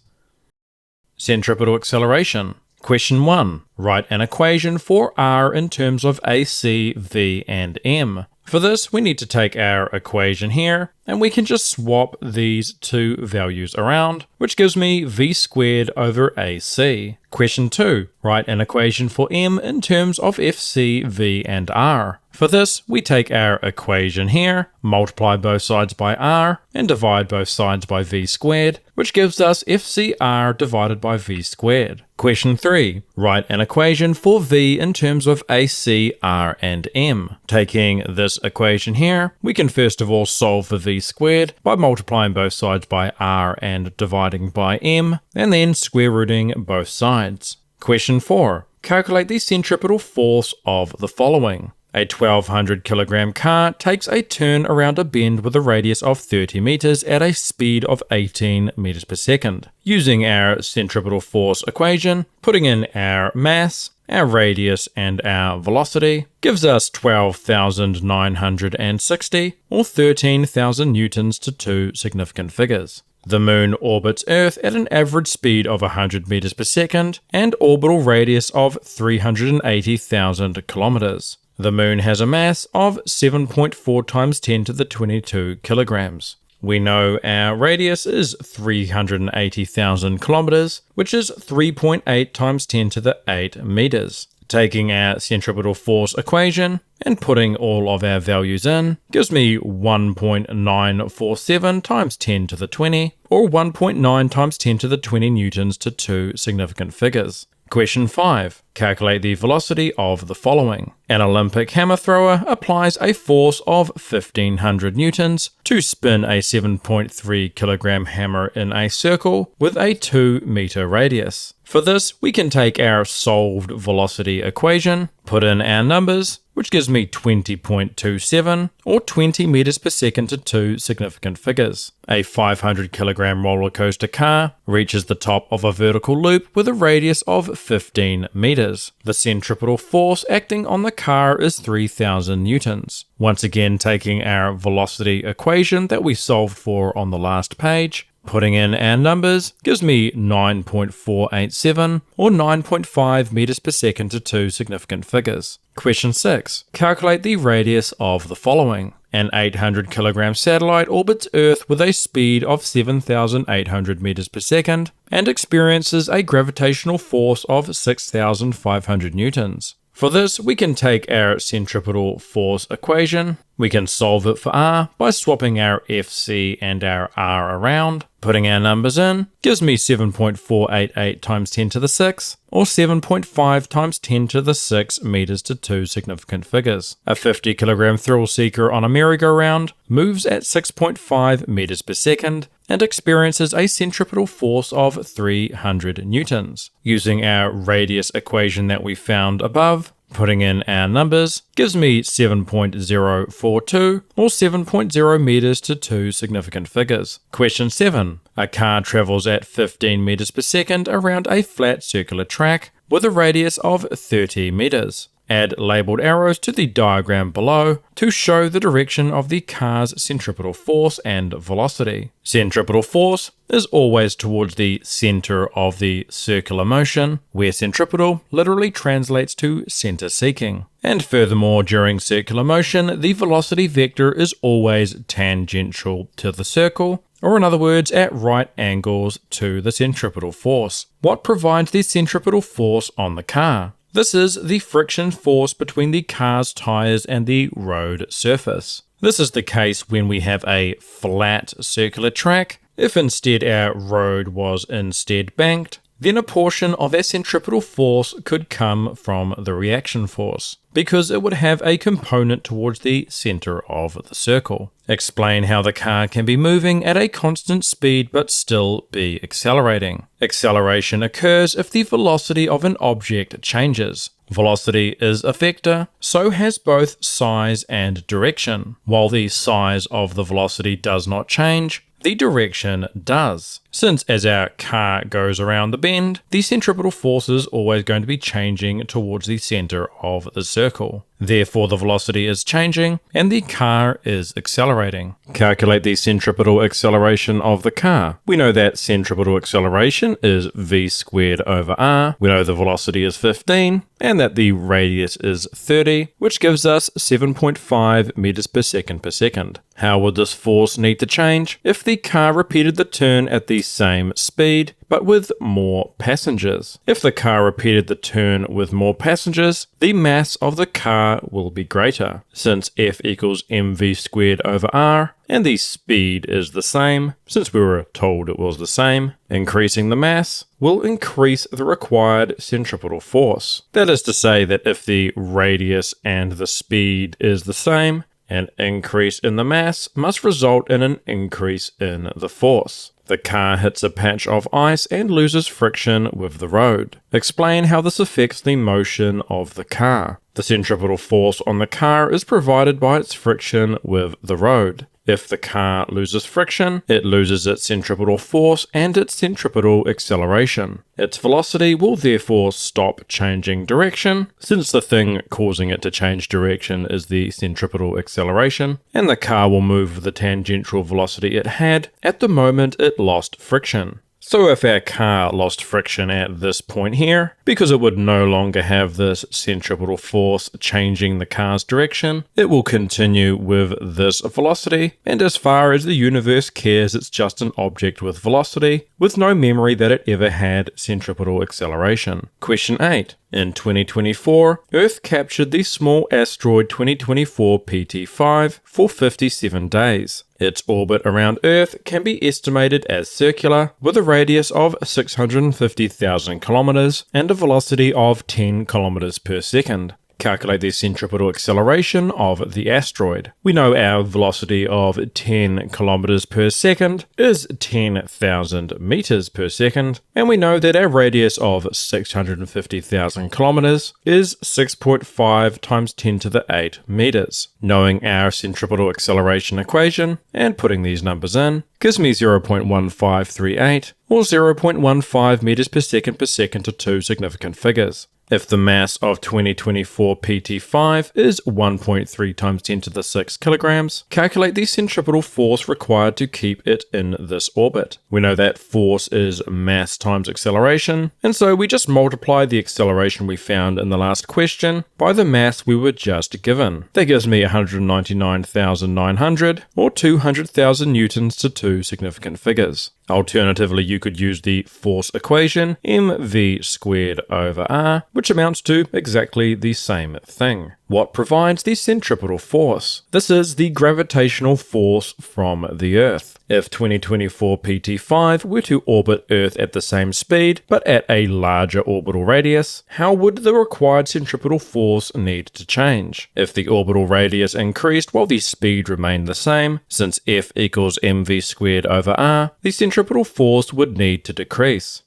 Centripetal acceleration. Question 1. Write an equation for r in terms of AC, v, and m. For this, we need to take our equation here, and we can just swap these two values around, which gives me v squared over AC. Question 2. Write an equation for m in terms of FC, v, and r. For this, we take our equation here, multiply both sides by r, and divide both sides by v squared, which gives us FCr divided by v squared. Question 3. Write an equation for v in terms of AC, r, and m. Taking this equation here, we can first of all solve for v squared by multiplying both sides by r and dividing by m, and then square rooting both sides. Question 4. Calculate the centripetal force of the following. A 1200 kilogram car takes a turn around a bend with a radius of 30 meters at a speed of 18 meters per second. Using our centripetal force equation, putting in our mass, our radius, and our velocity, gives us 12,960 or 13,000 newtons to two significant figures. The Moon orbits Earth at an average speed of 100 meters per second and orbital radius of 380,000 kilometers. The Moon has a mass of 7.4 times 10 to the 22 kilograms. We know our radius is 380,000 kilometers, which is 3.8 times 10 to the 8 meters. Taking our centripetal force equation and putting all of our values in gives me 1.947 times 10 to the 20, or 1.9 times 10 to the 20 newtons to two significant figures. Question 5. Calculate the velocity of the following. An Olympic hammer thrower applies a force of 1500 newtons to spin a 7.3 kilogram hammer in a circle with a 2 meter radius. For this, we can take our solved velocity equation, put in our numbers, which gives me 20.27 or 20 meters per second to two significant figures. A 500 kilogram roller coaster car reaches the top of a vertical loop with a radius of 15 meters. The centripetal force acting on the car is 3000 newtons. Once again, taking our velocity equation that we solved for on the last page, putting in our numbers gives me 9.487 or 9.5 meters per second to two significant figures. Question 6. Calculate the radius of the following. An 800 kilogram satellite orbits Earth with a speed of 7,800 meters per second and experiences a gravitational force of 6,500 newtons. For this, we can take our centripetal force equation, we can solve it for r by swapping our FC and our r around, putting our numbers in, gives me 7.488 times 10 to the 6, or 7.5 times 10 to the 6 meters to two significant figures. A 50 kilogram thrill seeker on a merry-go-round moves at 6.5 meters per second and experiences a centripetal force of 300 newtons. Using our radius equation that we found above, putting in our numbers, gives me 7.042 or 7.0 meters to two significant figures. Question 7. A car travels at 15 meters per second around a flat circular track with a radius of 30 meters. Add labeled arrows to the diagram below to show the direction of the car's centripetal force and velocity. Centripetal force is always towards the center of the circular motion, where centripetal literally translates to center seeking. And furthermore, during circular motion, the velocity vector is always tangential to the circle, or in other words, at right angles to the centripetal force. What provides the centripetal force on the car? This is the friction force between the car's tires and the road surface. This is the case when we have a flat circular track. If instead our road was instead banked, then a portion of our centripetal force could come from the reaction force, because it would have a component towards the center of the circle. Explain how the car can be moving at a constant speed but still be accelerating. Acceleration occurs if the velocity of an object changes. Velocity is a vector, so has both size and direction. While the size of the velocity does not change, the direction does. since as our car goes around the bend, the centripetal force is always going to be changing towards the center of the circle. Therefore, the velocity is changing and the car is accelerating. Calculate the centripetal acceleration of the car. We know that centripetal acceleration is v squared over r. We know the velocity is 15 and that the radius is 30, which gives us 7.5 meters per second. How would this force need to change if the car repeated the turn at the same speed but with more passengers? If the car repeated the turn with more passengers, the mass of the car will be greater. Since F equals mv squared over r, and the speed is the same, since we were told it was the same, increasing the mass will increase the required centripetal force. That is to say that if the radius and the speed is the same, an increase in the mass must result in an increase in the force. The car hits a patch of ice and loses friction with the road. Explain how this affects the motion of the car. The centripetal force on the car is provided by its friction with the road. If the car loses friction, it loses its centripetal force and its centripetal acceleration. Its velocity will therefore stop changing direction, since the thing causing it to change direction is the centripetal acceleration, and the car will move with the tangential velocity it had at the moment it lost friction. So if our car lost friction at this point here, because it would no longer have this centripetal force changing the car's direction, it will continue with this velocity, and as far as the universe cares, it's just an object with velocity, with no memory that it ever had centripetal acceleration. Question 8. In 2024, Earth captured the small asteroid 2024 PT5 for 57 days. Its orbit around Earth can be estimated as circular, with a radius of 650,000 kilometers and a velocity of 10 kilometers per second. Calculate the centripetal acceleration of the asteroid. We know our velocity of 10 kilometers per second is 10,000 meters per second, and we know that our radius of 650,000 kilometers is 6.5 times 10 to the 8 meters. Knowing our centripetal acceleration equation and putting these numbers in gives me 0.1538 or 0.15 meters per second to two significant figures. If the mass of 2024 PT5 is 1.3 times 10 to the 6 kilograms, calculate the centripetal force required to keep it in this orbit. We know that force is mass times acceleration, and so we just multiply the acceleration we found in the last question by the mass we were just given. That gives me 199,900 or 200,000 newtons to two significant figures. Alternatively, you could use the force equation, mv squared over r, which amounts to exactly the same thing. What provides the centripetal force? This is the gravitational force from the Earth. If 2024 PT5 were to orbit Earth at the same speed, but at a larger orbital radius, how would the required centripetal force need to change? If the orbital radius increased while the speed remained the same, since F equals mv squared over r, the centripetal force would need to decrease.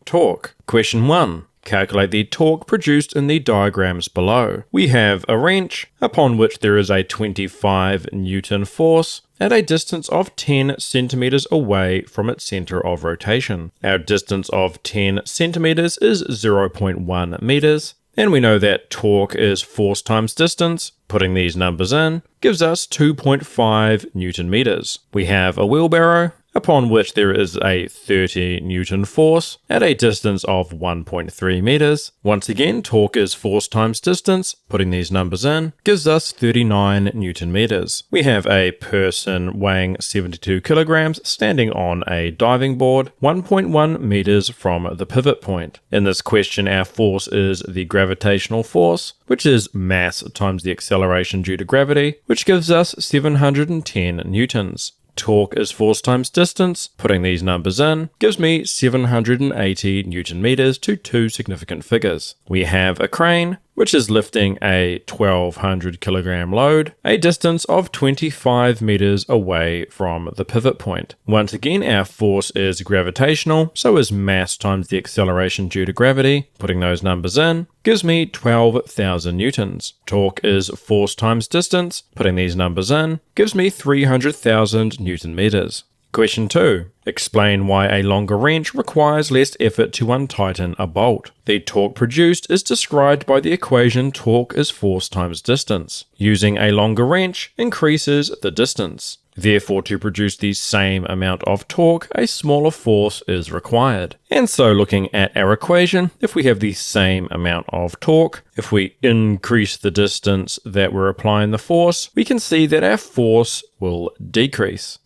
Torque. Question 1. Calculate the torque produced in the diagrams below. We have a wrench, upon which there is a 25 Newton force, at a distance of 10 centimeters away from its center of rotation. Our distance of 10 centimeters is 0.1 meters, and we know that torque is force times distance. Putting these numbers in gives us 2.5 Newton meters. We have a wheelbarrow, upon which there is a 30 Newton force at a distance of 1.3 meters. Once again, torque is force times distance. Putting these numbers in gives us 39 Newton meters. We have a person weighing 72 kilograms standing on a diving board 1.1 meters from the pivot point. In this question, our force is the gravitational force, which is mass times the acceleration due to gravity, which gives us 710 newtons. Torque is force times distance. Putting these numbers in gives me 780 Newton meters to two significant figures. We have a crane, which is lifting a 1200 kilogram load, a distance of 25 meters away from the pivot point. Once again, our force is gravitational, so is mass times the acceleration due to gravity. Putting those numbers in gives me 12,000 newtons. Torque is force times distance. Putting these numbers in gives me 300,000 Newton meters. Question 2. Explain why a longer wrench requires less effort to untighten a bolt. The torque produced is described by the equation torque is force times distance. Using a longer wrench increases the distance. Therefore, to produce the same amount of torque, a smaller force is required. And so looking at our equation, if we have the same amount of torque, if we increase the distance that we're applying the force, we can see that our force will decrease.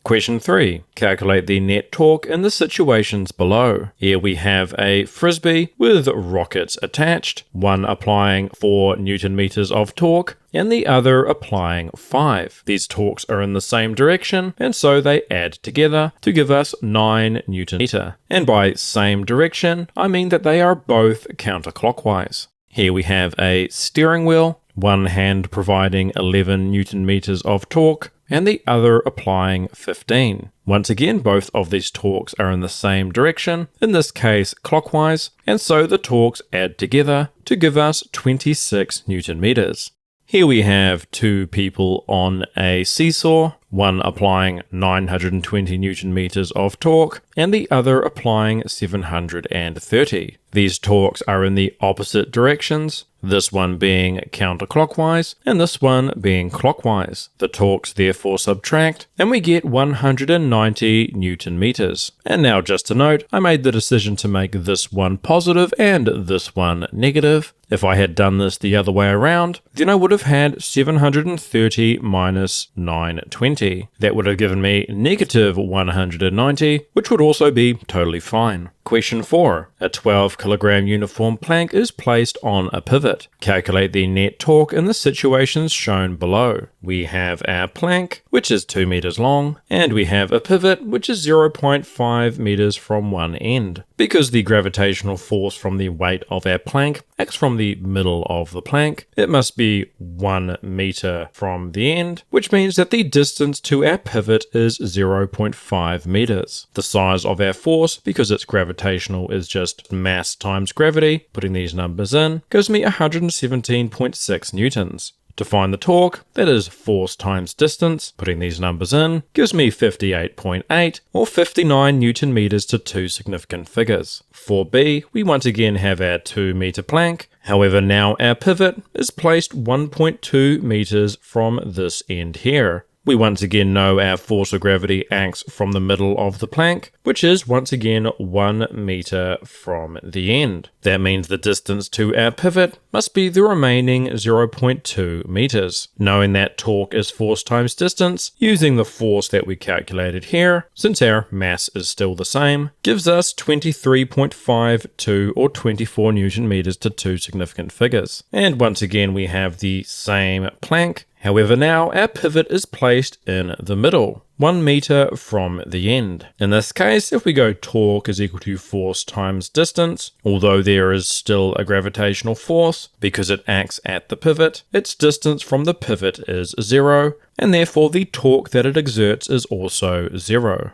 Question 3. Calculate the net torque in the situations below. Here we have a frisbee with rockets attached, one applying 4 Newton meters of torque and the other applying 5. These torques are in the same direction, and so they add together to give us 9 Newton meter. And by same direction, I mean that they are both counterclockwise. Here we have a steering wheel, one hand providing 11 Newton meters of torque, and the other applying 15. Once again, both of these torques are in the same direction, in this case clockwise, and so the torques add together to give us 26 Newton meters. Here we have 2 people on a seesaw, one applying 920 Newton meters of torque and the other applying 730. These torques are in the opposite directions, this one being counterclockwise and this one being clockwise. The torques therefore subtract and we get 190 Newton meters. And now just to note, I made the decision to make this one positive and this one negative. If I had done this the other way around, then I would have had 730 minus 920. That would have given me negative 190, which would also be totally fine. Question 4. A 12 kilogram uniform plank is placed on a pivot. Calculate the net torque in the situations shown below. We have our plank, which is 2 meters long, and we have a pivot, which is 0.5 meters from one end. Because the gravitational force from the weight of our plank acts from the middle of the plank, it must be 1 meter from the end, which means that the distance to our pivot is 0.5 meters. The size of our force, because it's gravitational, is just mass times gravity, putting these numbers in, gives me 117.6 newtons. To find the torque, that is force times distance, putting these numbers in, gives me 58.8 or 59 Newton meters to 2 significant figures. For B, we once again have our 2 meter plank, however now our pivot is placed 1.2 meters from this end here. We once again know our force of gravity acts from the middle of the plank, which is once again 1 meter from the end. That means the distance to our pivot must be the remaining 0.2 meters. Knowing that torque is force times distance, using the force that we calculated here, since our mass is still the same, gives us 23.52 or 24 Newton meters to 2 significant figures. And once again we have the same plank. However, now our pivot is placed in the middle, 1 meter from the end. In this case, if we go torque is equal to force times distance, although there is still a gravitational force, because it acts at the pivot, its distance from the pivot is 0, and therefore the torque that it exerts is also 0.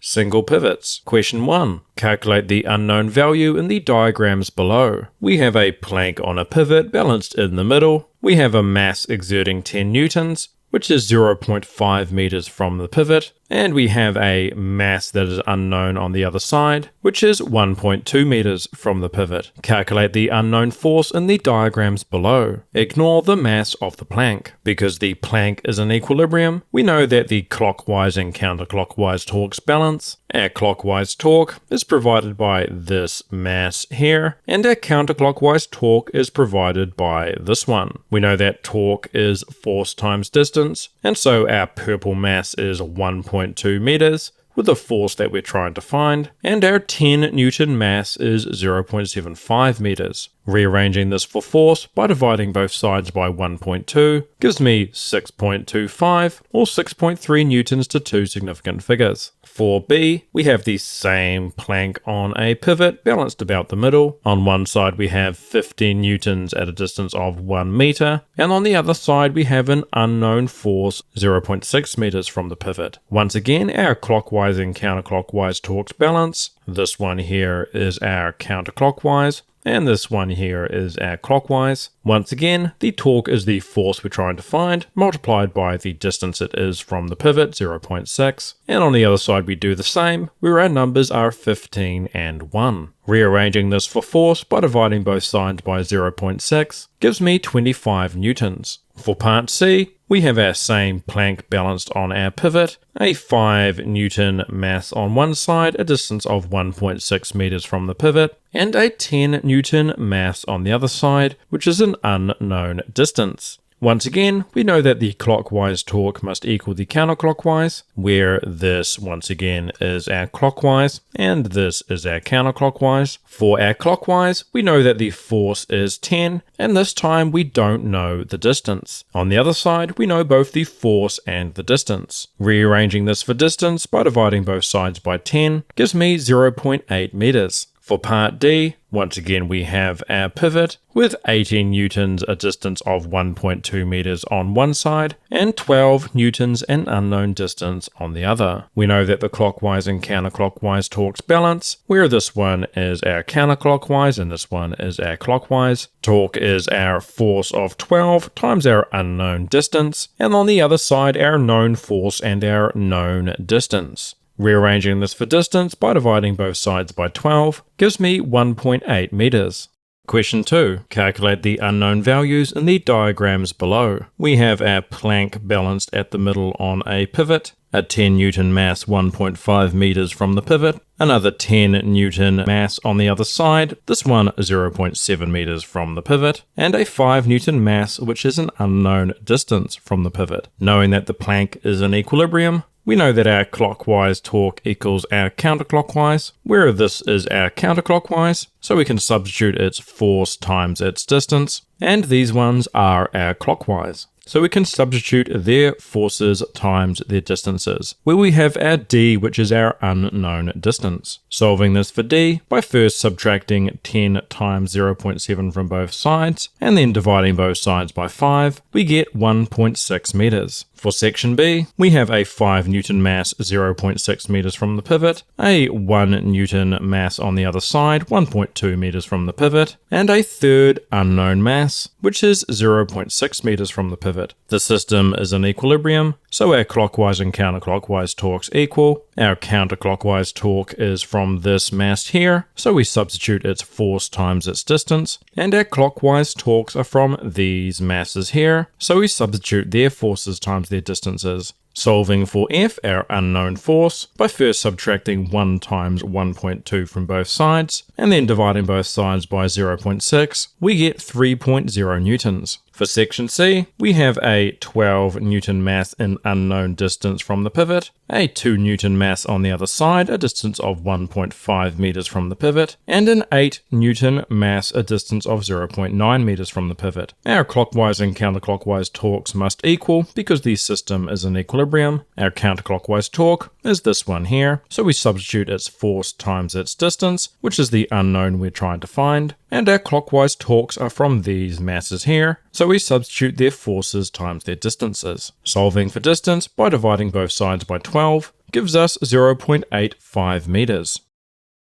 Single pivots. Question 1. Calculate the unknown value in the diagrams below. We have a plank on a pivot balanced in the middle. We have a mass exerting 10 newtons, which is 0.5 meters from the pivot, and we have a mass that is unknown on the other side, which is 1.2 meters from the pivot. Calculate the unknown force in the diagrams below. Ignore the mass of the plank. Because the plank is in equilibrium, we know that the clockwise and counterclockwise torques balance. Our clockwise torque is provided by this mass here, and our counterclockwise torque is provided by this one. We know that torque is force times distance, and so our purple mass is 1.2 meters, with the force that we're trying to find, and our 10 Newton mass is 0.75 meters. Rearranging this for force by dividing both sides by 1.2 gives me 6.25 or 6.3 newtons to 2 significant figures. For B, we have the same plank on a pivot balanced about the middle. On one side we have 15 newtons at a distance of 1 meter, and on the other side we have an unknown force 0.6 meters from the pivot. Once again, our clockwise and counterclockwise torques balance. This one here is our counterclockwise, and this one here is our clockwise. Once again, the torque is the force we're trying to find, multiplied by the distance it is from the pivot, 0.6. And on the other side we do the same, where our numbers are 15 and 1. Rearranging this for force by dividing both sides by 0.6 gives me 25 newtons. For part C, we have our same plank balanced on our pivot, a 5 Newton mass on one side, a distance of 1.6 meters from the pivot, and a 10 Newton mass on the other side, which is an unknown distance. Once again, we know that the clockwise torque must equal the counterclockwise, where this once again is our clockwise and this is our counterclockwise. For our clockwise, we know that the force is 10, and this time we don't know the distance. On the other side, we know both the force and the distance. Rearranging this for distance by dividing both sides by 10 gives me 0.8 meters. For part D, once again we have our pivot with 18 newtons, a distance of 1.2 meters on one side, and 12 newtons, an unknown distance, on the other. We know that the clockwise and counterclockwise torques balance, where this one is our counterclockwise and this one is our clockwise. Torque is our force of 12 times our unknown distance, and on the other side our known force and our known distance. Rearranging this for distance by dividing both sides by 12 gives me 1.8 meters. Question 2. Calculate the unknown values in the diagrams below. We have our plank balanced at the middle on a pivot, a 10 Newton mass 1.5 meters from the pivot, another 10 Newton mass on the other side, this one 0.7 meters from the pivot, and a 5 Newton mass which is an unknown distance from the pivot. Knowing that the plank is in equilibrium, we know that our clockwise torque equals our counterclockwise, where this is our counterclockwise, so we can substitute its force times its distance, and these ones are our clockwise. So we can substitute their forces times their distances, where we have our d, which is our unknown distance. Solving this for d by first subtracting 10 times 0.7 from both sides, and then dividing both sides by 5, we get 1.6 meters. For section B, we have a 5 Newton mass 0.6 meters from the pivot, a 1 Newton mass on the other side 1.2 meters from the pivot, and a third unknown mass, which is 0.6 meters from the pivot. The system is in equilibrium, so our clockwise and counterclockwise torques equal. Our counterclockwise torque is from this mass here, so we substitute its force times its distance, and our clockwise torques are from these masses here, so we substitute their forces times their distances. Solving for F, our unknown force, by first subtracting 1 times 1.2 from both sides, and then dividing both sides by 0.6, we get 3.0 newtons. For section C, we have a 12 Newton mass in unknown distance from the pivot, a 2 Newton mass on the other side, a distance of 1.5 meters from the pivot, and an 8 Newton mass, a distance of 0.9 meters from the pivot. Our clockwise and counterclockwise torques must equal because the system is in equilibrium. Our counterclockwise torque is this one here, so we substitute its force times its distance, which is the unknown we're trying to find, and our clockwise torques are from these masses here, so we substitute their forces times their distances. Solving for distance by dividing both sides by 12 gives us 0.85 meters.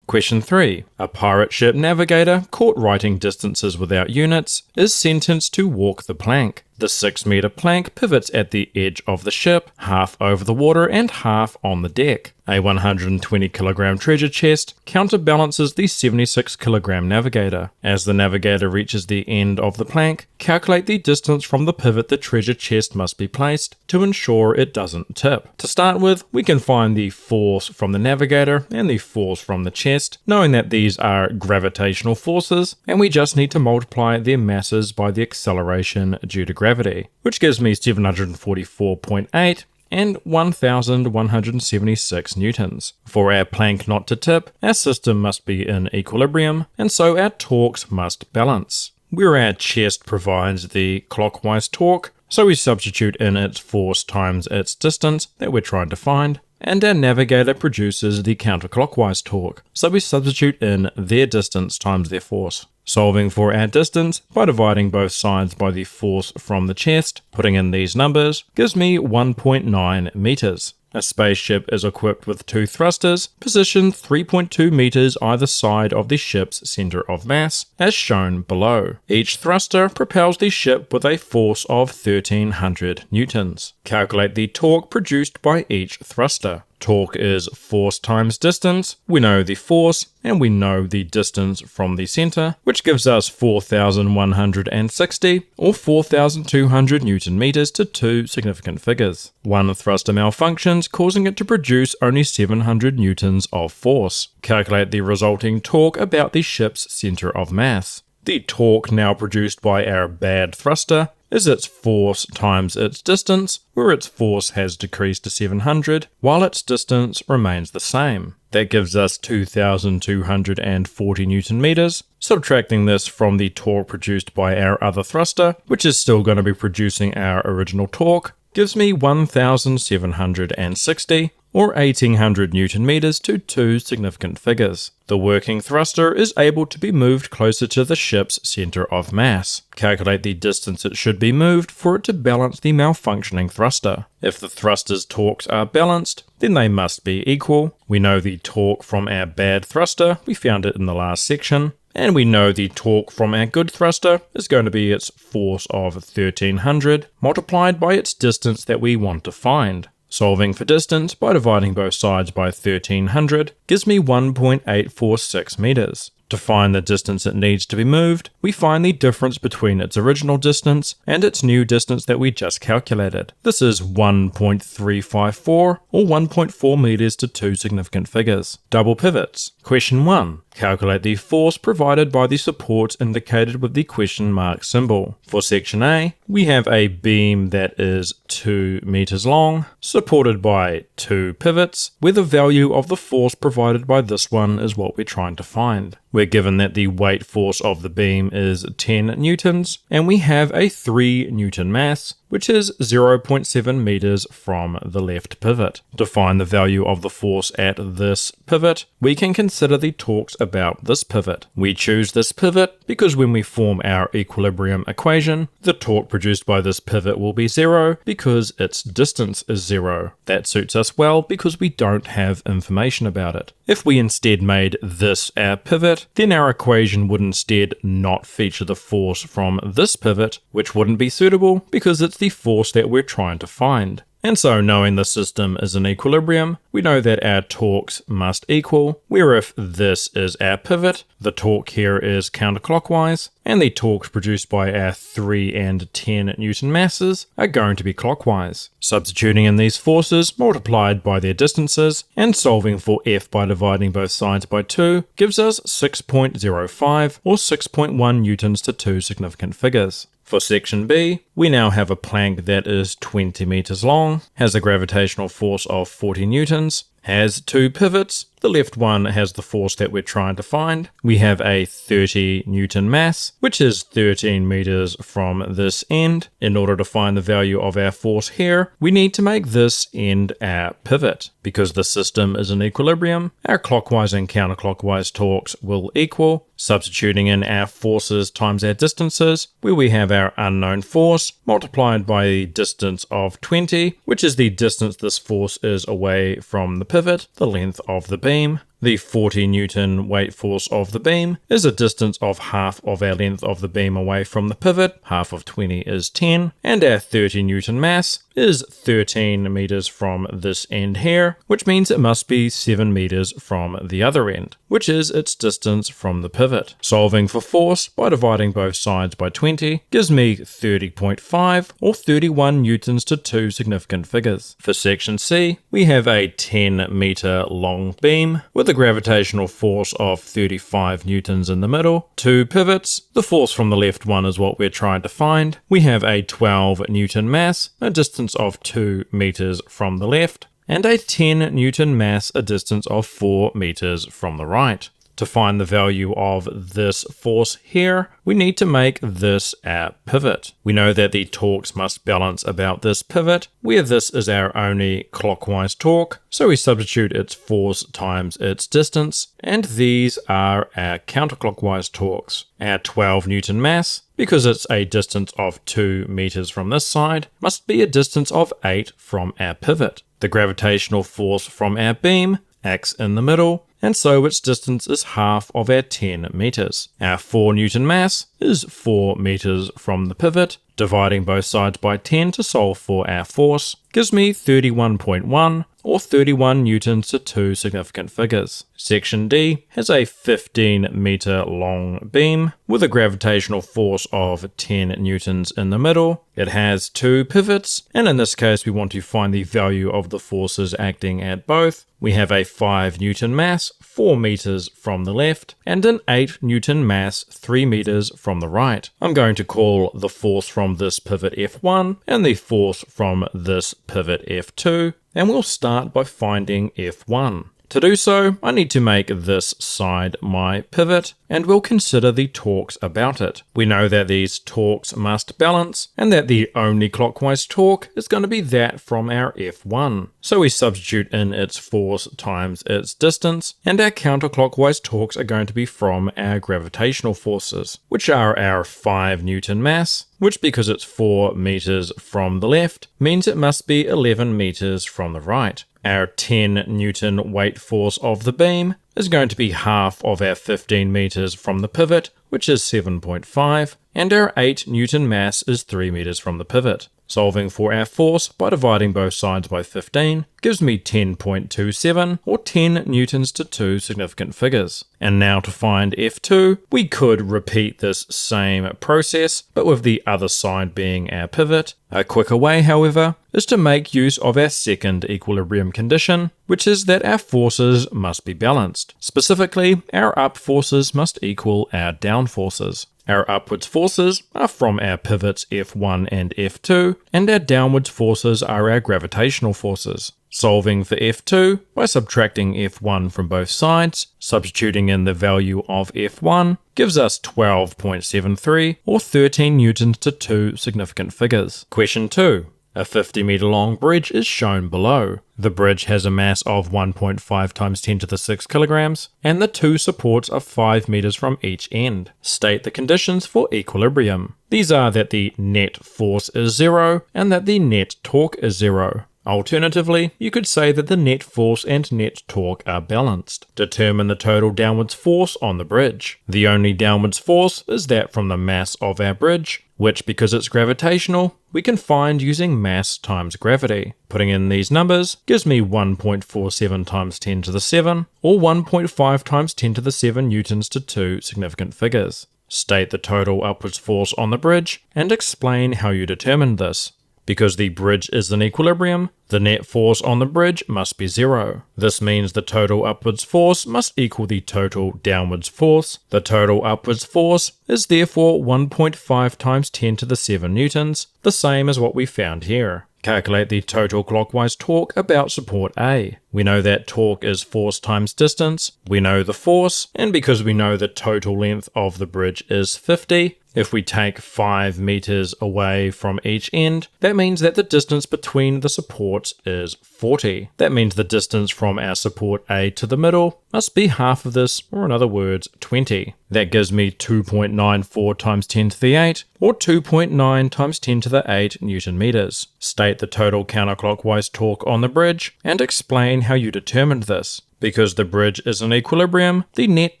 Question 3. A pirate ship navigator, caught writing distances without units, is sentenced to walk the plank. The 6-meter plank pivots at the edge of the ship, half over the water and half on the deck. A 120 kilogram treasure chest counterbalances the 76 kilogram navigator. As the navigator reaches the end of the plank, calculate the distance from the pivot the treasure chest must be placed to ensure it doesn't tip. To start with, we can find the force from the navigator and the force from the chest, knowing that these are gravitational forces, and we just need to multiply their masses by the acceleration due to gravity, which gives me 744.8 and 1,176 newtons. For our plank not to tip, our system must be in equilibrium, and so our torques must balance. Where our chest provides the clockwise torque, so we substitute in its force times its distance that we're trying to find, and our navigator produces the counterclockwise torque, so we substitute in their distance times their force. Solving for our distance by dividing both sides by the force from the chest, putting in these numbers, gives me 1.9 meters. A spaceship is equipped with 2 thrusters, positioned 3.2 meters either side of the ship's center of mass, as shown below. Each thruster propels the ship with a force of 1300 newtons. Calculate the torque produced by each thruster. Torque is force times distance. We know the force and we know the distance from the center, which gives us 4,160 or 4,200 Newton meters to 2 significant figures. One thruster malfunctions, causing it to produce only 700 newtons of force. Calculate the resulting torque about the ship's center of mass. The torque now produced by our bad thruster is its force times its distance, where its force has decreased to 700, while its distance remains the same. That gives us 2,240 Newton meters. Subtracting this from the torque produced by our other thruster, which is still going to be producing our original torque, gives me 1,760 or 1,800 Newton meters to 2 significant figures. The working thruster is able to be moved closer to the ship's center of mass. Calculate the distance it should be moved for it to balance the malfunctioning thruster. If the thruster's torques are balanced, then they must be equal. We know the torque from our bad thruster, we found it in the last section. And we know the torque from our good thruster is going to be its force of 1300 multiplied by its distance that we want to find. Solving for distance by dividing both sides by 1300 gives me 1.846 meters. To find the distance it needs to be moved, we find the difference between its original distance and its new distance that we just calculated. This is 1.354 or 1.4 meters to 2 significant figures. Double pivots. Question 1. Calculate the force provided by the supports indicated with the question mark symbol. For section A, we have a beam that is 2 meters long, supported by 2 pivots, where the value of the force provided by this one is what we're trying to find. We're given that the weight force of the beam is 10 newtons, and we have a 3 newton mass, which is 0.7 meters from the left pivot. To find the value of the force at this pivot, we can consider the torques about this pivot. We choose this pivot because when we form our equilibrium equation, the torque produced by this pivot will be 0 because its distance is 0. That suits us well because we don't have information about it. If we instead made this our pivot, then our equation would instead not feature the force from this pivot, which wouldn't be suitable because it's the force that we're trying to find. And so knowing the system is in equilibrium, we know that our torques must equal, where if this is our pivot, the torque here is counterclockwise, and the torques produced by our 3 and 10 Newton masses are going to be clockwise. Substituting in these forces multiplied by their distances, and solving for F by dividing both sides by 2, gives us 6.05 or 6.1 newtons to 2 significant figures. For section B, we now have a plank that is 20 meters long, has a gravitational force of 40 newtons, has 2 pivots. The left one has the force that we're trying to find. We have a 30 Newton mass, which is 13 meters from this end. In order to find the value of our force here, we need to make this end our pivot. Because the system is in equilibrium, our clockwise and counterclockwise torques will equal. Substituting in our forces times our distances, where we have our unknown force multiplied by the distance of 20, which is the distance this force is away from the pivot, the length of the beam. The 40 Newton weight force of the beam is a distance of half of our length of the beam away from the pivot, half of 20 is 10, and our 30 Newton mass is 13 meters from this end here, which means it must be 7 meters from the other end, which is its distance from the pivot. Solving for force by dividing both sides by 20 gives me 30.5 or 31 newtons to 2 significant figures. For section C, we have a 10 meter long beam with a gravitational force of 35 newtons in the middle, 2 pivots. The force from the left one is what we're trying to find. We have a 12 Newton mass, a distance of 2 meters from the left, and a 10 Newton mass, a distance of 4 meters from the right. To find the value of this force here, we need to make this our pivot. We know that the torques must balance about this pivot, where this is our only clockwise torque, so we substitute its force times its distance, and these are our counterclockwise torques. Our 12 Newton mass because it's a distance of 2 meters from this side, must be a distance of 8 from our pivot. The gravitational force from our beam acts in the middle, and so its distance is half of our 10 meters. Our 4 Newton mass is 4 meters from the pivot. Dividing both sides by 10 to solve for our force gives me 31.1, or 31 newtons to two significant figures. Section D has a 15 meter long beam with a gravitational force of 10 newtons in the middle. It has 2 pivots, and in this case we want to find the value of the forces acting at both. We have a 5 Newton mass 4 meters from the left and an 8 Newton mass 3 meters from the right. I'm going to call the force from this pivot F1 and the force from this pivot F2, and we'll start by finding F1. To do so, I need to make this side my pivot, and we'll consider the torques about it. We know that these torques must balance, and that the only clockwise torque is going to be that from our F1. So we substitute in its force times its distance, and our counterclockwise torques are going to be from our gravitational forces, which are our 5 Newton mass, which, because it's 4 meters from the left, means it must be 11 meters from the right. Our 10 Newton weight force of the beam is going to be half of our 15 meters from the pivot, which is 7.5, and our 8 Newton mass is 3 meters from the pivot. Solving for our force by dividing both sides by 15 gives me 10.27, or 10 newtons to two significant figures. And now to find F2, we could repeat this same process, but with the other side being our pivot. A quicker way, however, is to make use of our second equilibrium condition, which is that our forces must be balanced. Specifically, our up forces must equal our down forces. Our upwards forces are from our pivots F1 and F2, and our downwards forces are our gravitational forces. Solving for F2 by subtracting F1 from both sides, substituting in the value of F1, gives us 12.73, or 13 newtons to two significant figures. Question 2. A 50 meter long bridge is shown below. The bridge has a mass of 1.5 times 10 to the 6 kilograms, and the two supports are 5 meters from each end. State the conditions for equilibrium. These are that the net force is 0, and that the net torque is 0. Alternatively, you could say that the net force and net torque are balanced. Determine the total downwards force on the bridge. The only downwards force is that from the mass of our bridge, which, because it's gravitational, we can find using mass times gravity. Putting in these numbers gives me 1.47 times 10 to the 7, or 1.5 times 10 to the 7 newtons to two significant figures. State the total upwards force on the bridge, and explain how you determined this. Because the bridge is in equilibrium, the net force on the bridge must be 0. This means the total upwards force must equal the total downwards force. The total upwards force is therefore 1.5 times 10 to the 7 newtons, the same as what we found here. Calculate the total clockwise torque about support A. We know that torque is force times distance, we know the force, and because we know the total length of the bridge is 50, if we take 5 meters away from each end, that means that the distance between the supports is 40. That means the distance from our support A to the middle must be half of this, or in other words, 20. That gives me 2.94 times 10 to the 8, or 2.9 times 10 to the 8 Newton meters. State the total counterclockwise torque on the bridge, and explain how you determined this. Because the bridge is in equilibrium, the net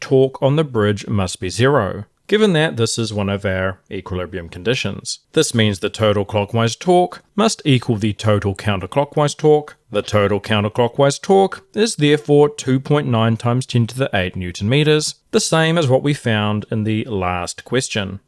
torque on the bridge must be 0. Given that this is one of our equilibrium conditions. This means the total clockwise torque must equal the total counterclockwise torque. The total counterclockwise torque is therefore 2.9 times 10 to the 8 Newton meters, the same as what we found in the last question.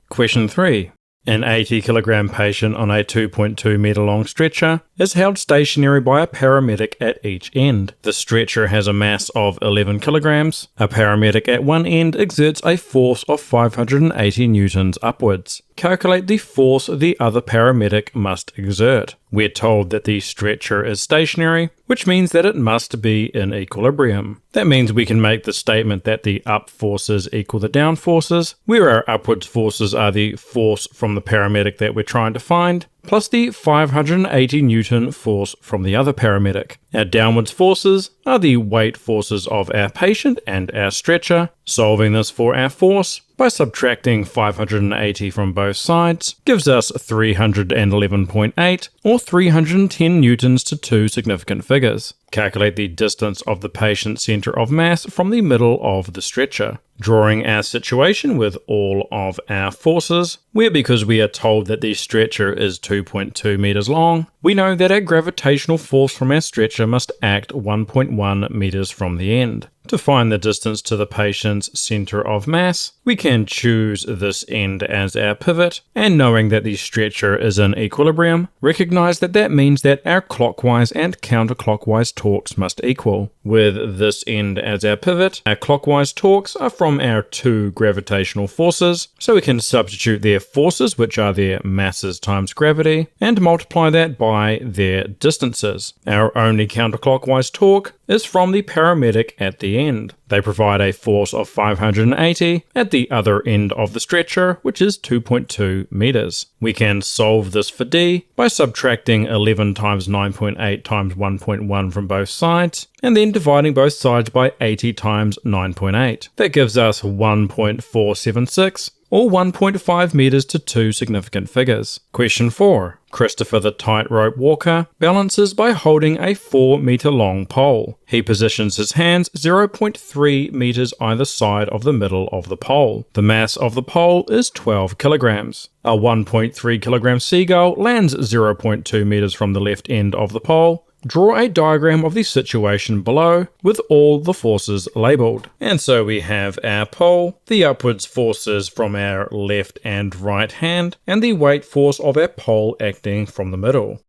Question 3. An 80 kilogram patient on a 2.2 meter long stretcher is held stationary by a paramedic at each end. The stretcher has a mass of 11 kilograms. A paramedic at one end exerts a force of 580 newtons upwards. Calculate the force the other paramedic must exert. We're told that the stretcher is stationary, which means that it must be in equilibrium. That means we can make the statement that the up forces equal the down forces, where our upwards forces are the force from the paramedic that we're trying to find, plus the 580 Newton force from the other paramedic. Our downwards forces are the weight forces of our patient and our stretcher. Solving this for our force, by subtracting 580 from both sides gives us 311.8 or 310 newtons to two significant figures. Calculate the distance of the patient's center of mass from the middle of the stretcher. Drawing our situation with all of our forces, where because we are told that the stretcher is 2.2 meters long, we know that our gravitational force from our stretcher must act 1.1 meters from the end. To find the distance to the patient's center of mass, we can choose this end as our pivot, and knowing that the stretcher is in equilibrium, recognize that that means that our clockwise and counterclockwise torques must equal. With this end as our pivot, our clockwise torques are from our two gravitational forces, so we can substitute their forces, which are their masses times gravity, and multiply that by their distances. Our only counterclockwise torque is from the paramedic at the end. They provide a force of 580 at the other end of the stretcher, which is 2.2 meters. We can solve this for D by subtracting 11 times 9.8 times 1.1 from both sides, and then dividing both sides by 80 times 9.8. That gives us 1.476, or 1.5 meters to two significant figures. Question 4. Christopher the tightrope walker balances by holding a 4 meter long pole. He positions his hands 0.3 meters either side of the middle of the pole. The mass of the pole is 12 kilograms. A 1.3 kilogram seagull lands 0.2 meters from the left end of the pole. Draw a diagram of the situation below with all the forces labelled. And so we have our pole, the upwards forces from our left and right hand, and the weight force of our pole acting from the middle.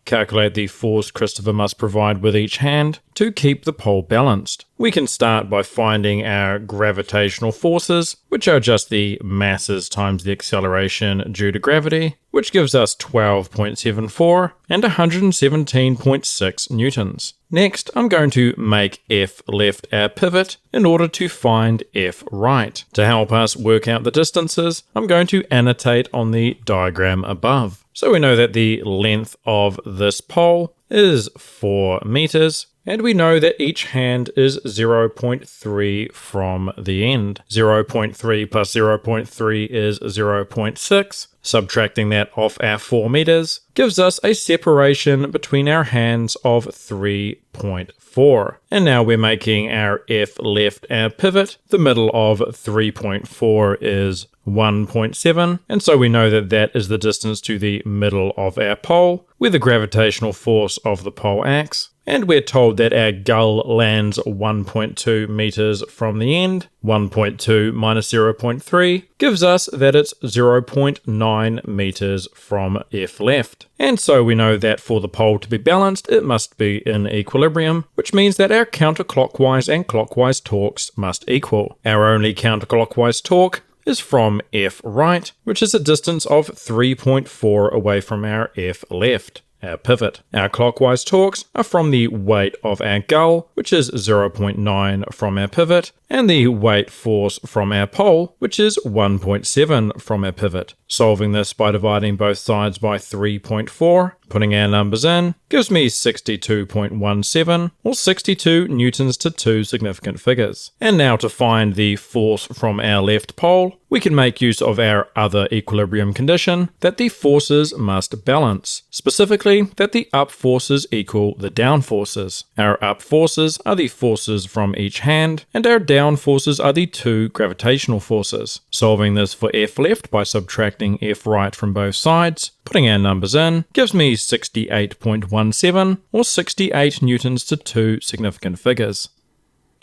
Calculate the force Christopher must provide with each hand to keep the pole balanced. We can start by finding our gravitational forces, which are just the masses times the acceleration due to gravity, which gives us 12.74 and 117.6 newtons. Next, I'm going to make F left our pivot in order to find F right. To help us work out the distances, I'm going to annotate on the diagram above. So we know that the length of this pole is 4 meters, and we know that each hand is 0.3 from the end. 0.3 plus 0.3 is 0.6. Subtracting that off our 4 meters gives us a separation between our hands of 3.4. And now we're making our F left our pivot. The middle of 3.4 is 1.7, and so we know that that is the distance to the middle of our pole, where the gravitational force of the pole acts. And we're told that our gull lands 1.2 meters from the end. 1.2 minus 0.3 gives us that it's 0.9 meters from F left. And so we know that for the pole to be balanced, it must be in equilibrium, which means that our counterclockwise and clockwise torques must equal. Our only counterclockwise torque is from F right, which is a distance of 3.4 away from our F left, our pivot. Our clockwise torques are from the weight of our gull, which is 0.9 from our pivot, and the weight force from our pole, which is 1.7 from our pivot. Solving this by dividing both sides by 3.4, putting our numbers in, gives me 62.17, or 62 newtons to two significant figures. And now to find the force from our left pole, we can make use of our other equilibrium condition, that the forces must balance. Specifically, that the up forces equal the down forces. Our up forces are the forces from each hand, and our down forces are the two gravitational forces. Solving this for F left by subtracting F right from both sides, putting our numbers in, gives me 68.17, or 68 newtons to two significant figures.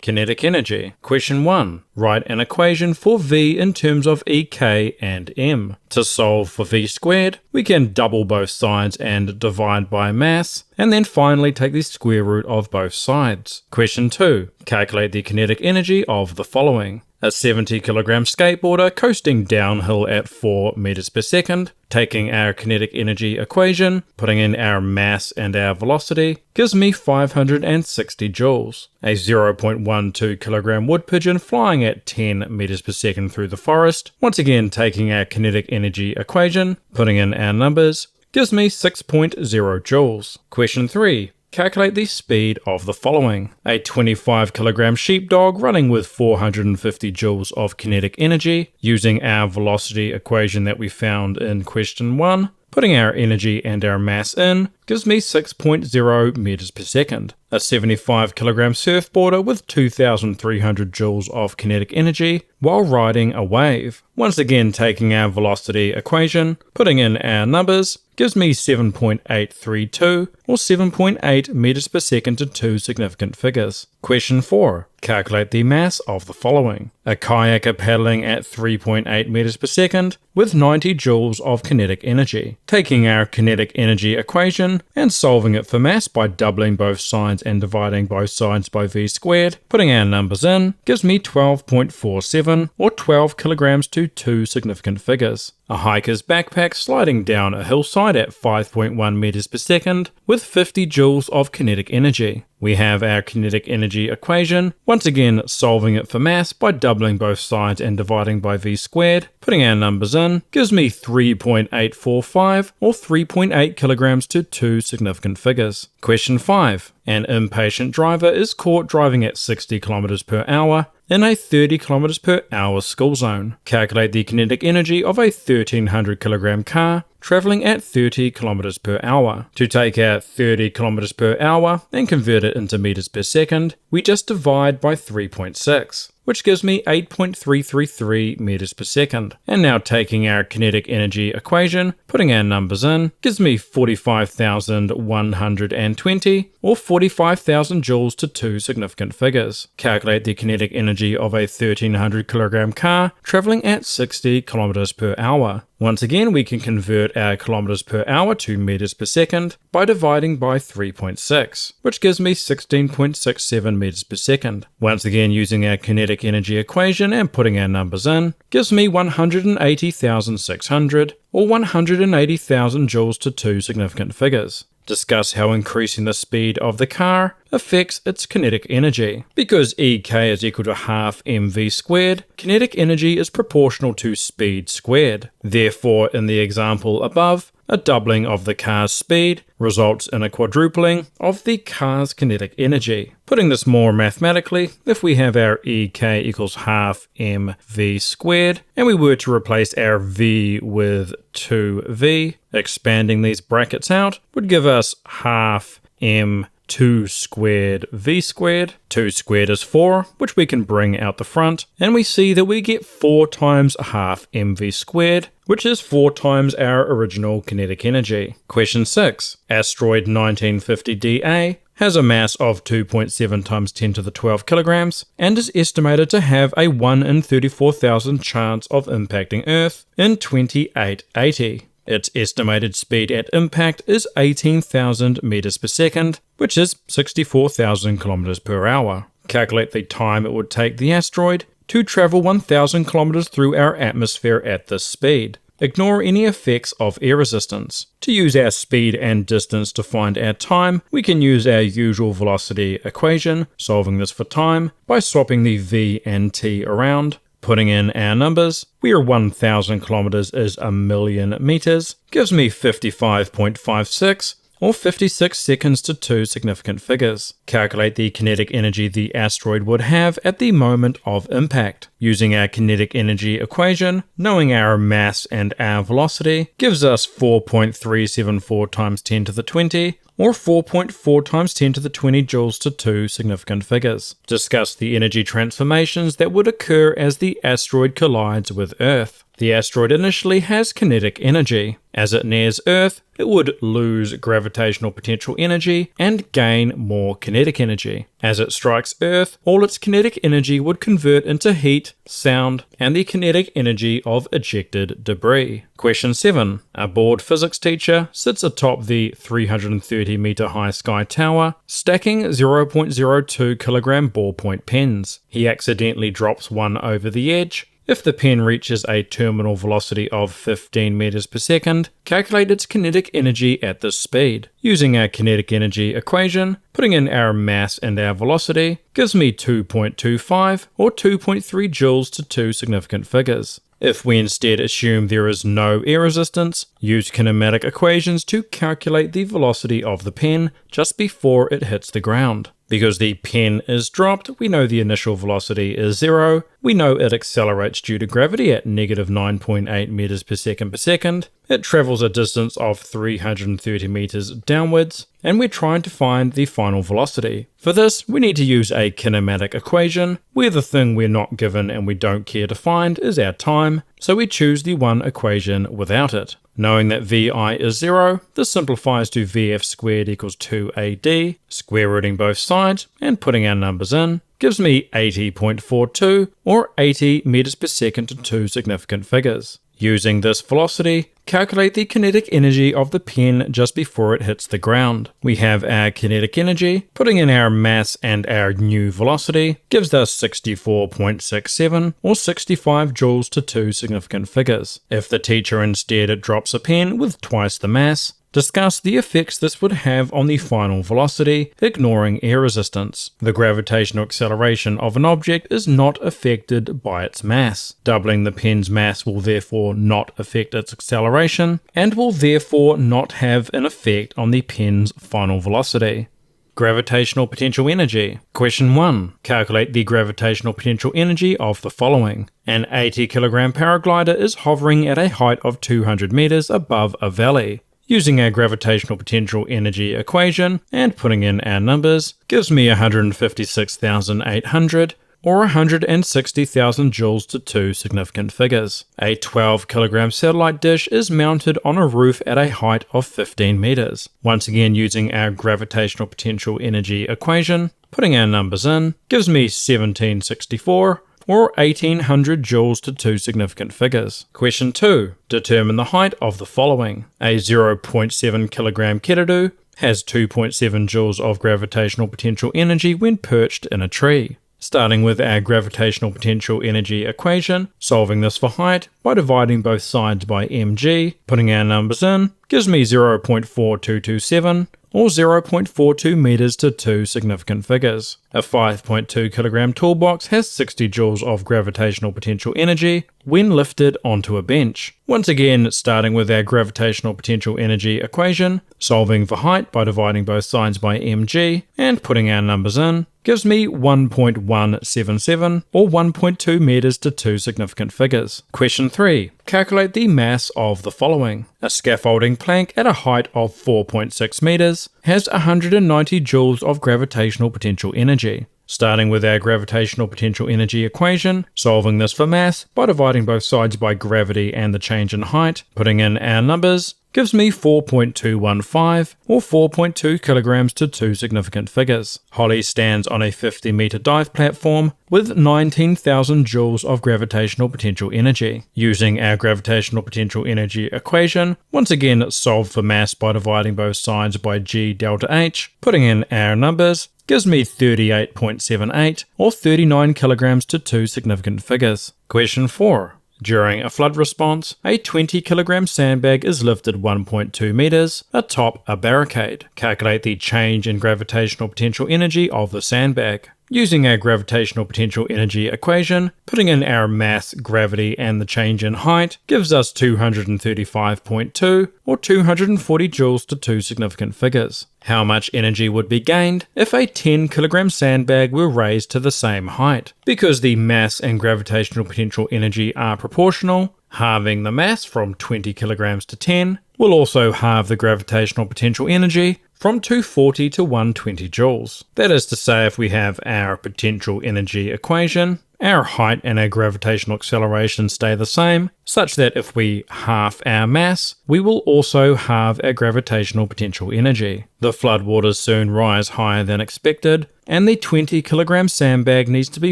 Kinetic energy. Question 1. Write an equation for V in terms of EK and M. To solve for V squared, we can double both sides and divide by mass, and then finally take the square root of both sides. Question 2. Calculate the kinetic energy of the following. A 70 kilogram skateboarder coasting downhill at 4 meters per second, taking our kinetic energy equation, putting in our mass and our velocity, gives me 560 joules. A 0.12 kilogram wood pigeon flying at 10 meters per second through the forest, once again taking our kinetic energy equation, putting in our numbers, gives me 6.0 joules. Question 3. calculate the speed of the following. A 25 kilogram sheepdog running with 450 joules of kinetic energy, using our velocity equation that we found in question 1, putting our energy and our mass in, gives me 6.0 meters per second. A 75 kilogram surfboarder with 2,300 joules of kinetic energy while riding a wave. Once again, taking our velocity equation, putting in our numbers, gives me 7.832 or 7.8 meters per second to two significant figures. Question 4. Calculate the mass of the following. A kayaker paddling at 3.8 meters per second with 90 joules of kinetic energy. Taking our kinetic energy equation and solving it for mass by doubling both sides and dividing both sides by v squared, putting our numbers in, gives me 12.47 or 12 kilograms to two significant figures. A hiker's backpack sliding down a hillside at 5.1 meters per second with 50 joules of kinetic energy. We have our kinetic energy equation, once again solving it for mass by doubling both sides and dividing by v squared, putting our numbers in, gives me 3.845 or 3.8 kilograms to two significant figures. Question 5. An impatient driver is caught driving at 60 kilometers per hour in a 30 kilometers per hour school zone. Calculate the kinetic energy of a 1300 kilogram car traveling at 30 kilometers per hour. To take our 30 kilometers per hour and convert it into meters per second, we just divide by 3.6. which gives me 8.333 meters per second. And now taking our kinetic energy equation, putting our numbers in, gives me 45,120 or 45,000 joules to two significant figures. Calculate the kinetic energy of a 1300 kilogram car traveling at 60 kilometers per hour. Once again, we can convert our kilometers per hour to meters per second by dividing by 3.6, which gives me 16.67 meters per second. Once again, using our kinetic energy equation and putting our numbers in, gives me 180,600 or 180,000 joules to two significant figures. Discuss how increasing the speed of the car affects its kinetic energy. Because EK is equal to half mv squared, kinetic energy is proportional to speed squared. Therefore, in the example above, a doubling of the car's speed results in a quadrupling of the car's kinetic energy. Putting this more mathematically, if we have our EK equals half mv squared, and we were to replace our v with 2v, expanding these brackets out would give us half m2 squared v squared. 2 squared is 4, which we can bring out the front, and we see that we get 4 times half mv squared, which is 4 times our original kinetic energy. Question 6. Asteroid 1950DA has a mass of 2.7 times 10 to the 12 kilograms and is estimated to have a 1 in 34,000 chance of impacting Earth in 2880. Its estimated speed at impact is 18,000 meters per second, which is 64,000 kilometers per hour. Calculate the time it would take the asteroid to travel 1,000 kilometers through our atmosphere at this speed. Ignore any effects of air resistance. To use our speed and distance to find our time, we can use our usual velocity equation, solving this for time, by swapping the v and t around. Putting in our numbers, where 1,000 kilometers is a million meters, gives me 55.56 or 56 seconds to two significant figures. Calculate the kinetic energy the asteroid would have at the moment of impact. Using our kinetic energy equation, knowing our mass and our velocity, gives us 4.374 times 10 to the 20, or 4.4 times 10 to the 20 joules to two significant figures. Discuss the energy transformations that would occur as the asteroid collides with Earth. The asteroid initially has kinetic energy. As it nears Earth, it would lose gravitational potential energy and gain more kinetic energy. As it strikes Earth, all its kinetic energy would convert into heat, sound, and the kinetic energy of ejected debris. Question 7. A bored physics teacher sits atop the 330 meter high sky tower, stacking 0.02 kilogram ballpoint pens. He accidentally drops one over the edge. If the pen reaches a terminal velocity of 15 meters per second, calculate its kinetic energy at this speed. Using our kinetic energy equation, putting in our mass and our velocity, gives me 2.25 or 2.3 joules to two significant figures. If we instead assume there is no air resistance, use kinematic equations to calculate the velocity of the pen just before it hits the ground. Because the pen is dropped, we know the initial velocity is 0, we know it accelerates due to gravity at negative 9.8 meters per second, it travels a distance of 330 meters downwards, and we're trying to find the final velocity. For this, we need to use a kinematic equation, where the thing we're not given and we don't care to find is our time, so we choose the one equation without it. Knowing that Vi is 0, this simplifies to Vf squared equals 2AD, square rooting both sides, and putting our numbers in, gives me 80.42, or 80 meters per second to two significant figures. Using this velocity, calculate the kinetic energy of the pen just before it hits the ground. We have our kinetic energy, putting in our mass and our new velocity, gives us 64.67 or 65 joules to two significant figures. If the teacher instead drops a pen with twice the mass, discuss the effects this would have on the final velocity, ignoring air resistance. The gravitational acceleration of an object is not affected by its mass. Doubling the pen's mass will therefore not affect its acceleration, and will therefore not have an effect on the pen's final velocity. Gravitational potential energy. Question 1. Calculate the gravitational potential energy of the following. An 80 kilogram paraglider is hovering at a height of 200 meters above a valley. Using our gravitational potential energy equation and putting in our numbers gives me 156,800 or 160,000 joules to two significant figures. A 12 kilogram satellite dish is mounted on a roof at a height of 15 meters. Once again, using our gravitational potential energy equation, putting our numbers in gives me 1764 or 1800 joules to two significant figures. Question 2. Determine the height of the following. A 0.7 kilogram keridu has 2.7 joules of gravitational potential energy when perched in a tree. Starting with our gravitational potential energy equation, solving this for height by dividing both sides by mg, putting our numbers in, gives me 0.4227 or 0.42 meters to two significant figures. A 5.2 kilogram toolbox has 60 joules of gravitational potential energy when lifted onto a bench. Once again, starting with our gravitational potential energy equation, solving for height by dividing both sides by mg, and putting our numbers in, gives me 1.177 or 1.2 meters to two significant figures. Question 3. Calculate the mass of the following. A scaffolding plank at a height of 4.6 meters has 190 joules of gravitational potential energy. Starting with our gravitational potential energy equation, solving this for mass by dividing both sides by gravity and the change in height, putting in our numbers, gives me 4.215 or 4.2 kilograms to two significant figures. Holly stands on a 50 meter dive platform with 19,000 joules of gravitational potential energy. Using our gravitational potential energy equation, once again solve for mass by dividing both sides by g delta h, putting in our numbers, gives me 38.78 or 39 kilograms to two significant figures. Question 4. During a flood response, a 20 kilogram sandbag is lifted 1.2 meters atop a barricade. Calculate the change in gravitational potential energy of the sandbag. Using our gravitational potential energy equation, putting in our mass, gravity, and the change in height gives us 235.2 or 240 joules to two significant figures. How much energy would be gained if a 10 kilogram sandbag were raised to the same height? Because the mass and gravitational potential energy are proportional, halving the mass from 20 kilograms to 10 will also halve the gravitational potential energy from 240 to 120 joules. That is to say, if we have our potential energy equation, our height and our gravitational acceleration stay the same, such that if we halve our mass, we will also halve our gravitational potential energy. The floodwaters soon rise higher than expected, and the 20 kilogram sandbag needs to be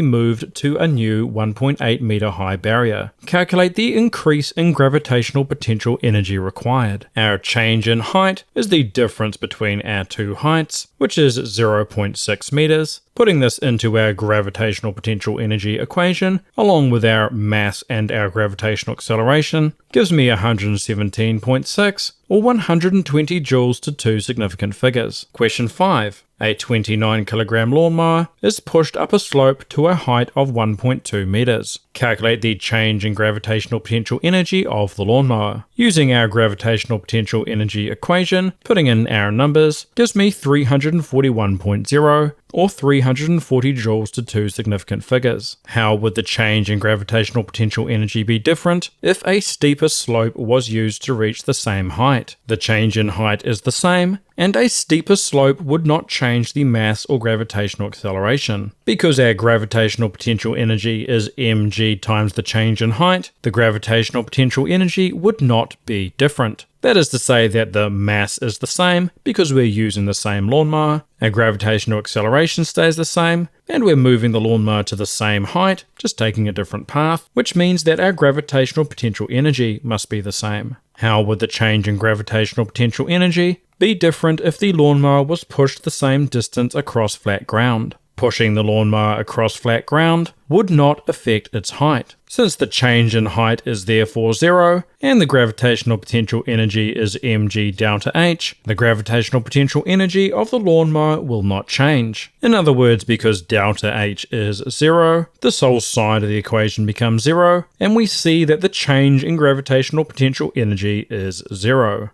moved to a new 1.8 meter high barrier. Calculate the increase in gravitational potential energy required. Our change in height is the difference between our two heights, which is 0.6 meters. Putting this into our gravitational potential energy equation, along with our mass and our gravitational acceleration, gives me 117.6 or 120 joules to two significant figures. Question 5. A 29 kilogram lawnmower is pushed up a slope to a height of 1.2 meters. Calculate the change in gravitational potential energy of the lawnmower. Using our gravitational potential energy equation, putting in our numbers, gives me 341.0 or 340 joules to two significant figures. How would the change in gravitational potential energy be different if a steeper slope was used to reach the same height? The change in height is the same, and a steeper slope would not change the mass or gravitational acceleration. Because our gravitational potential energy is mg times the change in height, the gravitational potential energy would not be different. That is to say that the mass is the same because we're using the same lawnmower, our gravitational acceleration stays the same, and we're moving the lawnmower to the same height, just taking a different path, which means that our gravitational potential energy must be the same. How would the change in gravitational potential energy be different if the lawnmower was pushed the same distance across flat ground? Pushing the lawnmower across flat ground would not affect its height. Since the change in height is therefore zero, and the gravitational potential energy is mg delta h, the gravitational potential energy of the lawnmower will not change. In other words, because delta h is zero, this whole side of the equation becomes zero, and we see that the change in gravitational potential energy is zero.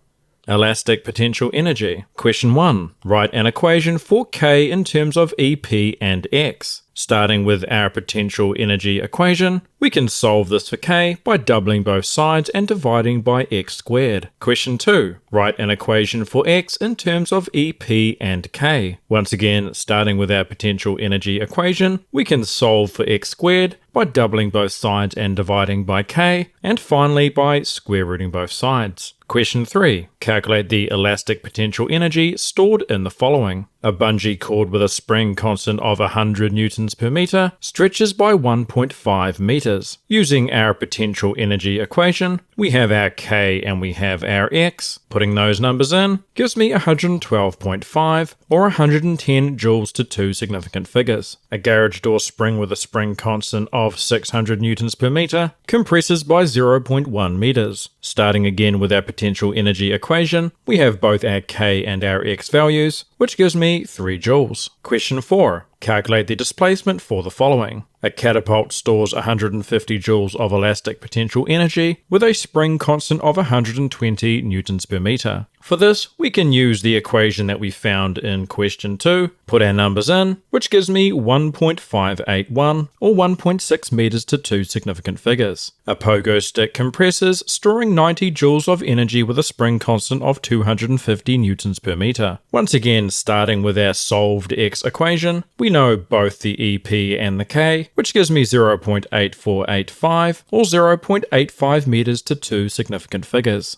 Elastic potential energy. Question 1. Write an equation for K in terms of EP and X. Starting with our potential energy equation, we can solve this for K by doubling both sides and dividing by X squared. Question 2. Write an equation for X in terms of EP and K. Once again, starting with our potential energy equation, we can solve for X squared by doubling both sides and dividing by K, and finally by square rooting both sides. Question 3. Calculate the elastic potential energy stored in the following. A bungee cord with a spring constant of 100 newtons per meter stretches by 1.5 meters. Using our potential energy equation, we have our K and we have our X. Putting those numbers in gives me 112.5 or 110 joules to two significant figures. A garage door spring with a spring constant of 600 newtons per meter compresses by 0.1 meters. Starting again with our potential energy equation, we have both our K and our X values, which gives me 3 joules. Question 4. Calculate the displacement for the following. A catapult stores 150 joules of elastic potential energy with a spring constant of 120 newtons per meter. For this, we can use the equation that we found in question 2, put our numbers in, which gives me 1.581 or 1.6 meters to two significant figures. A pogo stick compresses, storing 90 joules of energy with a spring constant of 250 newtons per meter. Once again, starting with our solved X equation, we know both the EP and the K, which gives me 0.8485 or 0.85 meters to two significant figures.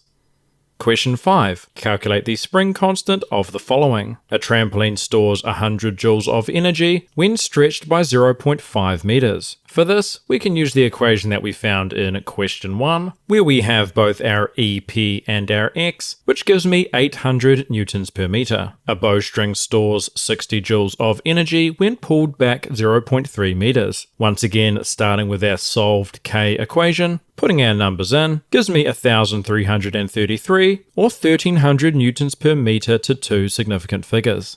Question 5. Calculate the spring constant of the following. A trampoline stores 100 joules of energy when stretched by 0.5 meters. For this, we can use the equation that we found in question 1, where we have both our EP and our X, which gives me 800 newtons per meter. A bowstring stores 60 joules of energy when pulled back 0.3 meters. Once again, starting with our solved K equation, putting our numbers in gives me 1,333 or 1,300 newtons per meter to two significant figures.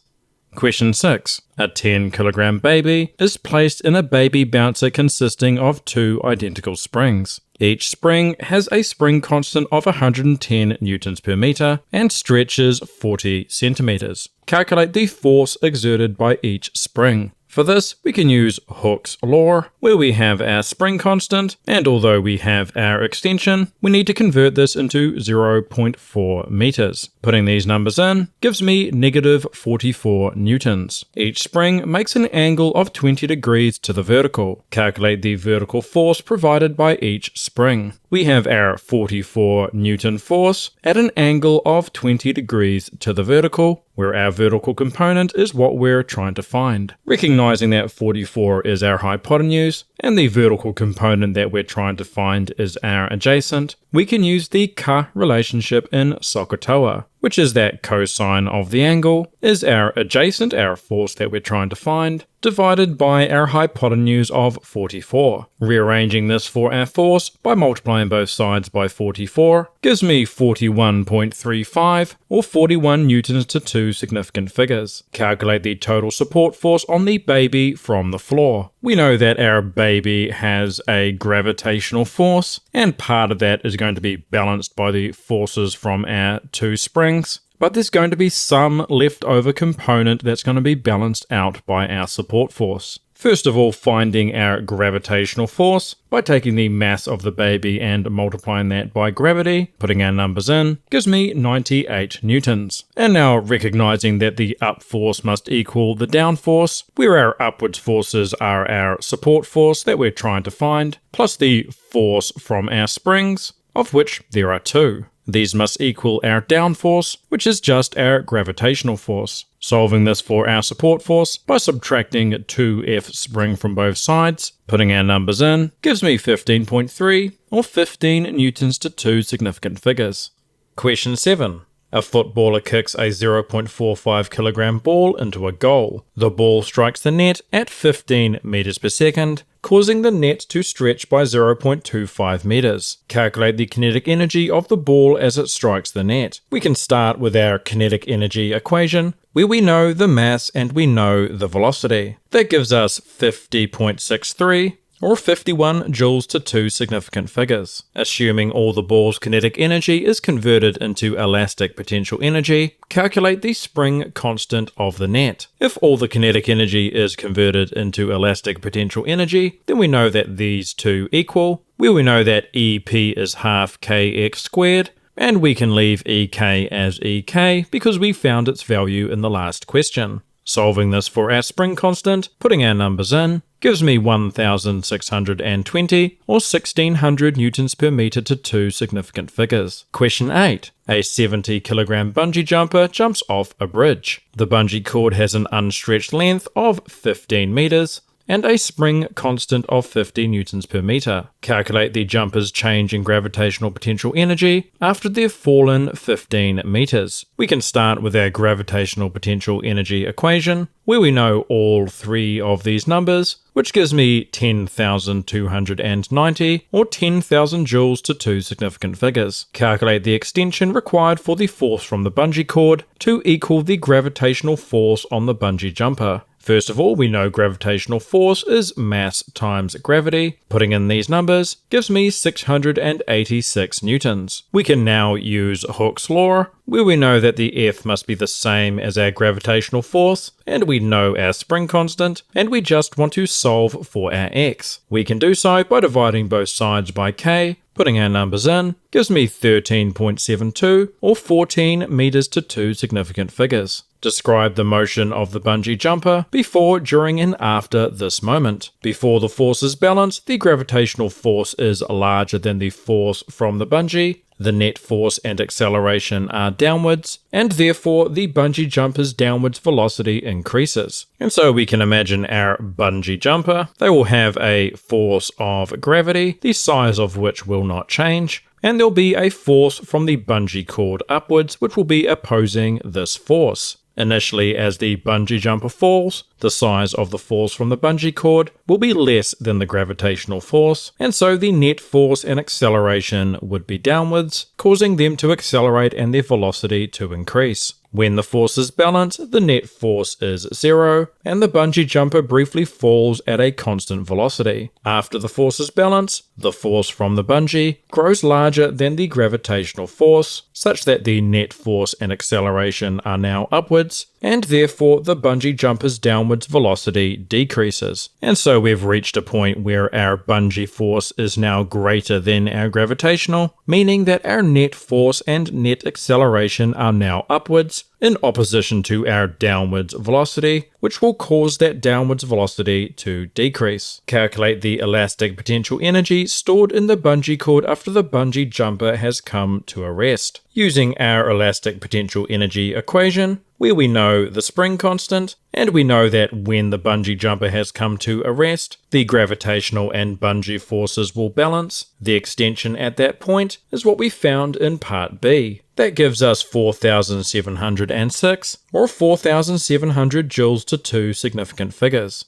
Question 6. A 10 kilogram baby is placed in a baby bouncer consisting of two identical springs. Each spring has a spring constant of 110 newtons per meter and stretches 40 centimeters. Calculate the force exerted by each spring. For this, we can use Hooke's law, where we have our spring constant, and although we have our extension, we need to convert this into 0.4 meters. Putting these numbers in gives me negative 44 newtons. Each spring makes an angle of 20 degrees to the vertical. Calculate the vertical force provided by each spring. We have our 44 Newton force at an angle of 20 degrees to the vertical, where our vertical component is what we're trying to find. Recognizing that 44 is our hypotenuse, and the vertical component that we're trying to find is our adjacent, we can use the ka relationship in SOHCAHTOA. which is that cosine of the angle, is our adjacent, our force that we're trying to find, divided by our hypotenuse of 44. Rearranging this for our force by multiplying both sides by 44 gives me 41.35 or 41 newtons to two significant figures. Calculate the total support force on the baby from the floor. We know that our baby has a gravitational force, and part of that is going to be balanced by the forces from our two springs. But there's going to be some leftover component that's going to be balanced out by our support force. First of all, finding our gravitational force by taking the mass of the baby and multiplying that by gravity, putting our numbers in, gives me 98 newtons. And now recognizing that the up force must equal the down force, where our upwards forces are our support force that we're trying to find, plus the force from our springs, of which there are two. These must equal our down force, which is just our gravitational force. Solving this for our support force by subtracting 2F spring from both sides, putting our numbers in, gives me 15.3 or 15 newtons to two significant figures. Question 7. A footballer kicks a 0.45 kilogram ball into a goal. The ball strikes the net at 15 meters per second, causing the net to stretch by 0.25 meters. Calculate the kinetic energy of the ball as it strikes the net. We can start with our kinetic energy equation, where we know the mass and we know the velocity. That gives us 50.63 or 51 joules to two significant figures. Assuming all the ball's kinetic energy is converted into elastic potential energy, calculate the spring constant of the net. If all the kinetic energy is converted into elastic potential energy, then we know that these two equal, where we know that EP is half kx squared, and we can leave EK as EK because we found its value in the last question. Solving this for our spring constant, putting our numbers in, gives me 1620 or 1600 newtons per meter to two significant figures. Question 8. A 70 kilogram bungee jumper jumps off a bridge. The bungee cord has an unstretched length of 15 meters and a spring constant of 50 newtons per meter. Calculate the jumper's change in gravitational potential energy after they've fallen 15 meters. We can start with our gravitational potential energy equation, where we know all three of these numbers, which gives me 10,290 or 10,000 joules to two significant figures. Calculate the extension required for the force from the bungee cord to equal the gravitational force on the bungee jumper. First of all, we know gravitational force is mass times gravity. Putting in these numbers gives me 686 newtons. We can now use Hooke's law, where we know that the F must be the same as our gravitational force, and we know our spring constant, and we just want to solve for our X. We can do so by dividing both sides by K, putting our numbers in, gives me 13.72 or 14 meters to two significant figures. Describe the motion of the bungee jumper before, during, and after this moment. Before the force is balanced, the gravitational force is larger than the force from the bungee. The net force and acceleration are downwards, and therefore the bungee jumper's downwards velocity increases. And so we can imagine our bungee jumper. They will have a force of gravity, the size of which will not change, and there'll be a force from the bungee cord upwards, which will be opposing this force. Initially, as the bungee jumper falls, the size of the force from the bungee cord will be less than the gravitational force, and so the net force and acceleration would be downwards, causing them to accelerate and their velocity to increase. When the force is balanced, the net force is 0, and the bungee jumper briefly falls at a constant velocity. After the force is balanced, the force from the bungee grows larger than the gravitational force, such that the net force and acceleration are now upwards, and therefore the bungee jumper's downwards velocity decreases. And so we've reached a point where our bungee force is now greater than our gravitational, meaning that our net force and net acceleration are now upwards, in opposition to our downwards velocity, which will cause that downwards velocity to decrease. Calculate the elastic potential energy stored in the bungee cord after the bungee jumper has come to a rest. Using our elastic potential energy equation, where we know the spring constant, and we know that when the bungee jumper has come to a rest, the gravitational and bungee forces will balance. The extension at that point is what we found in part B. That gives us 4,706, or 4,700 joules to two significant figures.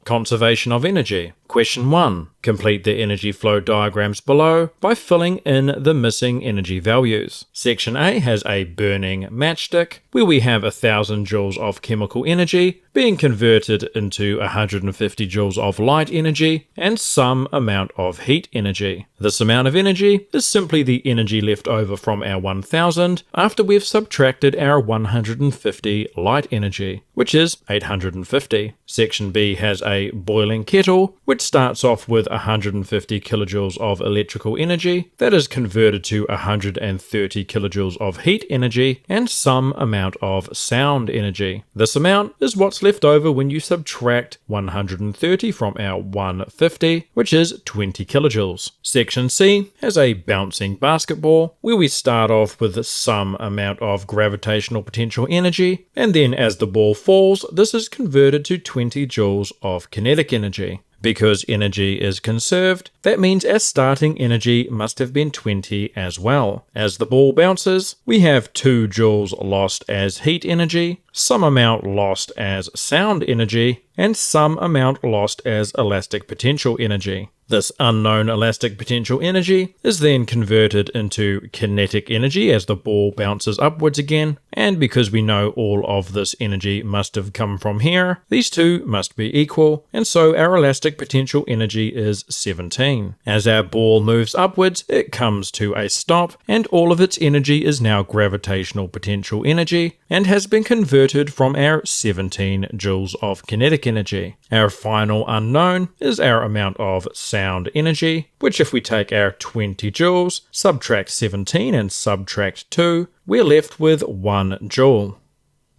Conservation of energy. Question 1. Complete the energy flow diagrams below by filling in the missing energy values. Section A has a burning matchstick, where we have 1000 joules of chemical energy being converted into 150 joules of light energy and some amount of heat energy. This amount of energy is simply the energy left over from our 1000 after we've subtracted our 150 light energy, which is 850. Section B has a boiling kettle, which starts off with 150 kilojoules of electrical energy that is converted to 130 kilojoules of heat energy and some amount of sound energy. This amount is what's left over when you subtract 130 from our 150, which is 20 kilojoules. Section C has a bouncing basketball, where we start off with some amount of gravitational potential energy, and then as the ball falls, this is converted to 20 joules of kinetic energy. Because energy is conserved, that means our starting energy must have been 20 as well. As the ball bounces, we have 2 joules lost as heat energy, some amount lost as sound energy, and some amount lost as elastic potential energy. This unknown elastic potential energy is then converted into kinetic energy as the ball bounces upwards again, and because we know all of this energy must have come from here, these two must be equal, and so our elastic potential energy is 17. As our ball moves upwards, it comes to a stop, and all of its energy is now gravitational potential energy, and has been converted from our 17 joules of kinetic energy. Our final unknown is our amount of sound energy, which if we take our 20 joules, subtract 17 and subtract 2, we're left with 1 joule.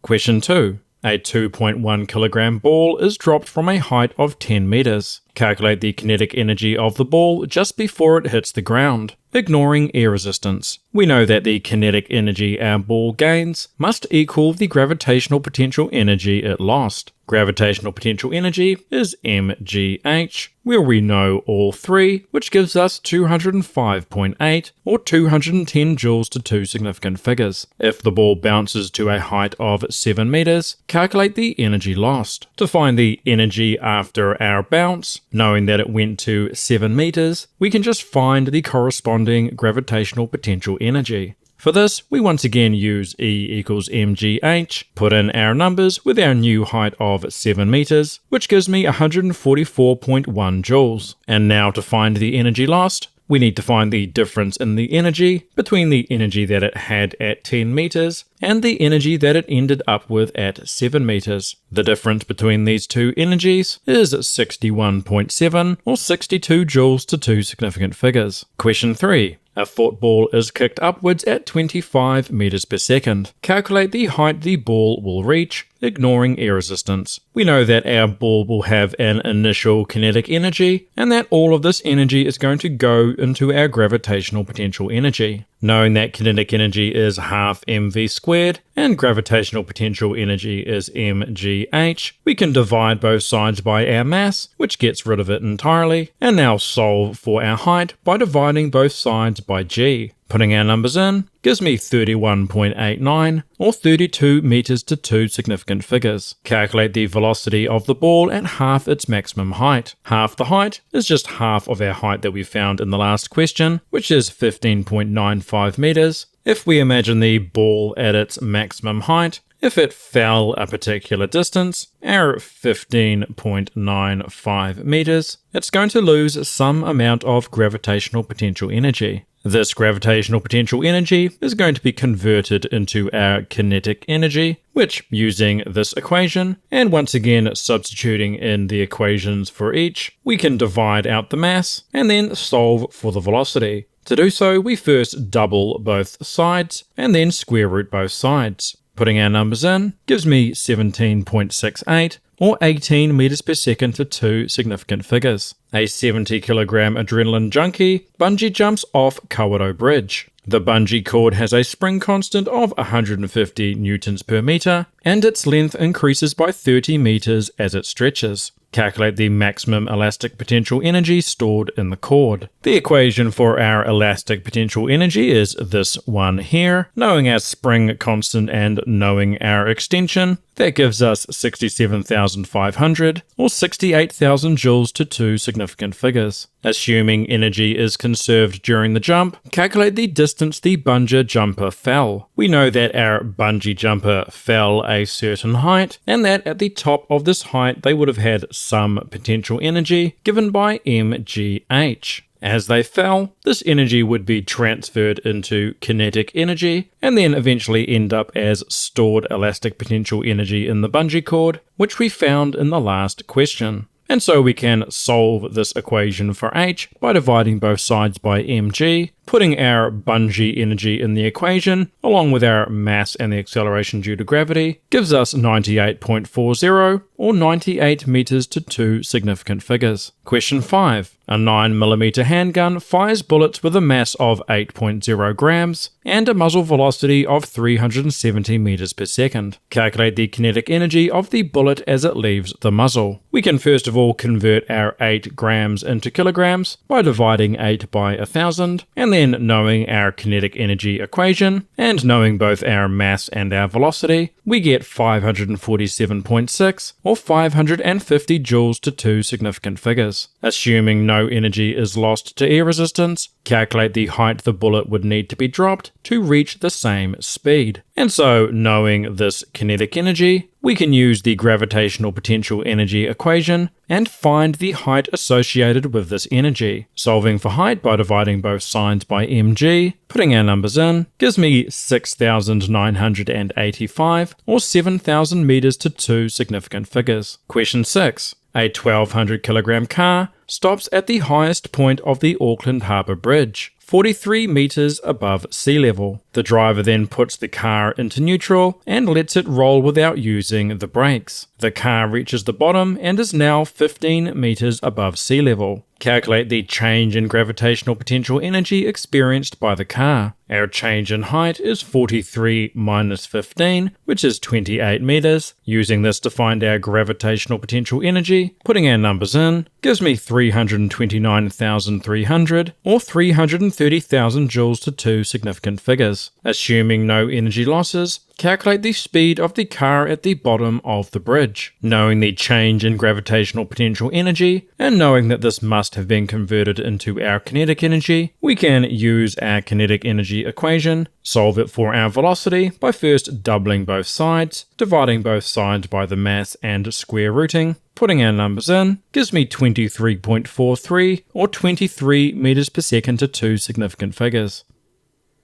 Question 2. A 2.1 kilogram ball is dropped from a height of 10 meters. Calculate the kinetic energy of the ball just before it hits the ground, ignoring air resistance. We know that the kinetic energy our ball gains must equal the gravitational potential energy it lost. Gravitational potential energy is mgh, where we know all three, which gives us 205.8 or 210 joules to two significant figures. If the ball bounces to a height of 7 meters, calculate the energy lost. To find the energy after our bounce, knowing that it went to 7 meters, we can just find the corresponding gravitational potential energy. For this, we once again use E equals mgh, put in our numbers with our new height of 7 meters, which gives me 144.1 joules. And now to find the energy lost, we need to find the difference in the energy between the energy that it had at 10 meters and the energy that it ended up with at 7 meters. The difference between these two energies is 61.7 or 62 joules to two significant figures. Question 3. A football is kicked upwards at 25 meters per second. Calculate the height the ball will reach, ignoring air resistance. We know that our ball will have an initial kinetic energy, and that all of this energy is going to go into our gravitational potential energy. Knowing that kinetic energy is half mv squared and gravitational potential energy is mgh, we can divide both sides by our mass, which gets rid of it entirely, and now solve for our height by dividing both sides by g. Putting our numbers in gives me 31.89 or 32 meters to two significant figures. Calculate the velocity of the ball at half its maximum height. Half the height is just half of our height that we found in the last question, which is 15.95 meters. If we imagine the ball at its maximum height, if it fell a particular distance, our 15.95 meters, it's going to lose some amount of gravitational potential energy. This gravitational potential energy is going to be converted into our kinetic energy, which, using this equation, and once again substituting in the equations for each, we can divide out the mass and then solve for the velocity. To do so, we first double both sides and then square root both sides. Putting our numbers in gives me 17.68 or 18 meters per second to two significant figures. A 70 kilogram adrenaline junkie bungee jumps off Kawerau Bridge. The bungee cord has a spring constant of 150 newtons per meter, and its length increases by 30 meters as it stretches. Calculate the maximum elastic potential energy stored in the cord. The equation for our elastic potential energy is this one here. Knowing our spring constant and knowing our extension, that gives us 67,500 or 68,000 joules to two significant figures. Assuming energy is conserved during the jump, calculate the distance the bungee jumper fell. We know that our bungee jumper fell a certain height, and that at the top of this height they would have had some potential energy given by mgh. As they fell, this energy would be transferred into kinetic energy and then eventually end up as stored elastic potential energy in the bungee cord, which we found in the last question. And so we can solve this equation for h by dividing both sides by mg, putting our bungee energy in the equation, along with our mass and the acceleration due to gravity, gives us 98.40 or 98 meters to two significant figures. Question 5. A 9mm handgun fires bullets with a mass of 8.0 grams and a muzzle velocity of 370 meters per second. Calculate the kinetic energy of the bullet as it leaves the muzzle. We can first of all convert our 8 grams into kilograms by dividing 8 by 1000, and then knowing our kinetic energy equation and knowing both our mass and our velocity, we get 547.6 or 550 joules to two significant figures. Assuming no energy is lost to air resistance, calculate the height the bullet would need to be dropped to reach the same speed. And so, knowing this kinetic energy, we can use the gravitational potential energy equation and find the height associated with this energy. Solving for height by dividing both sides by mg, putting our numbers in, gives me 6,985 or 7,000 meters to two significant figures. Question 6. A 1,200 kilogram car stops at the highest point of the Auckland Harbour Bridge, 43 meters above sea level. The driver then puts the car into neutral and lets it roll without using the brakes. The car reaches the bottom and is now 15 meters above sea level. Calculate the change in gravitational potential energy experienced by the car. Our change in height is 43 minus 15, which is 28 meters. Using this to find our gravitational potential energy, putting our numbers in, gives me 329,300 or 330,000 joules to two significant figures. Assuming no energy losses, calculate the speed of the car at the bottom of the bridge. Knowing the change in gravitational potential energy, and knowing that this must have been converted into our kinetic energy, we can use our kinetic energy equation, solve it for our velocity by first doubling both sides, dividing both sides by the mass and square rooting. Putting our numbers in gives me 23.43 or 23 meters per second to two significant figures.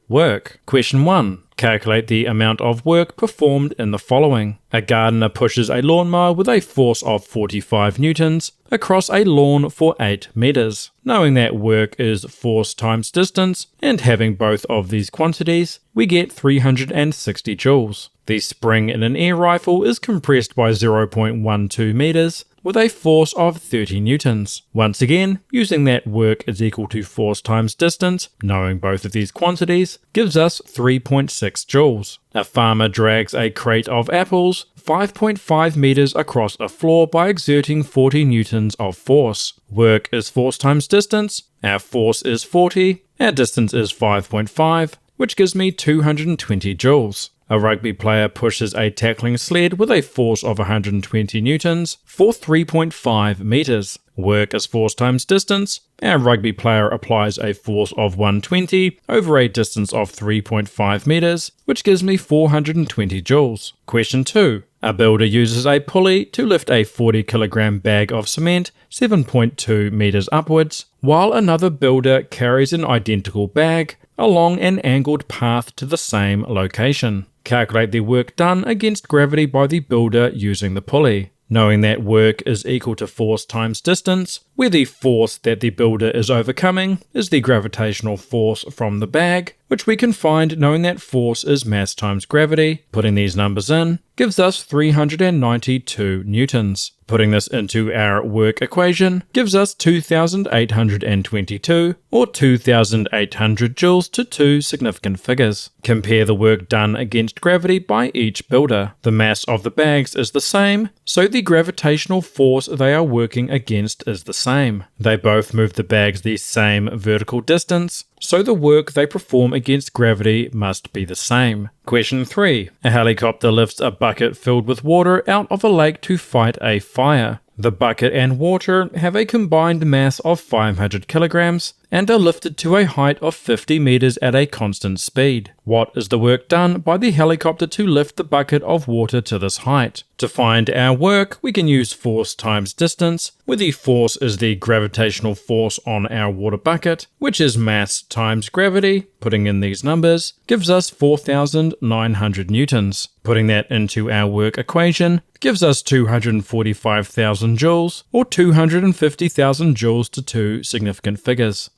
Work. Question 1. Calculate the amount of work performed in the following. A gardener pushes a lawnmower with a force of 45 newtons across a lawn for 8 meters. Knowing that work is force times distance, and having both of these quantities, we get 360 joules. The spring in an air rifle is compressed by 0.12 meters with a force of 30 newtons. Once again, using that work is equal to force times distance, knowing both of these quantities, gives us 3.6 joules. A farmer drags a crate of apples 5.5 meters across a floor by exerting 40 newtons of force. Work is force times distance, our force is 40, our distance is 5.5, which gives me 220 joules. A rugby player pushes a tackling sled with a force of 120 newtons for 3.5 meters. Work is force times distance. Our rugby player applies a force of 120 over a distance of 3.5 meters, which gives me 420 joules. Question 2. A builder uses a pulley to lift a 40 kilogram bag of cement 7.2 meters upwards, while another builder carries an identical bag along an angled path to the same location. Calculate the work done against gravity by the builder using the pulley. Knowing that work is equal to force times distance, where the force that the builder is overcoming is the gravitational force from the bag, which we can find knowing that force is mass times gravity. Putting these numbers in gives us 392 newtons. Putting this into our work equation gives us 2,822 or 2,800 joules to two significant figures. Compare the work done against gravity by each builder. The mass of the bags is the same, so the gravitational force they are working against is the same. They both move the bags the same vertical distance, so the work they perform against gravity must be the same. Question 3. A helicopter lifts a bucket filled with water out of a lake to fight a fire. The bucket and water have a combined mass of 500 kilograms and are lifted to a height of 50 meters at a constant speed. What is the work done by the helicopter to lift the bucket of water to this height? To find our work, we can use force times distance, where the force is the gravitational force on our water bucket, which is mass times gravity. Putting in these numbers gives us 4,900 newtons. Putting that into our work equation gives us 245,000 joules or 250,000 joules to two significant figures.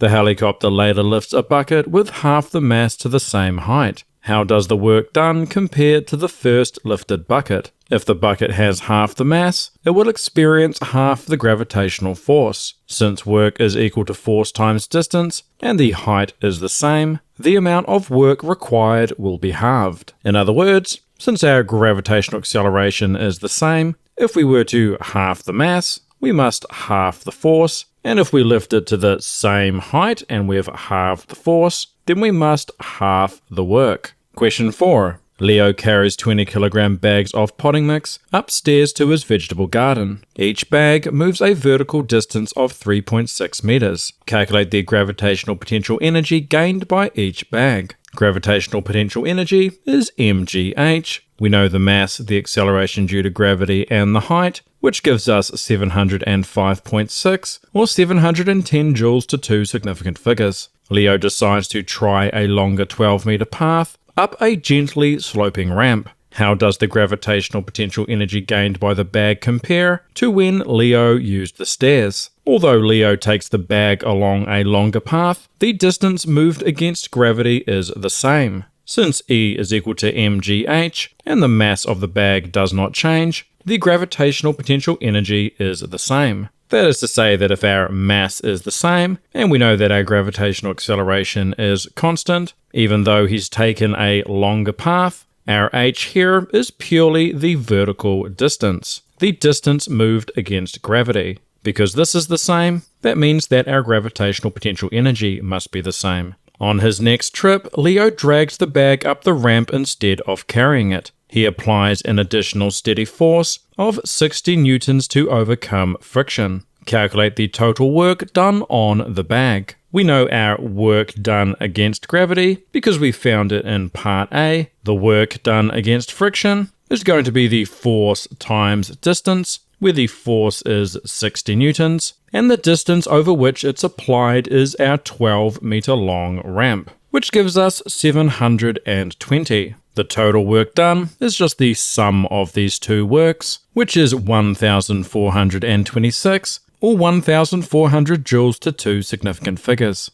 The helicopter later lifts a bucket with half the mass to the same height. How does the work done compare to the first lifted bucket? If the bucket has half the mass, it will experience half the gravitational force. Since work is equal to force times distance, and the height is the same, the amount of work required will be halved. In other words, since our gravitational acceleration is the same, if we were to halve the mass, we must halve the force, and if we lift it to the same height and we've halved the force, then we must halve the work. Question 4. Leo carries 20 kilogram bags of potting mix upstairs to his vegetable garden. Each bag moves a vertical distance of 3.6 meters. Calculate the gravitational potential energy gained by each bag. Gravitational potential energy is mgh. We know the mass, the acceleration due to gravity, and the height, which gives us 705.6 or 710 joules to two significant figures. Leo decides to try a longer 12-meter path up a gently sloping ramp. How does the gravitational potential energy gained by the bag compare to when Leo used the stairs? Although Leo takes the bag along a longer path, the distance moved against gravity is the same. Since E is equal to mgh and the mass of the bag does not change, the gravitational potential energy is the same. That is to say that if our mass is the same, and we know that our gravitational acceleration is constant, even though he's taken a longer path, our h here is purely the vertical distance, the distance moved against gravity. Because this is the same, that means that our gravitational potential energy must be the same. On his next trip, Leo drags the bag up the ramp instead of carrying it. He applies an additional steady force of 60 newtons to overcome friction. Calculate the total work done on the bag. We know our work done against gravity because we found it in part A. The work done against friction is going to be the force times distance, where the force is 60 newtons, and the distance over which it's applied is our 12-meter long ramp, which gives us 720. The total work done is just the sum of these two works, which is 1,426 or 1,400 joules to two significant figures.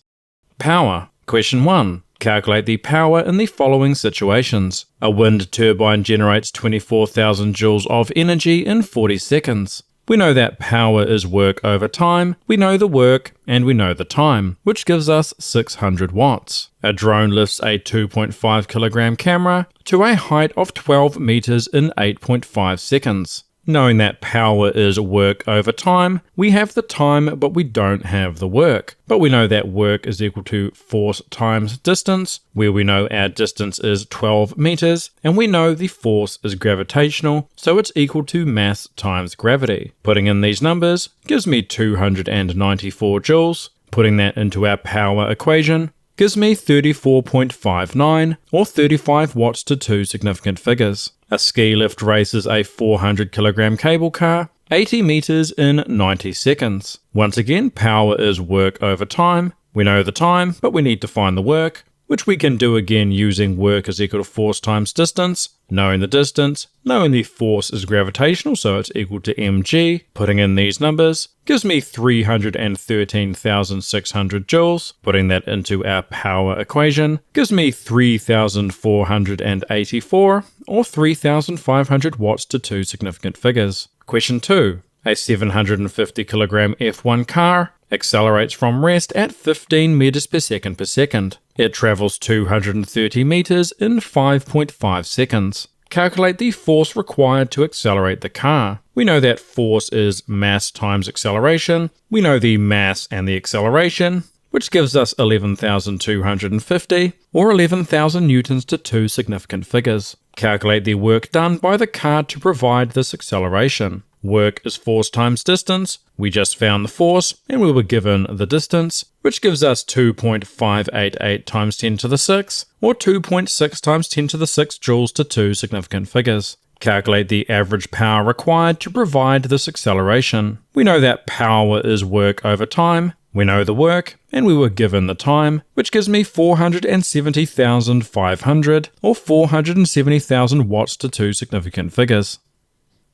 Power. Question 1. Calculate the power in the following situations. A wind turbine generates 24,000 joules of energy in 40 seconds. We know that power is work over time, we know the work, and we know the time, which gives us 600 watts. A drone lifts a 2.5 kilogram camera to a height of 12 meters in 8.5 seconds. Knowing that power is work over time, we have the time but we don't have the work. But we know that work is equal to force times distance, where we know our distance is 12 meters, and we know the force is gravitational, so it's equal to mass times gravity. Putting in these numbers gives me 294 joules. Putting that into our power equation gives me 34.59 or 35 watts to two significant figures. A ski lift races a 400 kilogram cable car 80 meters in 90 seconds. Once again, power is work over time. We know the time, but we need to find the work. which we can do again using work is equal to force times distance, knowing the distance, knowing the force is gravitational, so it's equal to mg, putting in these numbers, gives me 313,600 joules, putting that into our power equation, gives me 3,484, or 3,500 watts to two significant figures. Question 2. A 750 kilogram F1 car accelerates from rest at 15 meters per second. It travels 230 meters in 5.5 seconds. Calculate the force required to accelerate the car. We know that force is mass times acceleration. We know the mass and the acceleration, which gives us 11,250 or 11,000 newtons to two significant figures. Calculate the work done by the car to provide this acceleration. Work is force times distance. We just found the force and we were given the distance, which gives us 2.588 times 10 to the 6 or 2.6 times 10 to the 6 joules to two significant figures. Calculate the average power required to provide this acceleration. We know that power is work over time. We know the work, and we were given the time, which gives me 470,500 or 470,000 watts to two significant figures.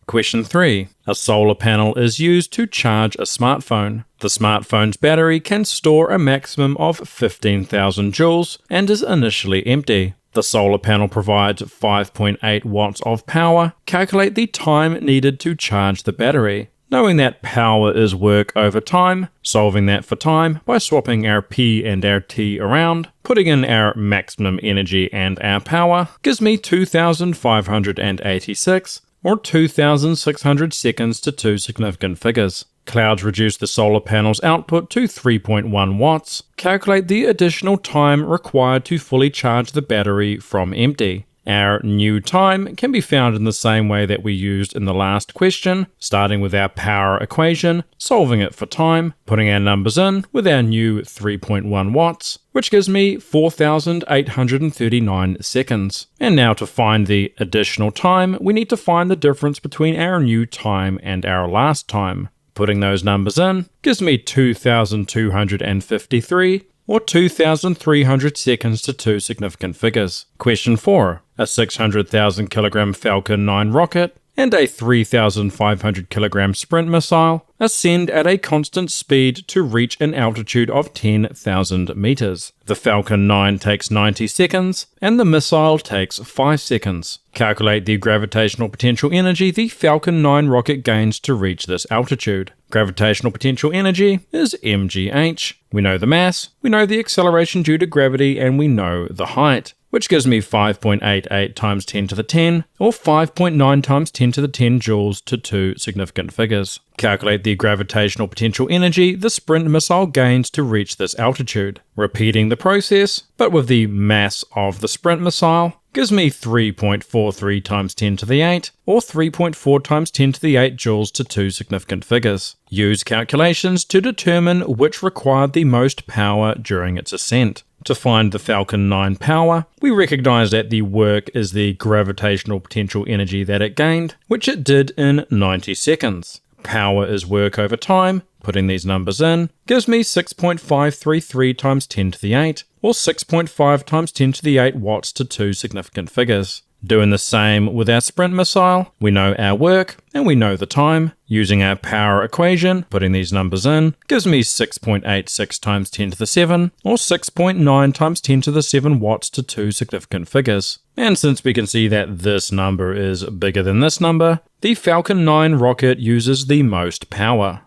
Question 3. A solar panel is used to charge a smartphone. The smartphone's battery can store a maximum of 15,000 joules and is initially empty. The solar panel provides 5.8 watts of power. Calculate the time needed to charge the battery. Knowing that power is work over time, solving that for time by swapping our P and our T around, putting in our maximum energy and our power, gives me 2,586 or 2,600 seconds to two significant figures. Clouds reduce the solar panel's output to 3.1 watts. Calculate the additional time required to fully charge the battery from empty. Our new time can be found in the same way that we used in the last question, starting with our power equation, solving it for time, putting our numbers in with our new 3.1 watts, which gives me 4,839 seconds. And now to find the additional time, we need to find the difference between our new time and our last time. Putting those numbers in gives me 2,253 or 2,300 seconds to two significant figures. Question 4. A 600,000 kilogram Falcon 9 rocket and a 3,500 kilogram Sprint missile ascend at a constant speed to reach an altitude of 10,000 meters. The Falcon 9 takes 90 seconds and the missile takes 5 seconds. Calculate the gravitational potential energy the Falcon 9 rocket gains to reach this altitude. Gravitational potential energy is mgh. We know the mass, we know the acceleration due to gravity, and we know the height, which gives me 5.88 times 10 to the 10, or 5.9 times 10 to the 10 joules to two significant figures. Calculate the gravitational potential energy the Sprint missile gains to reach this altitude. Repeating the process, but with the mass of the Sprint missile, gives me 3.43 times 10 to the 8, or 3.4 times 10 to the 8 joules to two significant figures. Use calculations to determine which required the most power during its ascent. To find the Falcon 9 power, we recognize that the work is the gravitational potential energy that it gained, which it did in 90 seconds. Power is work over time. Putting these numbers in gives me 6.533 times 10 to the 8, or 6.5 times 10 to the 8 watts to two significant figures. Doing the same with our Sprint missile, we know our work and we know the time. Using our power equation, putting these numbers in, gives me 6.86 times 10 to the 7, or 6.9 times 10 to the 7 watts to two significant figures. And since we can see that this number is bigger than this number, the Falcon 9 rocket uses the most power.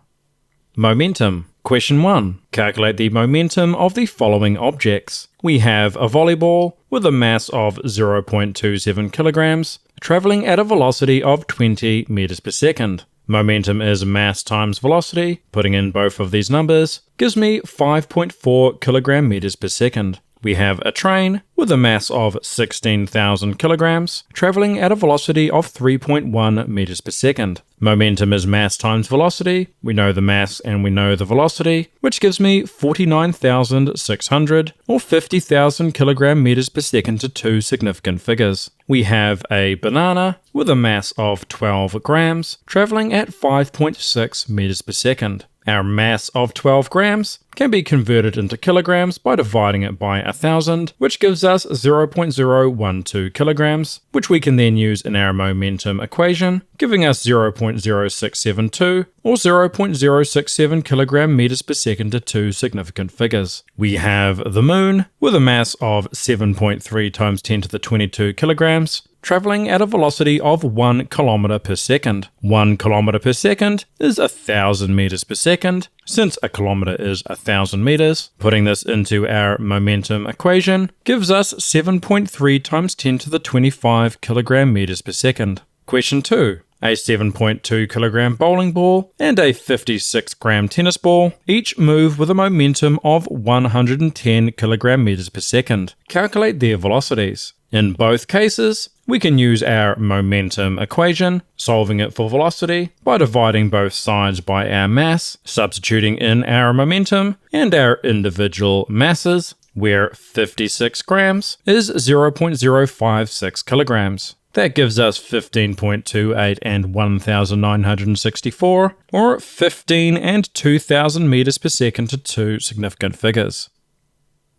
Momentum. Question 1. Calculate the momentum of the following objects. We have a volleyball with a mass of 0.27 kilograms, traveling at a velocity of 20 meters per second. Momentum is mass times velocity. Putting in both of these numbers gives me 5.4 kilogram meters per second. We have a train with a mass of 16,000 kilograms, traveling at a velocity of 3.1 meters per second. Momentum is mass times velocity. We know the mass and we know the velocity, which gives me 49,600 or 50,000 kilogram meters per second to two significant figures. We have a banana with a mass of 12 grams, traveling at 5.6 meters per second. Our mass of 12 grams can be converted into kilograms by dividing it by 1,000, which gives us 0.012 kilograms, which we can then use in our momentum equation, giving us 0.0672 or 0.067 kilogram meters per second to two significant figures. We have the moon with a mass of 7.3 times 10 to the 22 kilograms, traveling at a velocity of 1 kilometer per second. 1 kilometer per second is 1,000 meters per second. Since a kilometer is 1,000 meters, putting this into our momentum equation gives us 7.3 times 10 to the 25 kilogram meters per second. Question 2. A 7.2 kilogram bowling ball and a 56 gram tennis ball each move with a momentum of 110 kilogram meters per second. Calculate their velocities. In both cases, we can use our momentum equation, solving it for velocity by dividing both sides by our mass, substituting in our momentum and our individual masses, where 56 grams is 0.056 kilograms. That gives us 15.28 and 1,964, or 15 and 2,000 meters per second to two significant figures.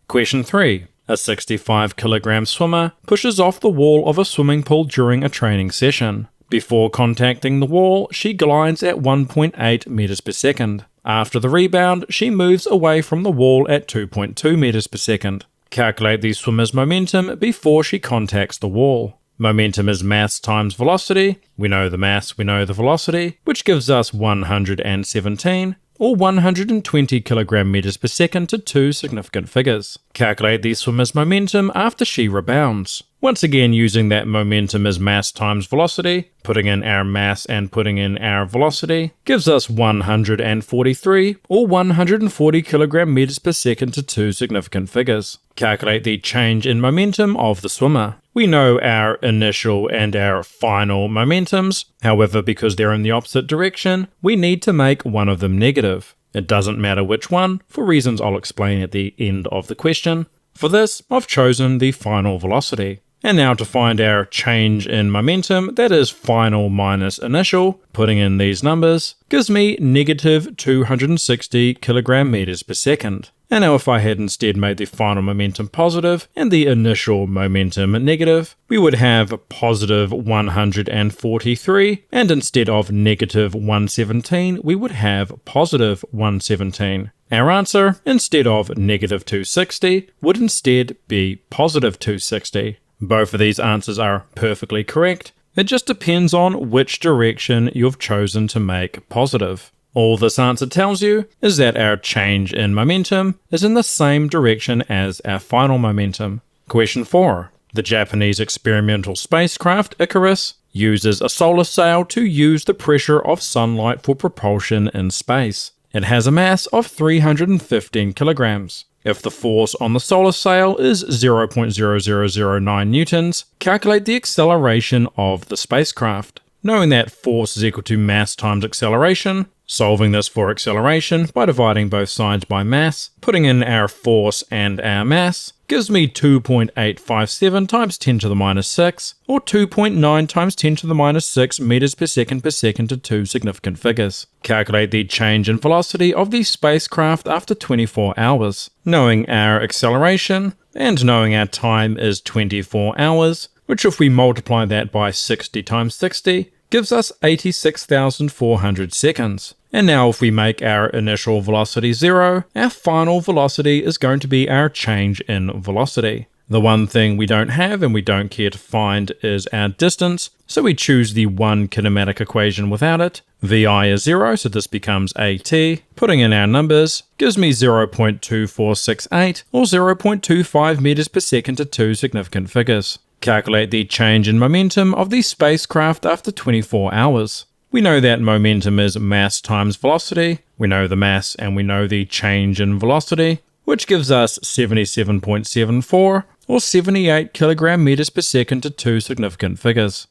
Question 3. A 65 kilogram swimmer pushes off the wall of a swimming pool during a training session. Before contacting the wall, she glides at 1.8 meters per second. After the rebound, she moves away from the wall at 2.2 meters per second. Calculate the swimmer's momentum before she contacts the wall. Momentum is mass times velocity. We know the mass, we know the velocity, which gives us 117, or 120 kilogram meters per second to two significant figures. Calculate the swimmer's momentum after she rebounds. Once again, using that momentum as mass times velocity, putting in our mass and putting in our velocity, gives us 143 or 140 kilogram meters per second to two significant figures. Calculate the change in momentum of the swimmer. We know our initial and our final momentums, however, because they're in the opposite direction, we need to make one of them negative. It doesn't matter which one, for reasons I'll explain at the end of the question. For this, I've chosen the final velocity. And now to find our change in momentum, that is final minus initial, putting in these numbers, gives me negative 260 kilogram meters per second. And now if I had instead made the final momentum positive and the initial momentum negative, we would have positive 143, and instead of negative 117, we would have positive 117. Our answer, instead of negative 260, would instead be positive 260. Both of these answers are perfectly correct. It just depends on which direction you've chosen to make positive. All this answer tells you is that our change in momentum is in the same direction as our final momentum. Question 4. The Japanese experimental spacecraft Icarus uses a solar sail to use the pressure of sunlight for propulsion in space. It has a mass of 315 kilograms. If the force on the solar sail is 0.0009 newtons, calculate the acceleration of the spacecraft. Knowing that force is equal to mass times acceleration, solving this for acceleration by dividing both sides by mass, putting in our force and our mass, gives me 2.857 times 10 to the minus 6, or 2.9 times 10 to the minus 6 meters per second to two significant figures. Calculate the change in velocity of the spacecraft after 24 hours. Knowing our acceleration, and knowing our time is 24 hours, which if we multiply that by 60 times 60, gives us 86,400 seconds. And now if we make our initial velocity 0, our final velocity is going to be our change in velocity. The one thing we don't have and we don't care to find is our distance, so we choose the one kinematic equation without it. Vi is 0, so this becomes AT. Putting in our numbers gives me 0.2468 or 0.25 meters per second to two significant figures. Calculate the change in momentum of the spacecraft after 24 hours. We know that momentum is mass times velocity. We know the mass and we know the change in velocity, which gives us 77.74 or 78 kilogram meters per second to two significant figures.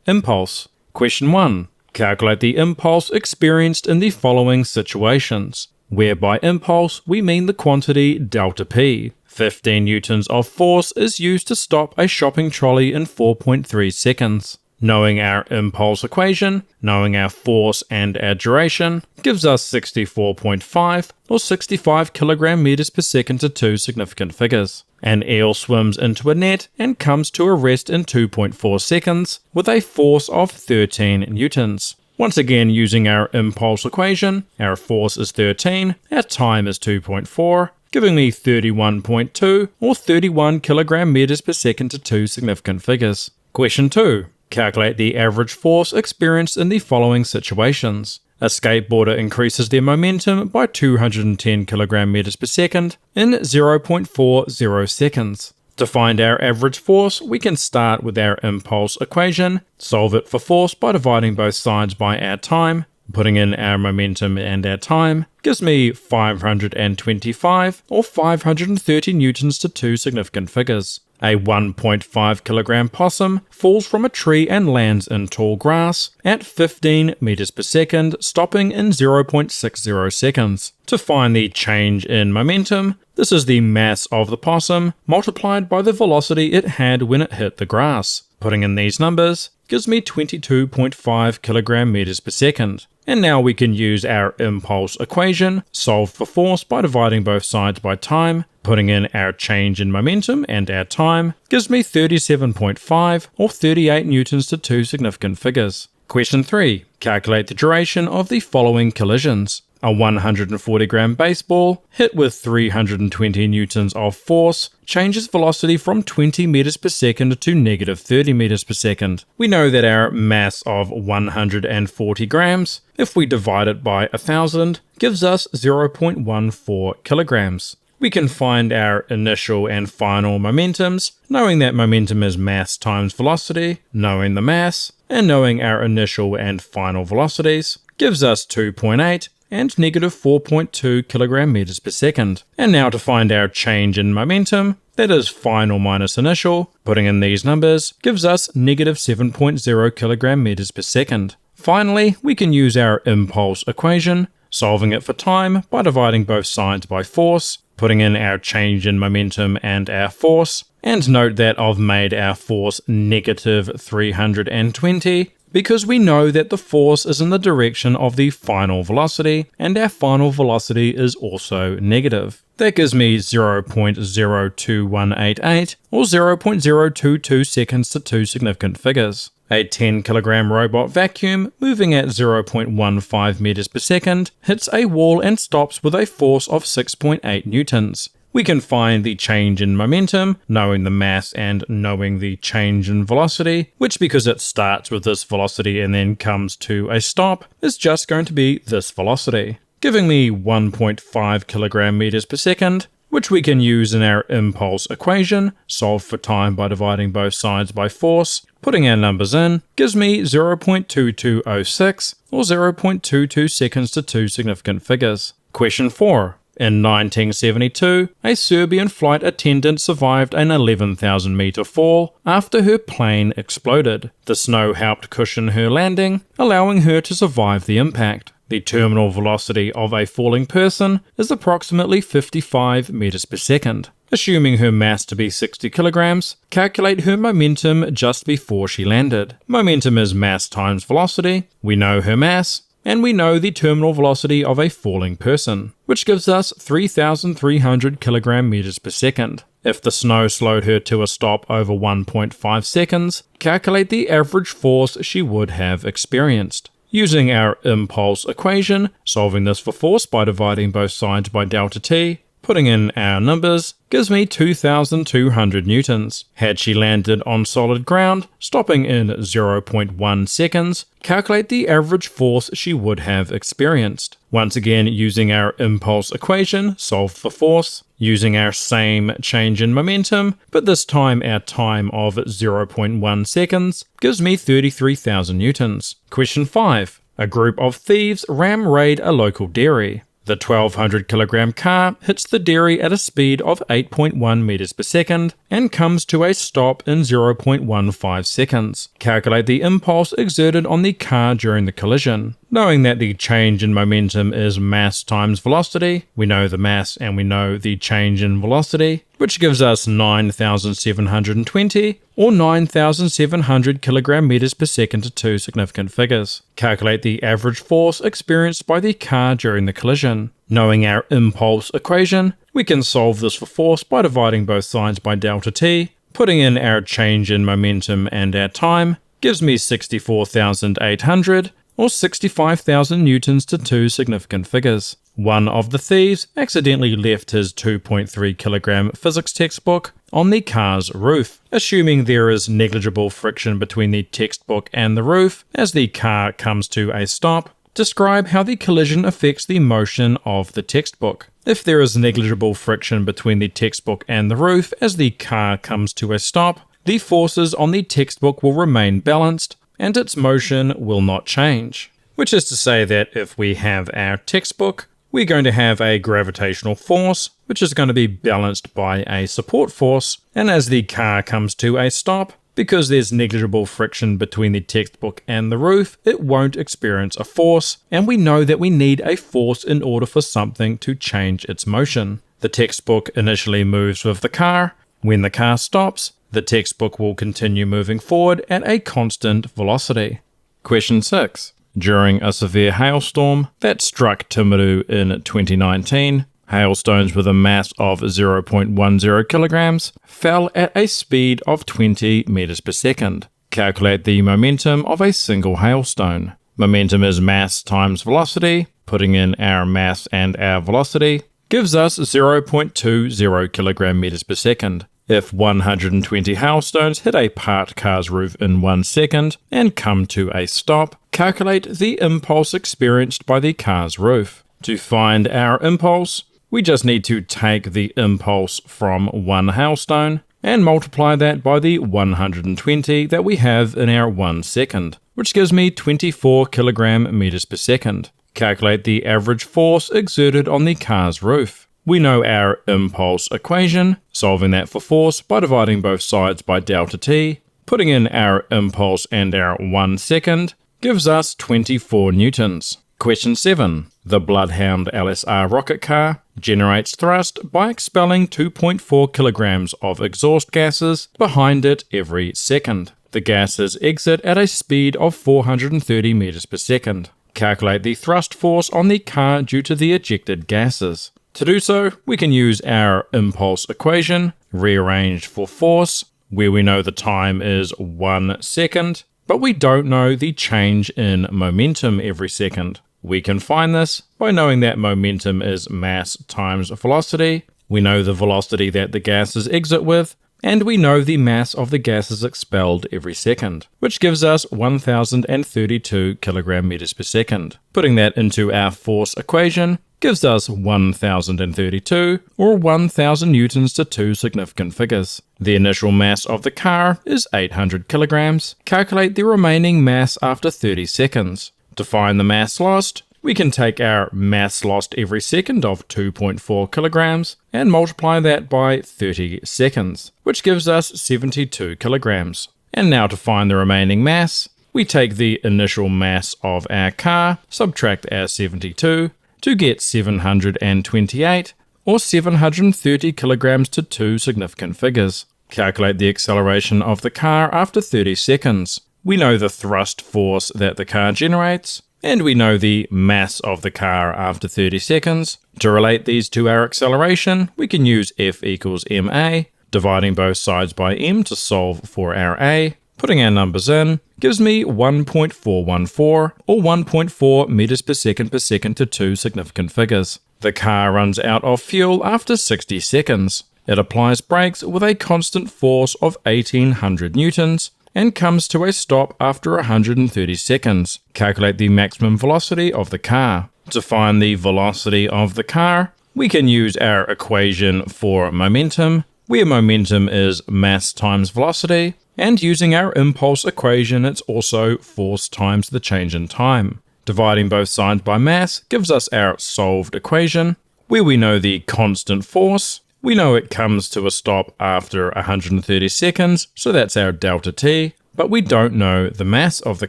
Impulse. Question 1. Calculate the impulse experienced in the following situations, where by impulse we mean the quantity delta P. 15 newtons of force is used to stop a shopping trolley in 4.3 seconds. knowing our impulse equation, knowing our force and our duration, gives us 64.5 or 65 kilogram meters per second to two significant figures. An eel swims into a net and comes to a rest in 2.4 seconds with a force of 13 newtons. Once again, using our impulse equation, our force is 13, our time is 2.4, giving me 31.2 or 31 kilogram meters per second to two significant figures. Question 2. Calculate the average force experienced in the following situations. A skateboarder increases their momentum by 210 kilogram meters per second in 0.40 seconds. To find our average force, we can start with our impulse equation, solve it for force by dividing both sides by our time, putting in our momentum and our time, gives me 525 or 530 newtons to two significant figures. A 1.5 kilogram possum falls from a tree and lands in tall grass at 15 meters per second, stopping in 0.60 seconds. To find the change in momentum, this is the mass of the possum multiplied by the velocity it had when it hit the grass. Putting in these numbers gives me 22.5 kilogram meters per second. And now we can use our impulse equation, solve for force by dividing both sides by time, putting in our change in momentum and our time, gives me 37.5 or 38 newtons to two significant figures. Question 3. Calculate the duration of the following collisions. A 140 gram baseball, hit with 320 newtons of force, changes velocity from 20 meters per second to negative 30 meters per second. We know that our mass of 140 grams, if we divide it by 1,000, gives us 0.14 kilograms. We can find our initial and final momentums, knowing that momentum is mass times velocity, knowing the mass, and knowing our initial and final velocities, gives us 2.8 and negative 4.2 kilogram meters per second. And now to find our change in momentum, that is final minus initial, putting in these numbers, gives us negative 7.0 kilogram meters per second. Finally, we can use our impulse equation, solving it for time by dividing both sides by force, putting in our change in momentum and our force, and note that I've made our force negative 320, because we know that the force is in the direction of the final velocity, and our final velocity is also negative. That gives me 0.02188 or 0.022 seconds to two significant figures. A 10 kilogram robot vacuum, moving at 0.15 meters per second, hits a wall and stops with a force of 6.8 newtons. We can find the change in momentum, knowing the mass and knowing the change in velocity, which, because it starts with this velocity and then comes to a stop, is just going to be this velocity, giving me 1.5 kilogram meters per second, which we can use in our impulse equation, solve for time by dividing both sides by force, putting our numbers in, gives me 0.2206 or 0.22 seconds to two significant figures. Question 4. In 1972, a Serbian flight attendant survived an 11,000 meter fall after her plane exploded. The snow helped cushion her landing, allowing her to survive the impact. The terminal velocity of a falling person is approximately 55 meters per second. Assuming her mass to be 60 kilograms, calculate her momentum just before she landed. Momentum is mass times velocity. We know her mass, and we know the terminal velocity of a falling person, which gives us 3,300 kilogram meters per second. If the snow slowed her to a stop over 1.5 seconds, calculate the average force she would have experienced. Using our impulse equation, solving this for force by dividing both sides by delta t, putting in our numbers, gives me 2,200 newtons. Had she landed on solid ground, stopping in 0.1 seconds, calculate the average force she would have experienced. Once again, using our impulse equation, solve for force, using our same change in momentum, but this time our time of 0.1 seconds, gives me 33,000 newtons. Question 5. A group of thieves ram raid a local dairy. The 1,200 kilogram car hits the dairy at a speed of 8.1 meters per second and comes to a stop in 0.15 seconds. Calculate the impulse exerted on the car during the collision. Knowing that the change in momentum is mass times velocity, we know the mass and we know the change in velocity, which gives us 9,720 or 9,700 kilogram meters per second to two significant figures. Calculate the average force experienced by the car during the collision. Knowing our impulse equation, we can solve this for force by dividing both sides by delta t. Putting in our change in momentum and our time gives me 64,800 or 65,000 newtons to two significant figures. One of the thieves accidentally left his 2.3 kilogram physics textbook on the car's roof. Assuming there is negligible friction between the textbook and the roof as the car comes to a stop, describe how the collision affects the motion of the textbook. If there is negligible friction between the textbook and the roof as the car comes to a stop, the forces on the textbook will remain balanced and its motion will not change. Which is to say that if we have our textbook, we're going to have a gravitational force, which is going to be balanced by a support force, and as the car comes to a stop, because there's negligible friction between the textbook and the roof, it won't experience a force, and we know that we need a force in order for something to change its motion. The textbook initially moves with the car. When the car stops, the textbook will continue moving forward at a constant velocity. Question 6. During a severe hailstorm that struck Timaru in 2019, hailstones with a mass of 0.10 kilograms fell at a speed of 20 meters per second. Calculate the momentum of a single hailstone. Momentum is mass times velocity. Putting in our mass and our velocity gives us 0.20 kilogram meters per second. If 120 hailstones hit a parked car's roof in 1 second and come to a stop, calculate the impulse experienced by the car's roof. To find our impulse, we just need to take the impulse from one hailstone and multiply that by the 120 that we have in our 1 second, which gives me 24 kilogram meters per second. Calculate the average force exerted on the car's roof. We know our impulse equation, solving that for force by dividing both sides by delta t. Putting in our impulse and our 1 second gives us 24 newtons. Question 7. The Bloodhound LSR rocket car generates thrust by expelling 2.4 kilograms of exhaust gases behind it every second. The gases exit at a speed of 430 meters per second. Calculate the thrust force on the car due to the ejected gases. To do so, we can use our impulse equation, rearranged for force, where we know the time is 1 second, but we don't know the change in momentum every second. We can find this by knowing that momentum is mass times velocity, we know the velocity that the gases exit with, and we know the mass of the gases expelled every second, which gives us 1,032 kilogram meters per second. Putting that into our force equation gives us 1,032 or 1,000 newtons to two significant figures. The initial mass of the car is 800 kilograms. Calculate the remaining mass after 30 seconds. To find the mass lost, we can take our mass lost every second of 2.4 kilograms and multiply that by 30 seconds, which gives us 72 kilograms. And now to find the remaining mass, we take the initial mass of our car, subtract our 72, to get 728 or 730 kilograms to two significant figures. Calculate the acceleration of the car after 30 seconds. We know the thrust force that the car generates, and we know the mass of the car after 30 seconds. To relate these to our acceleration, we can use F equals ma, dividing both sides by m to solve for our a. Putting our numbers in gives me 1.414 or 1.4 meters per second to two significant figures. The car runs out of fuel after 60 seconds. It applies brakes with a constant force of 1800 newtons and comes to a stop after 130 seconds. Calculate the maximum velocity of the car. To find the velocity of the car, we can use our equation for momentum, where momentum is mass times velocity, and using our impulse equation, it's also force times the change in time. Dividing both sides by mass gives us our solved equation, where we know the constant force. We know it comes to a stop after 130 seconds, so that's our delta t, but we don't know the mass of the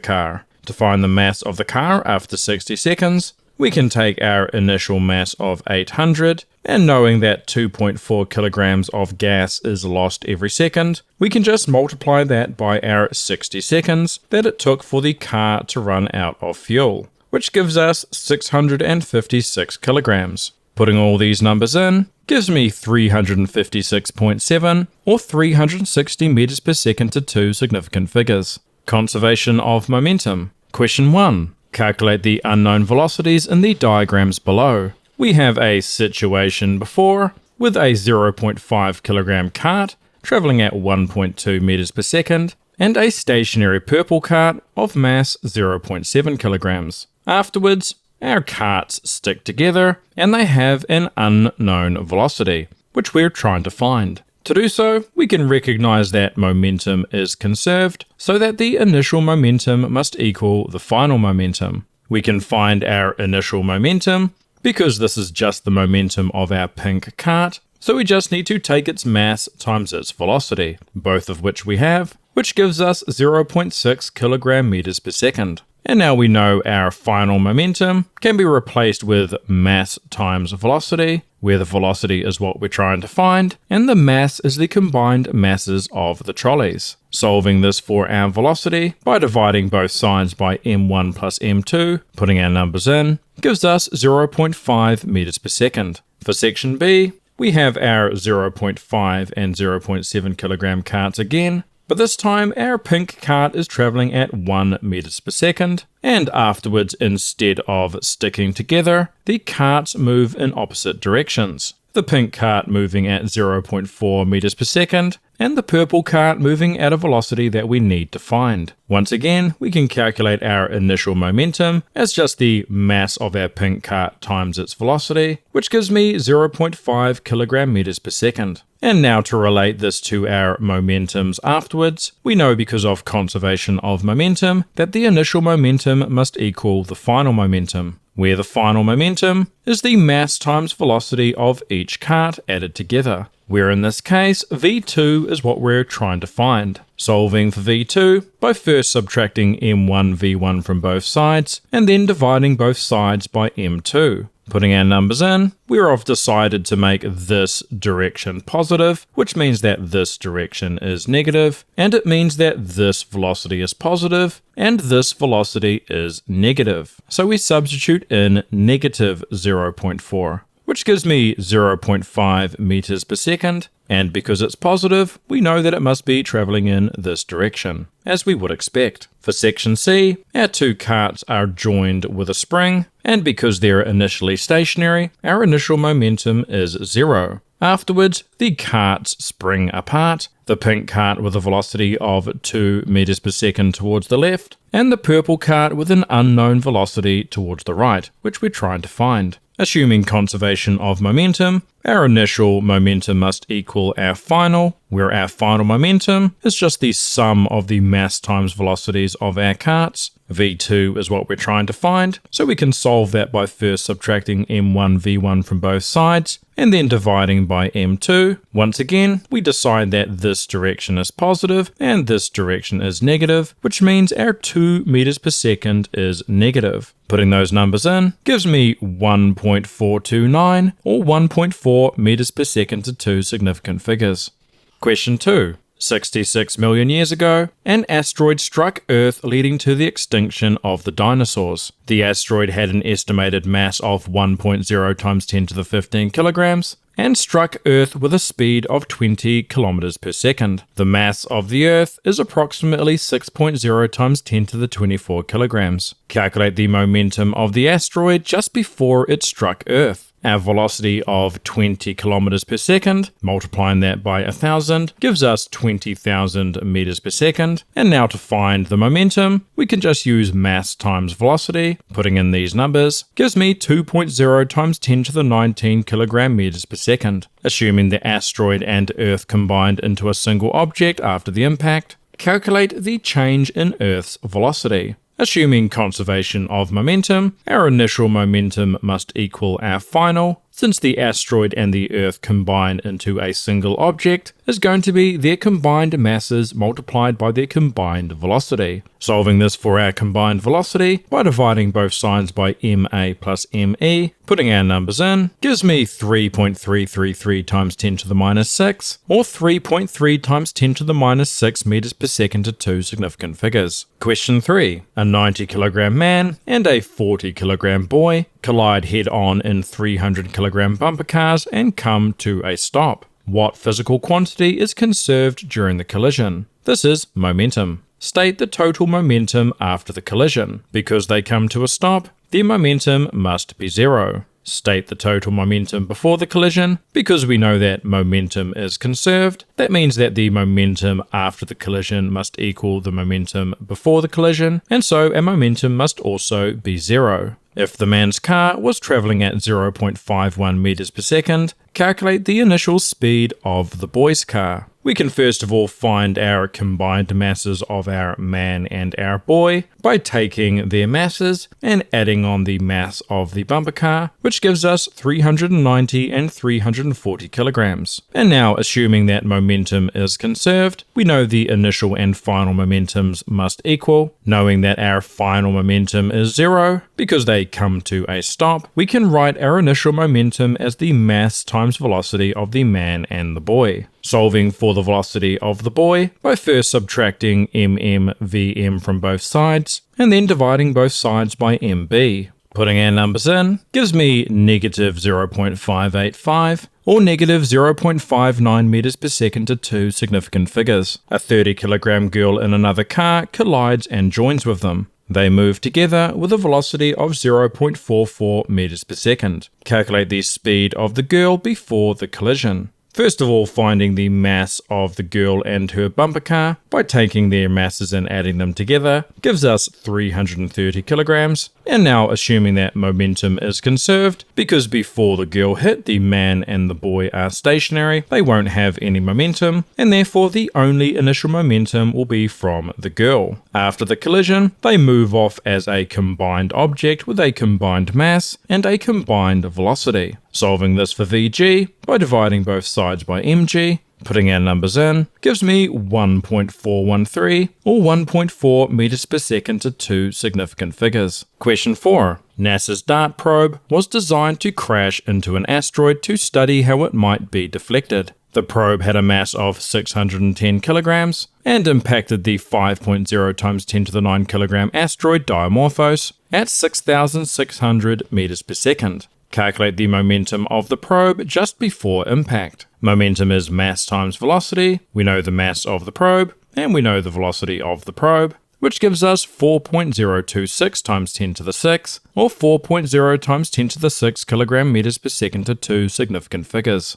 car. To find the mass of the car after 60 seconds, we can take our initial mass of 800, and knowing that 2.4 kilograms of gas is lost every second, we can just multiply that by our 60 seconds that it took for the car to run out of fuel, which gives us 656 kilograms. Putting all these numbers in gives me 356.7 or 360 meters per second to two significant figures. Conservation of momentum. Question 1. Calculate the unknown velocities in the diagrams below. We have a situation before with a 0.5 kilogram cart traveling at 1.2 meters per second and a stationary purple cart of mass 0.7 kilograms. Afterwards, our carts stick together and they have an unknown velocity, which we're trying to find. To do so, we can recognize that momentum is conserved, so that the initial momentum must equal the final momentum. We can find our initial momentum because this is just the momentum of our pink cart, so we just need to take its mass times its velocity, both of which we have, which gives us 0.6 kilogram meters per second. And now we know our final momentum can be replaced with mass times velocity, where the velocity is what we're trying to find, and the mass is the combined masses of the trolleys. Solving this for our velocity by dividing both sides by m1 plus m2, putting our numbers in, gives us 0.5 meters per second. For section B, we have our 0.5 and 0.7 kilogram carts again, but this time our pink cart is traveling at 1 meters per second, and afterwards, instead of sticking together, the carts move in opposite directions. The pink cart moving at 0.4 meters per second, and the purple cart moving at a velocity that we need to find. Once again, we can calculate our initial momentum as just the mass of our pink cart times its velocity, which gives me 0.5 kilogram meters per second. And now to relate this to our momentums afterwards, we know because of conservation of momentum that the initial momentum must equal the final momentum, where the final momentum is the mass times velocity of each cart added together, where in this case v2 is what we're trying to find. Solving for v2 by first subtracting m1 v1 from both sides and then dividing both sides by m2. Putting our numbers in, we've decided to make this direction positive, which means that this direction is negative, and it means that this velocity is positive, and this velocity is negative. So we substitute in negative 0.4, which gives me 0.5 meters per second, and because it's positive, we know that it must be traveling in this direction, as we would expect. For section C, our two carts are joined with a spring, and because they're initially stationary, our initial momentum is 0. Afterwards, the carts spring apart, the pink cart with a velocity of 2 meters per second towards the left, and the purple cart with an unknown velocity towards the right, which we're trying to find. Assuming conservation of momentum, our initial momentum must equal our final, where our final momentum is just the sum of the mass times velocities of our carts. v2 is what we're trying to find, so we can solve that by first subtracting m1 v1 from both sides, and then dividing by m2. Once again, we decide that this direction is positive and this direction is negative, which means our 2 meters per second is negative. Putting those numbers in gives me 1.429 or 1.4 meters per second to two significant figures. Question 2. 66 million years ago, an asteroid struck Earth, leading to the extinction of the dinosaurs. The asteroid had an estimated mass of 1.0 times 10 to the 15 kilograms and struck Earth with a speed of 20 kilometers per second. The mass of the Earth is approximately 6.0 times 10 to the 24 kilograms. Calculate the momentum of the asteroid just before it struck Earth. Our velocity of 20 kilometers per second, multiplying that by 1,000, gives us 20,000 meters per second. And now to find the momentum, we can just use mass times velocity. Putting in these numbers gives me 2.0 times 10 to the 19 kilogram meters per second. Assuming the asteroid and Earth combined into a single object after the impact, calculate the change in Earth's velocity. Assuming conservation of momentum, our initial momentum must equal our final, since the asteroid and the Earth combine into a single object, is going to be their combined masses multiplied by their combined velocity. Solving this for our combined velocity by dividing both sides by ma plus me, putting our numbers in, gives me 3.333 times 10 to the minus 6, or 3.3 times 10 to the minus 6 meters per second to two significant figures. Question 3. A 90 kilogram man and a 40 kilogram boy collide head-on in 300 kilogram bumper cars and come to a stop. What physical quantity is conserved during the collision? This is momentum. State the total momentum after the collision. Because they come to a stop, their momentum must be 0. State the total momentum before the collision. Because we know that momentum is conserved, that means that the momentum after the collision must equal the momentum before the collision, and so our momentum must also be 0. If the man's car was traveling at 0.51 meters per second, calculate the initial speed of the boy's car. We can first of all find our combined masses of our man and our boy by taking their masses and adding on the mass of the bumper car, which gives us 390 and 340 kilograms. And now, assuming that momentum is conserved, we know the initial and final momentums must equal. Knowing that our final momentum is 0, because they come to a stop, we can write our initial momentum as the mass times velocity of the man and the boy. Solving for the velocity of the boy by first subtracting Vm from both sides, and then dividing both sides by mb. Putting our numbers in gives me negative 0.585 or negative 0.59 meters per second to two significant figures. A 30 kilogram girl in another car collides and joins with them. They move together with a velocity of 0.44 meters per second. Calculate the speed of the girl before the collision. First of all, finding the mass of the girl and her bumper car by taking their masses and adding them together gives us 330 kilograms. And now assuming that momentum is conserved, because before the girl hit, the man and the boy are stationary, they won't have any momentum, and therefore the only initial momentum will be from the girl. After the collision, they move off as a combined object with a combined mass and a combined velocity. Solving this for Vg by dividing both sides by mg, putting our numbers in, gives me 1.413 or 1.4 meters per second to two significant figures. Question 4. NASA's DART probe was designed to crash into an asteroid to study how it might be deflected. The probe had a mass of 610 kilograms and impacted the 5.0 times 10 to the 9 kilogram asteroid Dimorphos at 6,600 meters per second. Calculate the momentum of the probe just before impact. Momentum is mass times velocity. We know the mass of the probe, and we know the velocity of the probe, which gives us 4.026 times 10 to the 6, or 4.0 times 10 to the 6 kilogram meters per second to two significant figures.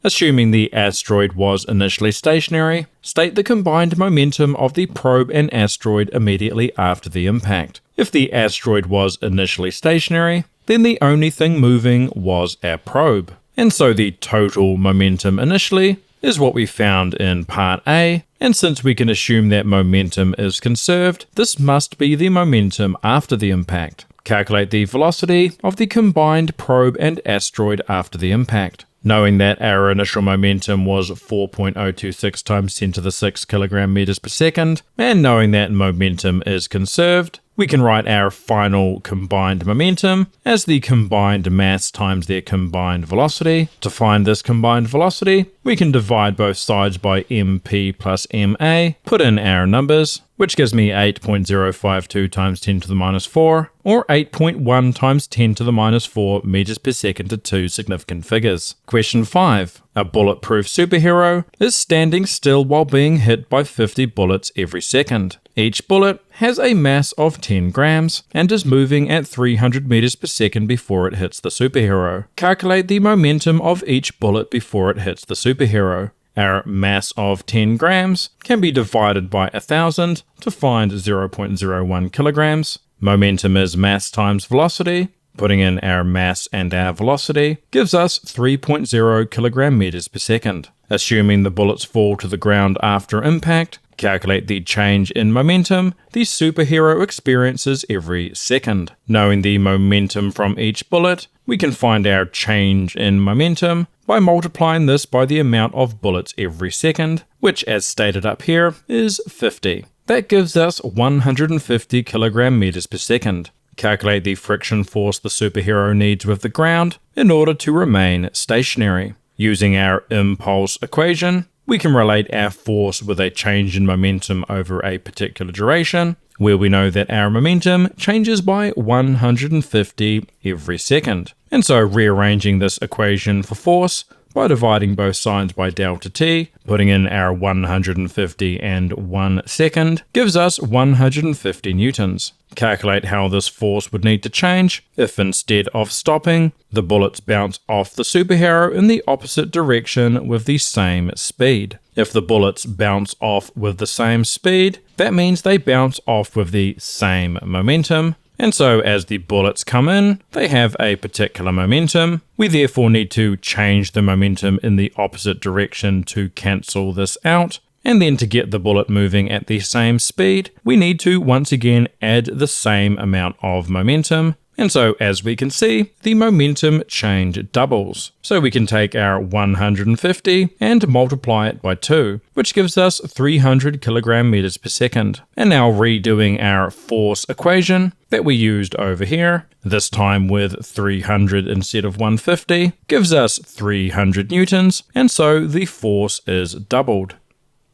Assuming the asteroid was initially stationary, state the combined momentum of the probe and asteroid immediately after the impact. If the asteroid was initially stationary, then the only thing moving was our probe. And so the total momentum initially is what we found in part A, and since we can assume that momentum is conserved, this must be the momentum after the impact. Calculate the velocity of the combined probe and asteroid after the impact. Knowing that our initial momentum was 4.026 times 10 to the 6 kilogram meters per second, and knowing that momentum is conserved, we can write our final combined momentum as the combined mass times their combined velocity. To find this combined velocity, we can divide both sides by mp plus ma, put in our numbers, which gives me 8.052 times 10 to the minus 4, or 8.1 times 10 to the minus 4 meters per second to two significant figures. Question 5. A bulletproof superhero is standing still while being hit by 50 bullets every second. Each bullet has a mass of 10 grams and is moving at 300 meters per second before it hits the superhero. Calculate the momentum of each bullet before it hits the superhero. Our mass of 10 grams can be divided by 1,000 to find 0.01 kilograms. Momentum is mass times velocity. Putting in our mass and our velocity gives us 3.0 kilogram meters per second. Assuming the bullets fall to the ground after impact, Calculate the change in momentum the superhero experiences every second. Knowing the momentum from each bullet, we can find our change in momentum by multiplying this by the amount of bullets every second, which as stated up here is 50. That gives us 150 kilogram meters per second. Calculate the friction force the superhero needs with the ground in order to remain stationary. Using our impulse equation, we can relate our force with a change in momentum over a particular duration, where we know that our momentum changes by 150 every second. And so rearranging this equation for force by dividing both sides by delta t, putting in our 150 and 1 second, gives us 150 newtons. Calculate how this force would need to change if instead of stopping, the bullets bounce off the superhero in the opposite direction with the same speed. If the bullets bounce off with the same speed, that means they bounce off with the same momentum. And so as the bullets come in, they have a particular momentum. We therefore need to change the momentum in the opposite direction to cancel this out. And then to get the bullet moving at the same speed, we need to once again add the same amount of momentum. And so as we can see, the momentum change doubles. So we can take our 150 and multiply it by 2, which gives us 300 kilogram meters per second. And now redoing our force equation that we used over here, this time with 300 instead of 150, gives us 300 newtons, and so the force is doubled.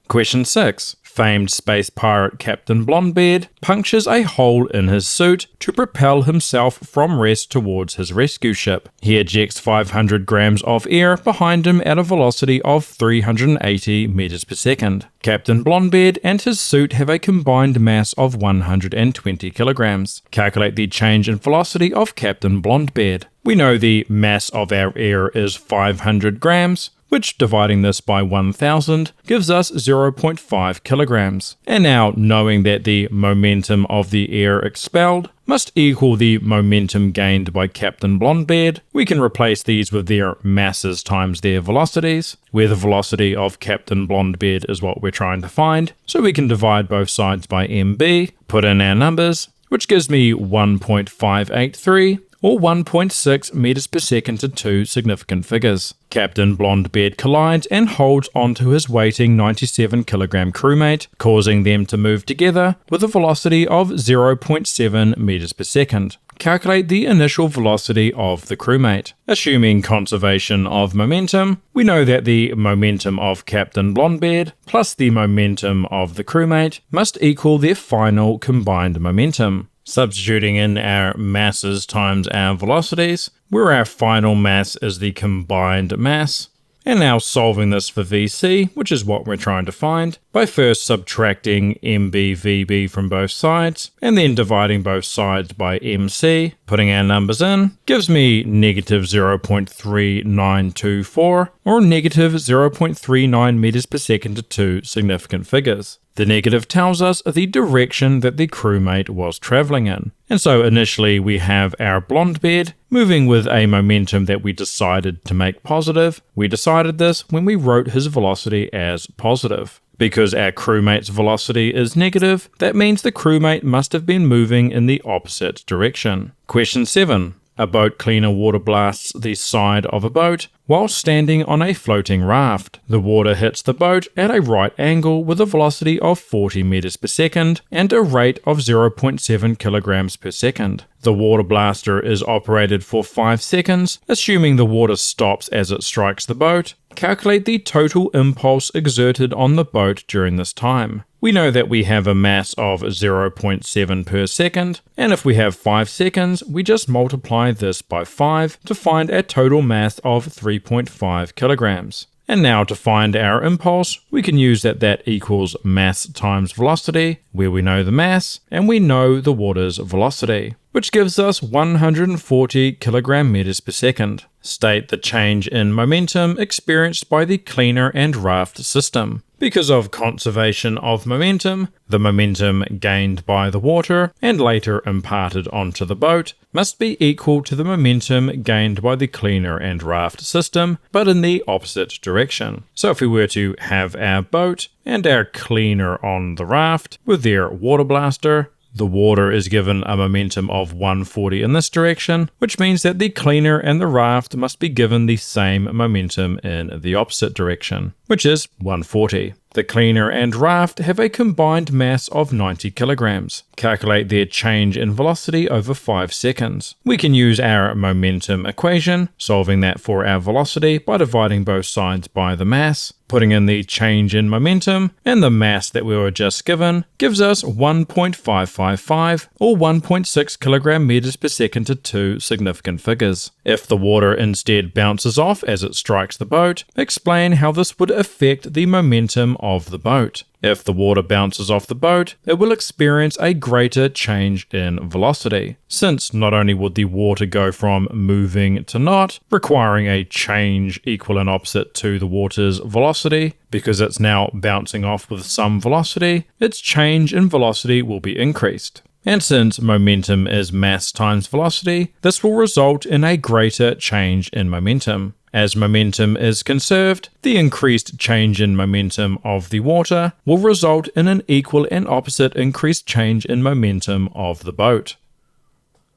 Question 6. Famed space pirate Captain Blondebeard punctures a hole in his suit to propel himself from rest towards his rescue ship. He ejects 500 grams of air behind him at a velocity of 380 meters per second. Captain Blondebeard and his suit have a combined mass of 120 kilograms. Calculate the change in velocity of Captain Blondebeard. We know the mass of our air is 500 grams, which dividing this by 1000 gives us 0.5 kilograms. And now knowing that the momentum of the air expelled must equal the momentum gained by Captain Blondebeard, we can replace these with their masses times their velocities, where the velocity of Captain Blondebeard is what we're trying to find. So we can divide both sides by mb, put in our numbers, which gives me 1.583, or 1.6 meters per second to two significant figures. Captain Blondebeard collides and holds onto his waiting 97 kilogram crewmate, causing them to move together with a velocity of 0.7 meters per second. Calculate the initial velocity of the crewmate. Assuming conservation of momentum, we know that the momentum of Captain Blondebeard plus the momentum of the crewmate must equal their final combined momentum. Substituting in our masses times our velocities, where our final mass is the combined mass. And now solving this for VC, which is what we're trying to find, by first subtracting MBVB from both sides, and then dividing both sides by MC, putting our numbers in, gives me negative 0.3924, or negative 0.39 meters per second to two significant figures. The negative tells us the direction that the crewmate was traveling in. And so initially we have our Blondebeard moving with a momentum that we decided to make positive. We decided this when we wrote his velocity as positive. Because our crewmate's velocity is negative, that means the crewmate must have been moving in the opposite direction. Question 7. A boat cleaner water blasts the side of a boat while standing on a floating raft. The water hits the boat at a right angle with a velocity of 40 meters per second and a rate of 0.7 kilograms per second. The water blaster is operated for 5 seconds, assuming the water stops as it strikes the boat. Calculate the total impulse exerted on the boat during this time. We know that we have a mass of 0.7 per second, and if we have 5 seconds, we just multiply this by 5 to find a total mass of 3.5 kilograms. And now to find our impulse, we can use that equals mass times velocity, where we know the mass, and we know the water's velocity, which gives us 140 kilogram meters per second. state the change in momentum experienced by the cleaner and raft system. Because of conservation of momentum, the momentum gained by the water and later imparted onto the boat must be equal to the momentum gained by the cleaner and raft system, but in the opposite direction. So if we were to have our boat and our cleaner on the raft with their water blaster, the water is given a momentum of 140 in this direction, which means that the cleaner and the raft must be given the same momentum in the opposite direction, which is 140. The cleaner and raft have a combined mass of 90 kilograms. Calculate their change in velocity over 5 seconds. We can use our momentum equation, solving that for our velocity by dividing both sides by the mass, putting in the change in momentum, and the mass that we were just given gives us 1.555 or 1.6 kilogram meters per second to two significant figures. If the water instead bounces off as it strikes the boat, explain how this would affect the momentum of the boat. If the water bounces off the boat, it will experience a greater change in velocity, since not only would the water go from moving to not, requiring a change equal and opposite to the water's velocity, because it's now bouncing off with some velocity, its change in velocity will be increased. And since momentum is mass times velocity, this will result in a greater change in momentum. As momentum is conserved, the increased change in momentum of the water will result in an equal and opposite increased change in momentum of the boat.